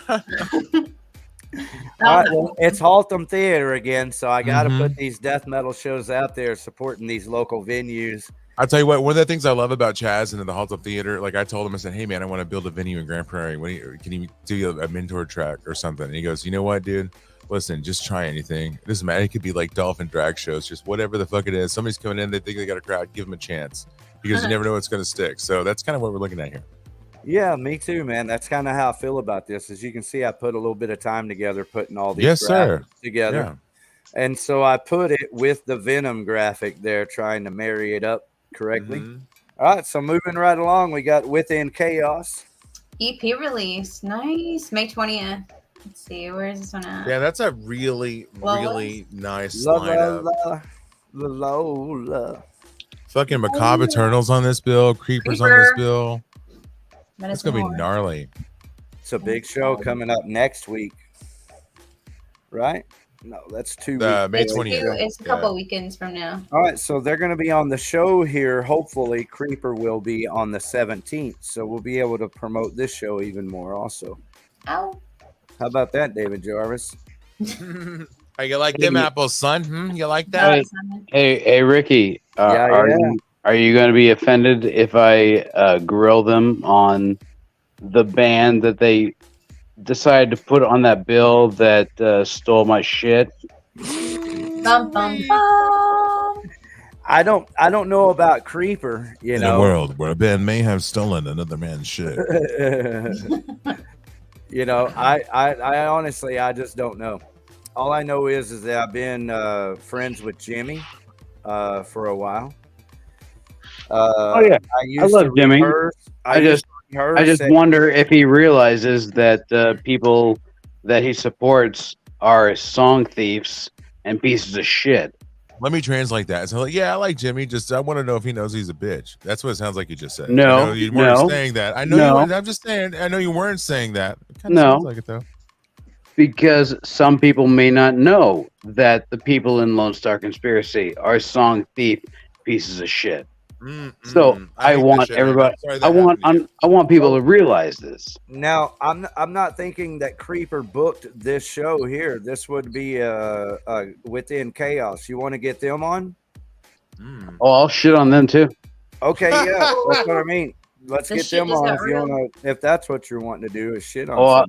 [SPEAKER 1] right, well, it's Haltom Theater again, so I got to put these death metal shows out there supporting these local venues.
[SPEAKER 3] I'll tell you what, one of the things I love about Chaz and the Haltom Theater, like I told him, I said, hey man, I want to build a venue in Grand Prairie. Can you do a mentor track or something? And he goes, you know what, dude? Listen, just try anything. It doesn't matter. It could be like dolphin drag shows, just whatever the fuck it is. Somebody's coming in, they think they got a crowd, give them a chance because you never know what's going to stick. So that's kind of what we're looking at here.
[SPEAKER 1] Yeah, me too, man. That's kind of how I feel about this. As you can see, I put a little bit of time together putting all these graphics together.
[SPEAKER 3] Yeah.
[SPEAKER 1] And so I put it with the Venom graphic there, trying to marry it up correctly. All right, so moving right along, we got Within Chaos.
[SPEAKER 5] EP release. Nice. May 20th. Let's see, where is this one at?
[SPEAKER 3] Yeah, that's a really, really nice lineup. Fucking Macabre Eternals on this bill, Creepers on this bill. That's gonna be gnarly.
[SPEAKER 1] It's a big show coming up next week, right? No, that's 2 weeks.
[SPEAKER 3] May 20th.
[SPEAKER 5] It's a couple weekends from now.
[SPEAKER 1] All right, so they're going to be on the show here. Hopefully, Creeper will be on the 17th, so we'll be able to promote this show even more. Also,
[SPEAKER 5] how
[SPEAKER 1] about that, David Jarvis?
[SPEAKER 3] How you like them apples, son? You like that?
[SPEAKER 2] Hey, Ricky. Are you going to be offended if I grill them on the band that they decided to put on that bill that stole my shit?
[SPEAKER 5] Bum, bum, bum.
[SPEAKER 1] I don't know about Creeper. You know,
[SPEAKER 3] in a world where a band may have stolen another man's shit.
[SPEAKER 1] You know, I honestly, I just don't know. All I know is that I've been friends with Jimmy for a while.
[SPEAKER 2] I love Jimmy. I just wonder if he realizes that people that he supports are song thieves and pieces of shit.
[SPEAKER 3] Let me translate that. So, yeah, I like Jimmy. Just I want to know if he knows he's a bitch. That's what it sounds like you just said.
[SPEAKER 2] No,
[SPEAKER 3] I know you weren't saying that. I know you weren't. I'm just saying. I know you weren't saying that. It kind of sounds like it though.
[SPEAKER 2] Because some people may not know that the people in Lone Star Conspiracy are song thief pieces of shit. So I want everybody. I want people to realize this.
[SPEAKER 1] Now I'm not thinking that Creeper booked this show here. This would be Within Chaos. You want to get them on?
[SPEAKER 2] Oh, I'll shit on them too.
[SPEAKER 1] Okay, yeah, that's what I mean. Let's get them on if that's what you're wanting to do is shit on.
[SPEAKER 2] Oh,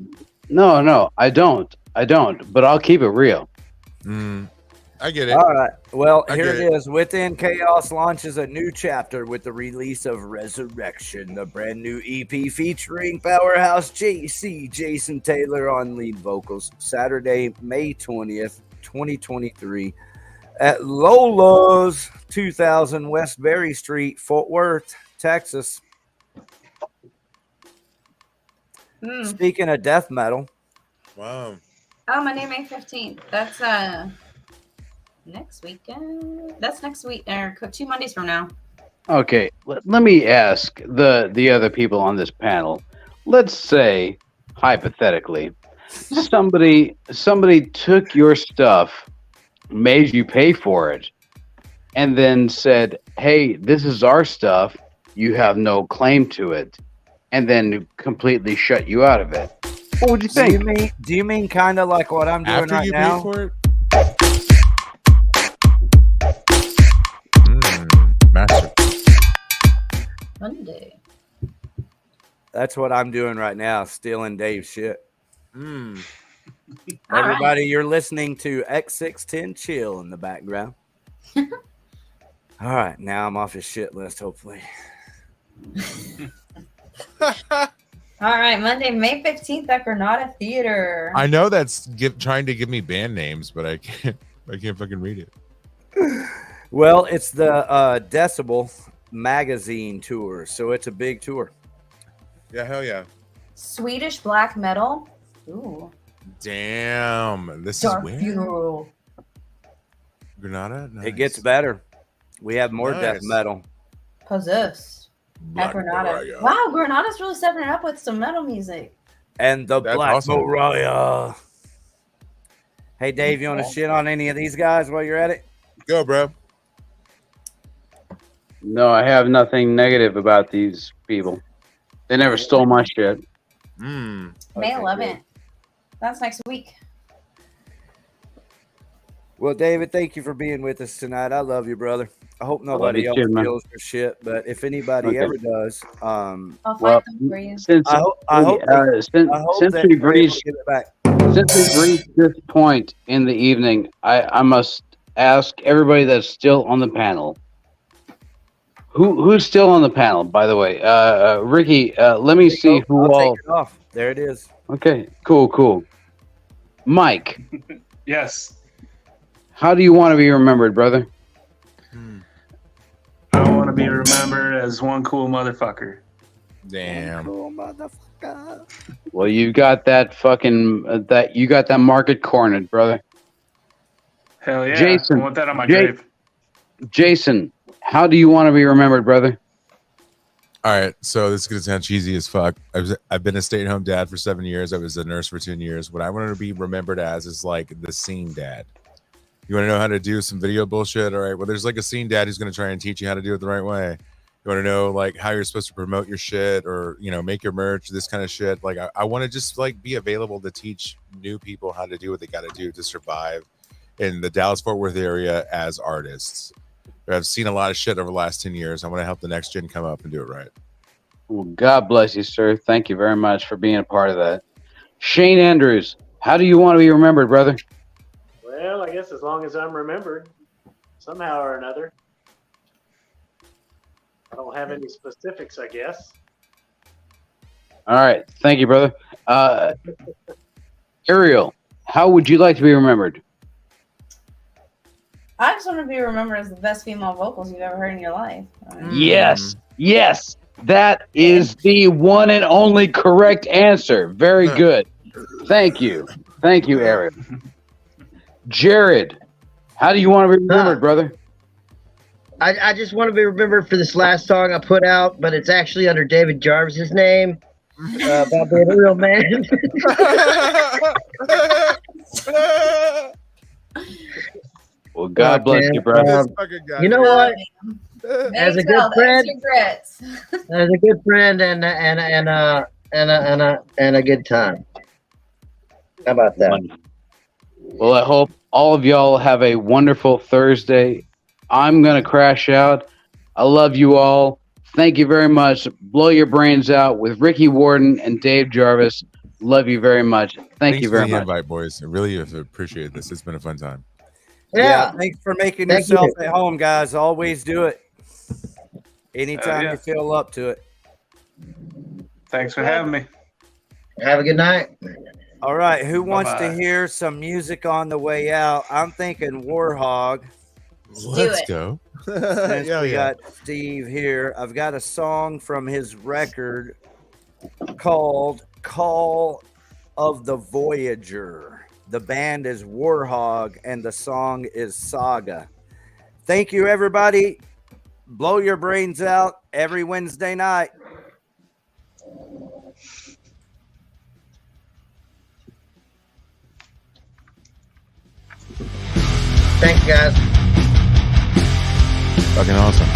[SPEAKER 2] no, I don't. But I'll keep it real.
[SPEAKER 3] I get it.
[SPEAKER 1] All right. Well, here it is. Within Chaos launches a new chapter with the release of Resurrection, the brand new EP featuring Powerhouse JC Jason Taylor on lead vocals. Saturday, May 20th, 2023 at Lola's 2000 West Berry Street, Fort Worth, Texas. Speaking of death metal.
[SPEAKER 3] Wow.
[SPEAKER 5] Oh, Monday, May 15th. That's next weekend. That's next week, or 2 Mondays from now.
[SPEAKER 2] Okay, let me ask the other people on this panel. Let's say, hypothetically, somebody took your stuff, made you pay for it, and then said, "Hey, this is our stuff. You have no claim to it," and then completely shut you out of it. What would you think?
[SPEAKER 1] Do you mean kind of like what I'm doing
[SPEAKER 3] After
[SPEAKER 1] right
[SPEAKER 3] you
[SPEAKER 1] now?
[SPEAKER 3] pay for it? Master.
[SPEAKER 5] Monday.
[SPEAKER 1] That's what I'm doing right now, stealing Dave's shit.
[SPEAKER 3] Mm.
[SPEAKER 1] Everybody, you're listening to X610 Chill in the background. All right, now I'm off his shit list, hopefully.
[SPEAKER 5] All right, Monday, May 15th at Granada Theater.
[SPEAKER 3] I know that's trying to give me band names, but I can't fucking read it.
[SPEAKER 1] Well, it's the Decibel magazine tour, so it's a big tour.
[SPEAKER 3] Yeah, hell yeah.
[SPEAKER 5] Swedish black metal. Ooh.
[SPEAKER 3] Damn. This
[SPEAKER 5] Dark
[SPEAKER 3] is where?
[SPEAKER 5] funeral.
[SPEAKER 3] Granada? Nice.
[SPEAKER 1] It gets better. We have more death metal.
[SPEAKER 5] Possessed. At Granada. Wow, Granada's really stepping it up with some metal music.
[SPEAKER 1] And the
[SPEAKER 3] That's
[SPEAKER 1] Black
[SPEAKER 3] awesome.
[SPEAKER 1] Mariah. Hey, Dave, you want to shit on any of these guys while you're at it?
[SPEAKER 3] Go, bro.
[SPEAKER 2] No, I have nothing negative about these people. They never stole my shit.
[SPEAKER 3] Mm.
[SPEAKER 5] May 11th. That's next week.
[SPEAKER 1] Well, David, thank you for being with us tonight. I love you, brother. I hope nobody else feels your shit, but if anybody ever does,
[SPEAKER 5] I'll fight them for you.
[SPEAKER 2] Since we've reached this point in the evening, I must ask everybody that's still on the panel. Who's still on the panel, by the way? Ricky, let me see who all.
[SPEAKER 1] Take it off. There it is.
[SPEAKER 2] Okay, cool. Mike.
[SPEAKER 6] Yes.
[SPEAKER 2] How do you want to be remembered, brother?
[SPEAKER 6] I want to be remembered as one cool motherfucker.
[SPEAKER 3] Damn.
[SPEAKER 1] Cool motherfucker.
[SPEAKER 2] Well, you got that fucking you got that market cornered, brother.
[SPEAKER 6] Hell yeah.
[SPEAKER 2] Jason,
[SPEAKER 6] I want that on my grave.
[SPEAKER 2] Jason, how do you want to be remembered, brother?
[SPEAKER 3] All right, so this is gonna sound cheesy as fuck. I've been a stay-at-home dad for 7 years. I was a nurse for 10 years. What I want to be remembered as is like the scene dad. You want to know how to do some video bullshit? All right, well, there's like a scene dad who's gonna try and teach you how to do it the right way. You want to know like how you're supposed to promote your shit or make your merch, this kind of shit. Like I want to just like be available to teach new people how to do what they got to do to survive in the Dallas-Fort Worth area as artists. I've seen a lot of shit over the last 10 years. I want to help the next gen come up and do it right.
[SPEAKER 2] Well, God bless you, sir. Thank you very much for being a part of that. Shane Andrews, how do you want to be remembered, brother?
[SPEAKER 4] Well, I guess as long as I'm remembered, somehow or another. I don't have any specifics, I guess.
[SPEAKER 2] All right. Thank you, brother. Ariel, how would you like to be remembered?
[SPEAKER 5] I just want to be remembered as the best female vocals you've ever heard in your life.
[SPEAKER 2] Yes. That is the one and only correct answer. Very good. Thank you, Ariel. Jared, how do you want to be remembered, brother?
[SPEAKER 7] I just want to be remembered for this last song I put out, but it's actually under David Jarvis's name. About being a real man.
[SPEAKER 2] Well, God bless you, brother.
[SPEAKER 7] You know what? As a good friend, as a good friend, and a good time. How about that?
[SPEAKER 2] Well, I hope all of y'all have a wonderful Thursday. I'm gonna crash out. I love you all. Thank you very much. Blow your brains out with Ricky Warden and Dave Jarvis. Love you very much. Thanks
[SPEAKER 3] you
[SPEAKER 2] very
[SPEAKER 3] for the
[SPEAKER 2] much.
[SPEAKER 3] invite, boys. I really appreciate this. It's been a fun time.
[SPEAKER 1] Yeah, thanks for making yourself at home, guys. Always do it. Anytime you feel up to it.
[SPEAKER 6] Thanks for having me.
[SPEAKER 7] Have a good night.
[SPEAKER 1] All right, who wants to
[SPEAKER 6] Bye-bye.
[SPEAKER 1] hear some music on the way out? I'm thinking Warhog.
[SPEAKER 3] Let's go.
[SPEAKER 1] Since
[SPEAKER 3] Yeah,
[SPEAKER 1] we
[SPEAKER 3] yeah.
[SPEAKER 1] got Steve here. I've got a song from his record called Call of the Voyager. The band is Warhog and the song is Saga. Thank you, everybody. Blow your brains out every Wednesday night.
[SPEAKER 7] Thanks, guys.
[SPEAKER 3] Fucking awesome.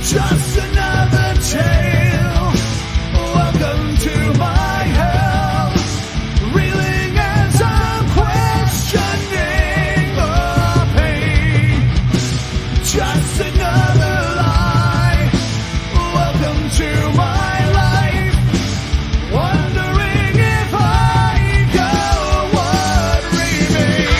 [SPEAKER 14] Just another tale. Welcome to my hell. Reeling as I'm questioning the pain. Just another lie. Welcome to my life. Wondering if I go, what remains?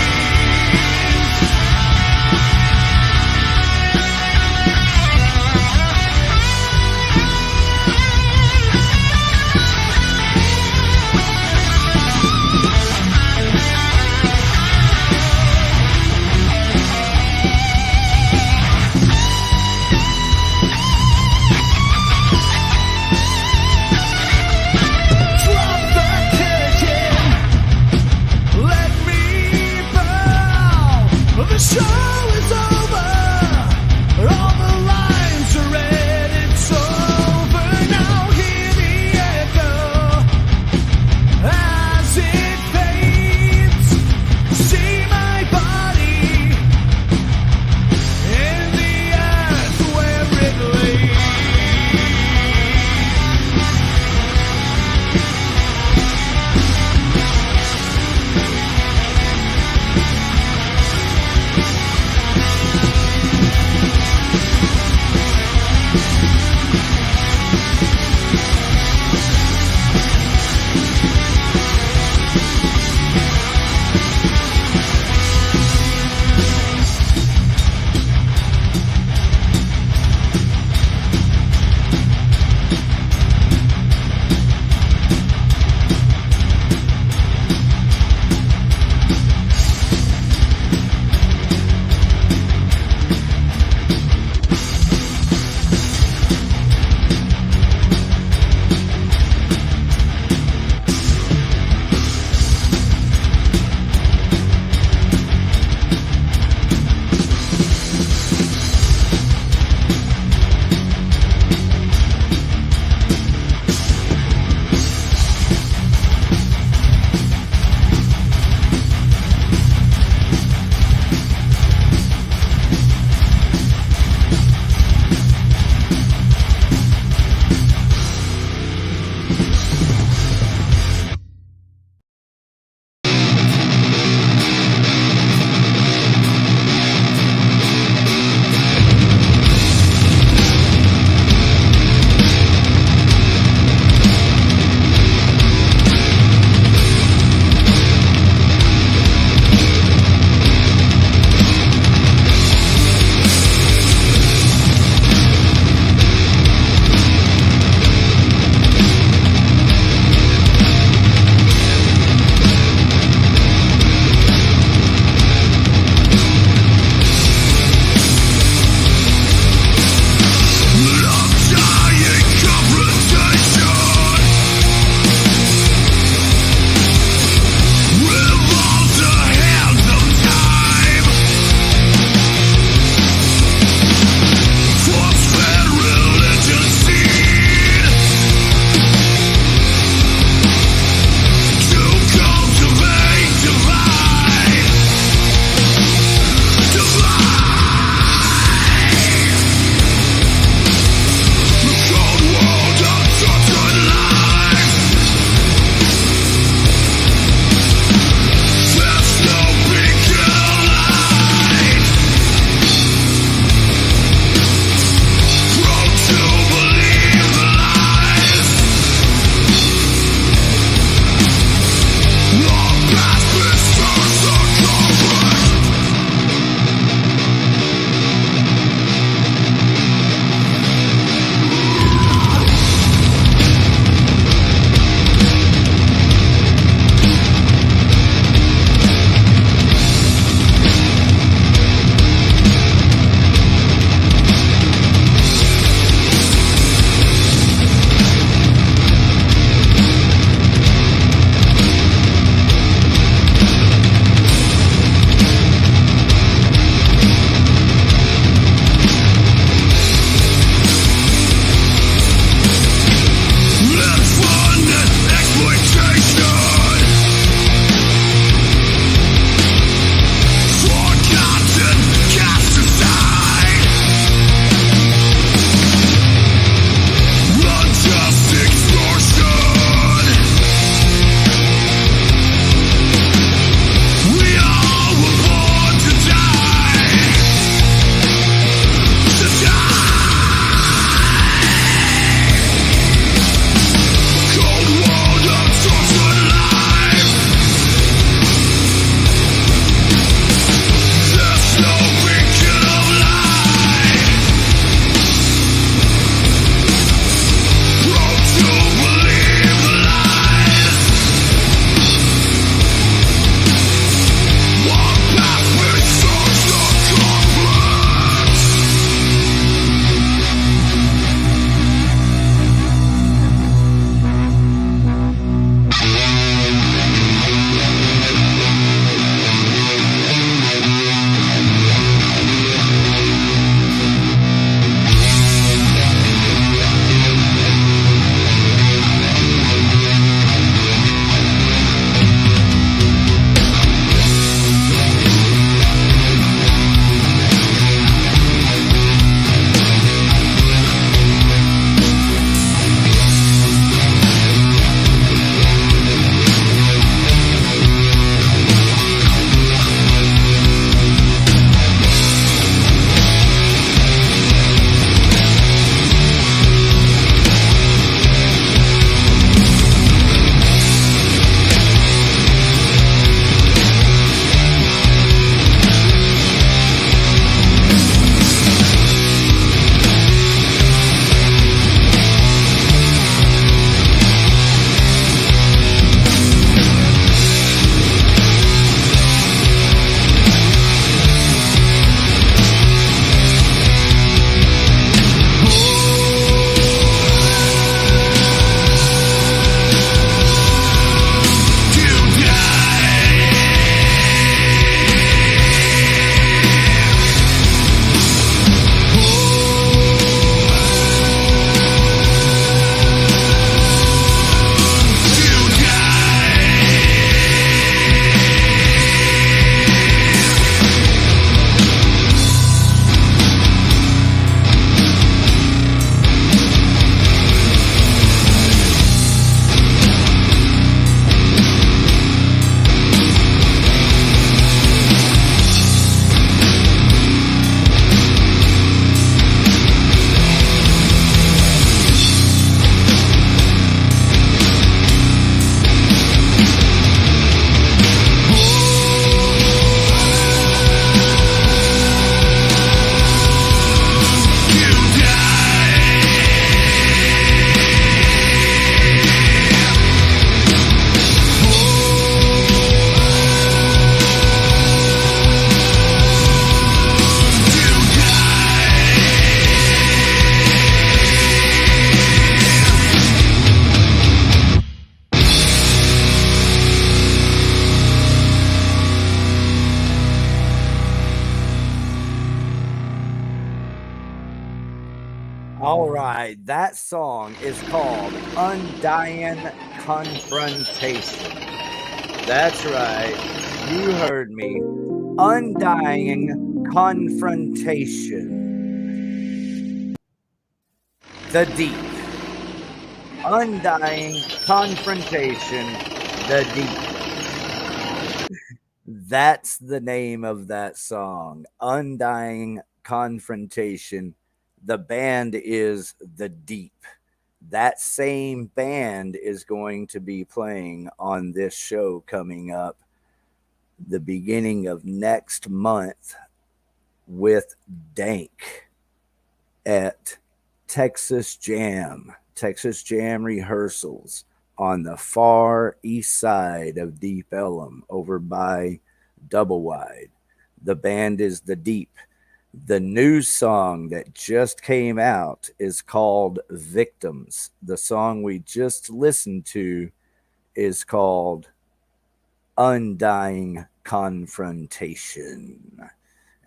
[SPEAKER 1] All right, that song is called Undying Confrontation. That's right, you heard me. Undying Confrontation. The Deep. Undying Confrontation, The Deep. That's the name of that song, Undying Confrontation. The band is The Deep. That same band is going to be playing on this show coming up the beginning of next month with Dank at Texas Jam rehearsals on the far east side of Deep Ellum over by Double Wide. The band is The Deep. The new song that just came out is called Victims. The song we just listened to is called Undying Confrontation.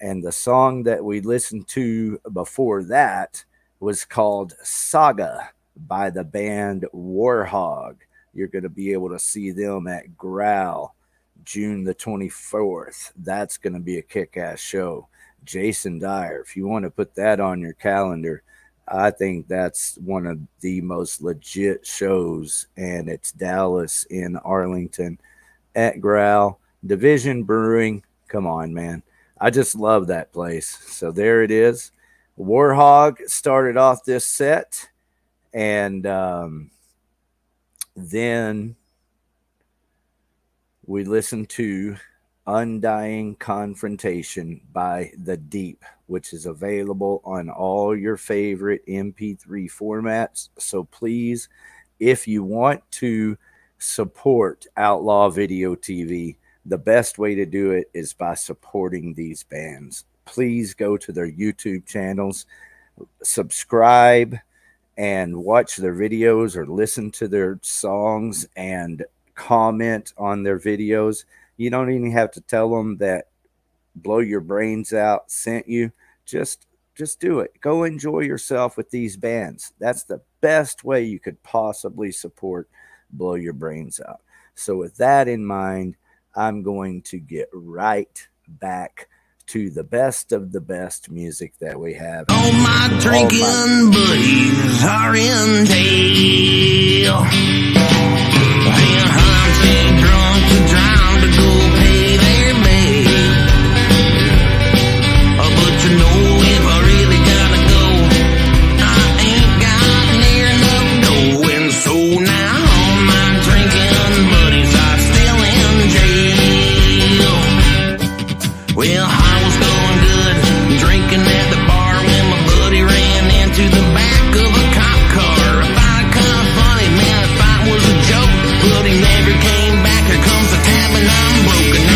[SPEAKER 1] And the song that we listened to before that was called Saga by the band Warhog. You're going to be able to see them at Growl June the 24th. That's going to be a kick-ass show. Jason Dyer, if you want to put that on your calendar, I think that's one of the most legit shows, and it's Dallas in Arlington at Growl. Division Brewing, come on, man. I just love that place. So there it is. Warhog started off this set, and then we listened to Undying Confrontation by The Deep, which is available on all your favorite MP3 formats. So please, if you want to support Outlaw Video TV, the best way to do it is by supporting these bands. Please go to their YouTube channels, subscribe, and watch their videos or listen to their songs and comment on their videos. You don't even have to tell them that Blow Your Brains Out sent you. Just do it. Go enjoy yourself with these bands. That's the best way you could possibly support Blow Your Brains Out. So with that in mind, I'm going to get right back to the best of the best music that we have.
[SPEAKER 14] All my drinking buddies are in jail. And I'm too drunk to drown to go pay their bail. But you know if I really gotta go, I ain't got near enough dough. And so now all my drinking buddies are still in jail. Well, I was going good, drinking at the bar when my buddy ran into the back of a cop car. I thought it kind of funny, man, if I was a joke, but he never came back. Here comes the tab and I'm broken.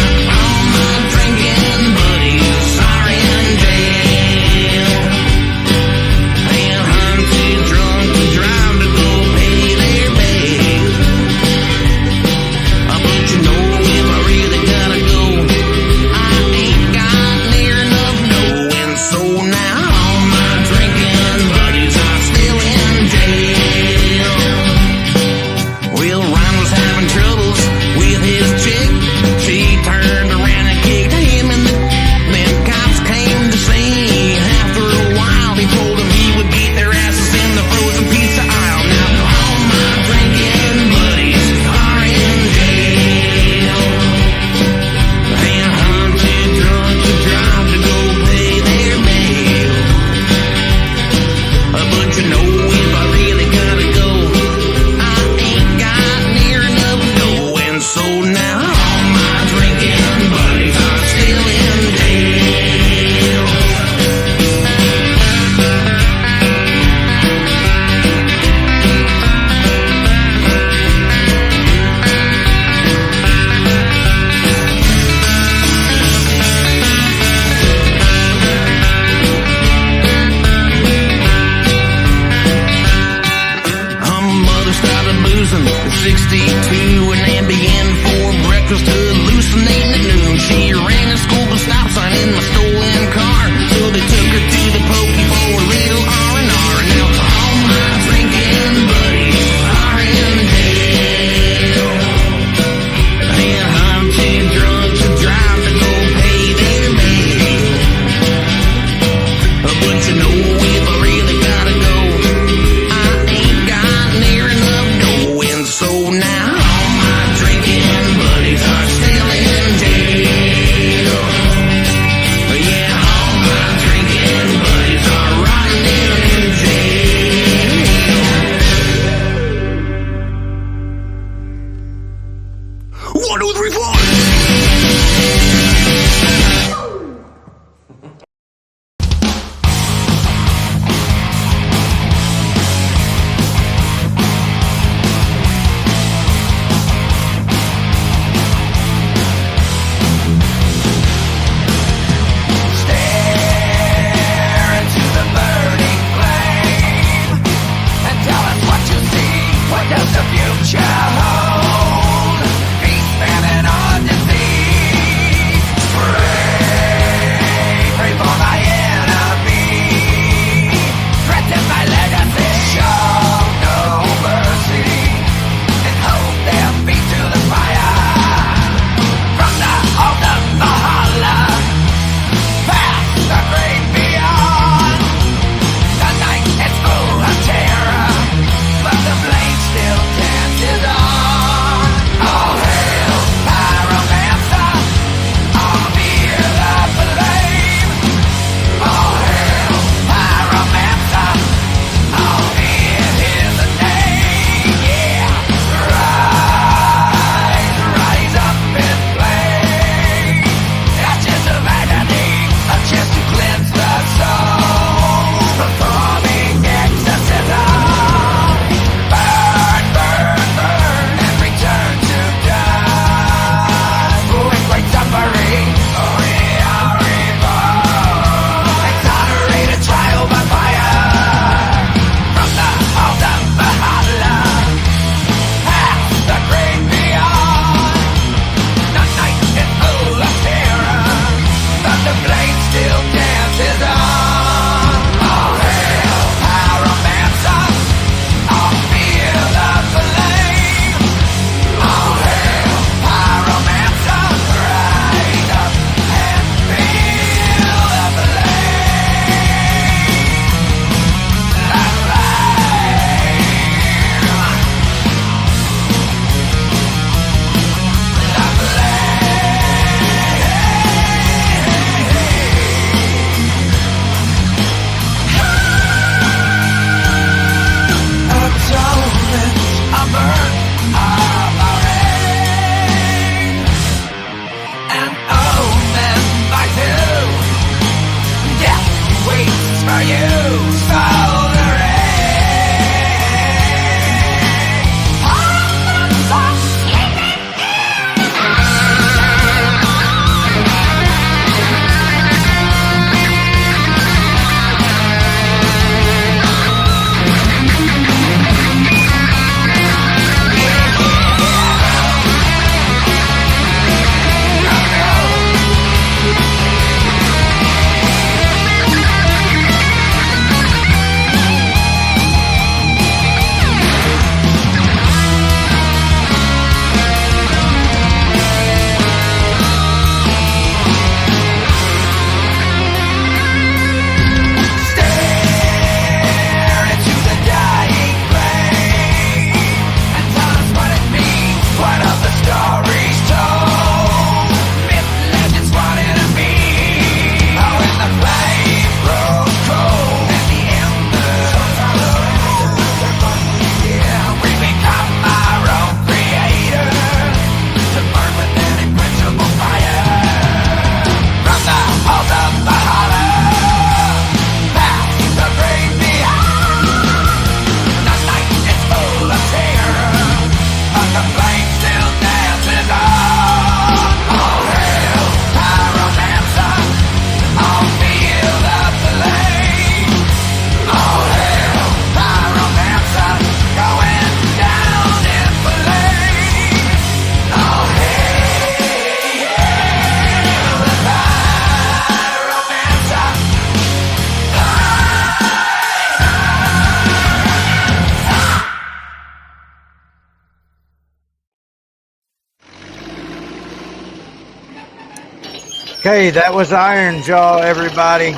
[SPEAKER 1] Okay, that was Iron Jaw, everybody.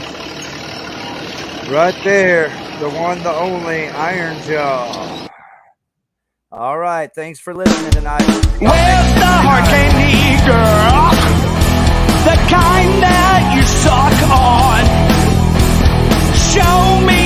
[SPEAKER 1] Right there, the one, the only Iron Jaw. All right, thanks for listening tonight.
[SPEAKER 14] Where's the hard candy girl? The kind that you suck on. Show me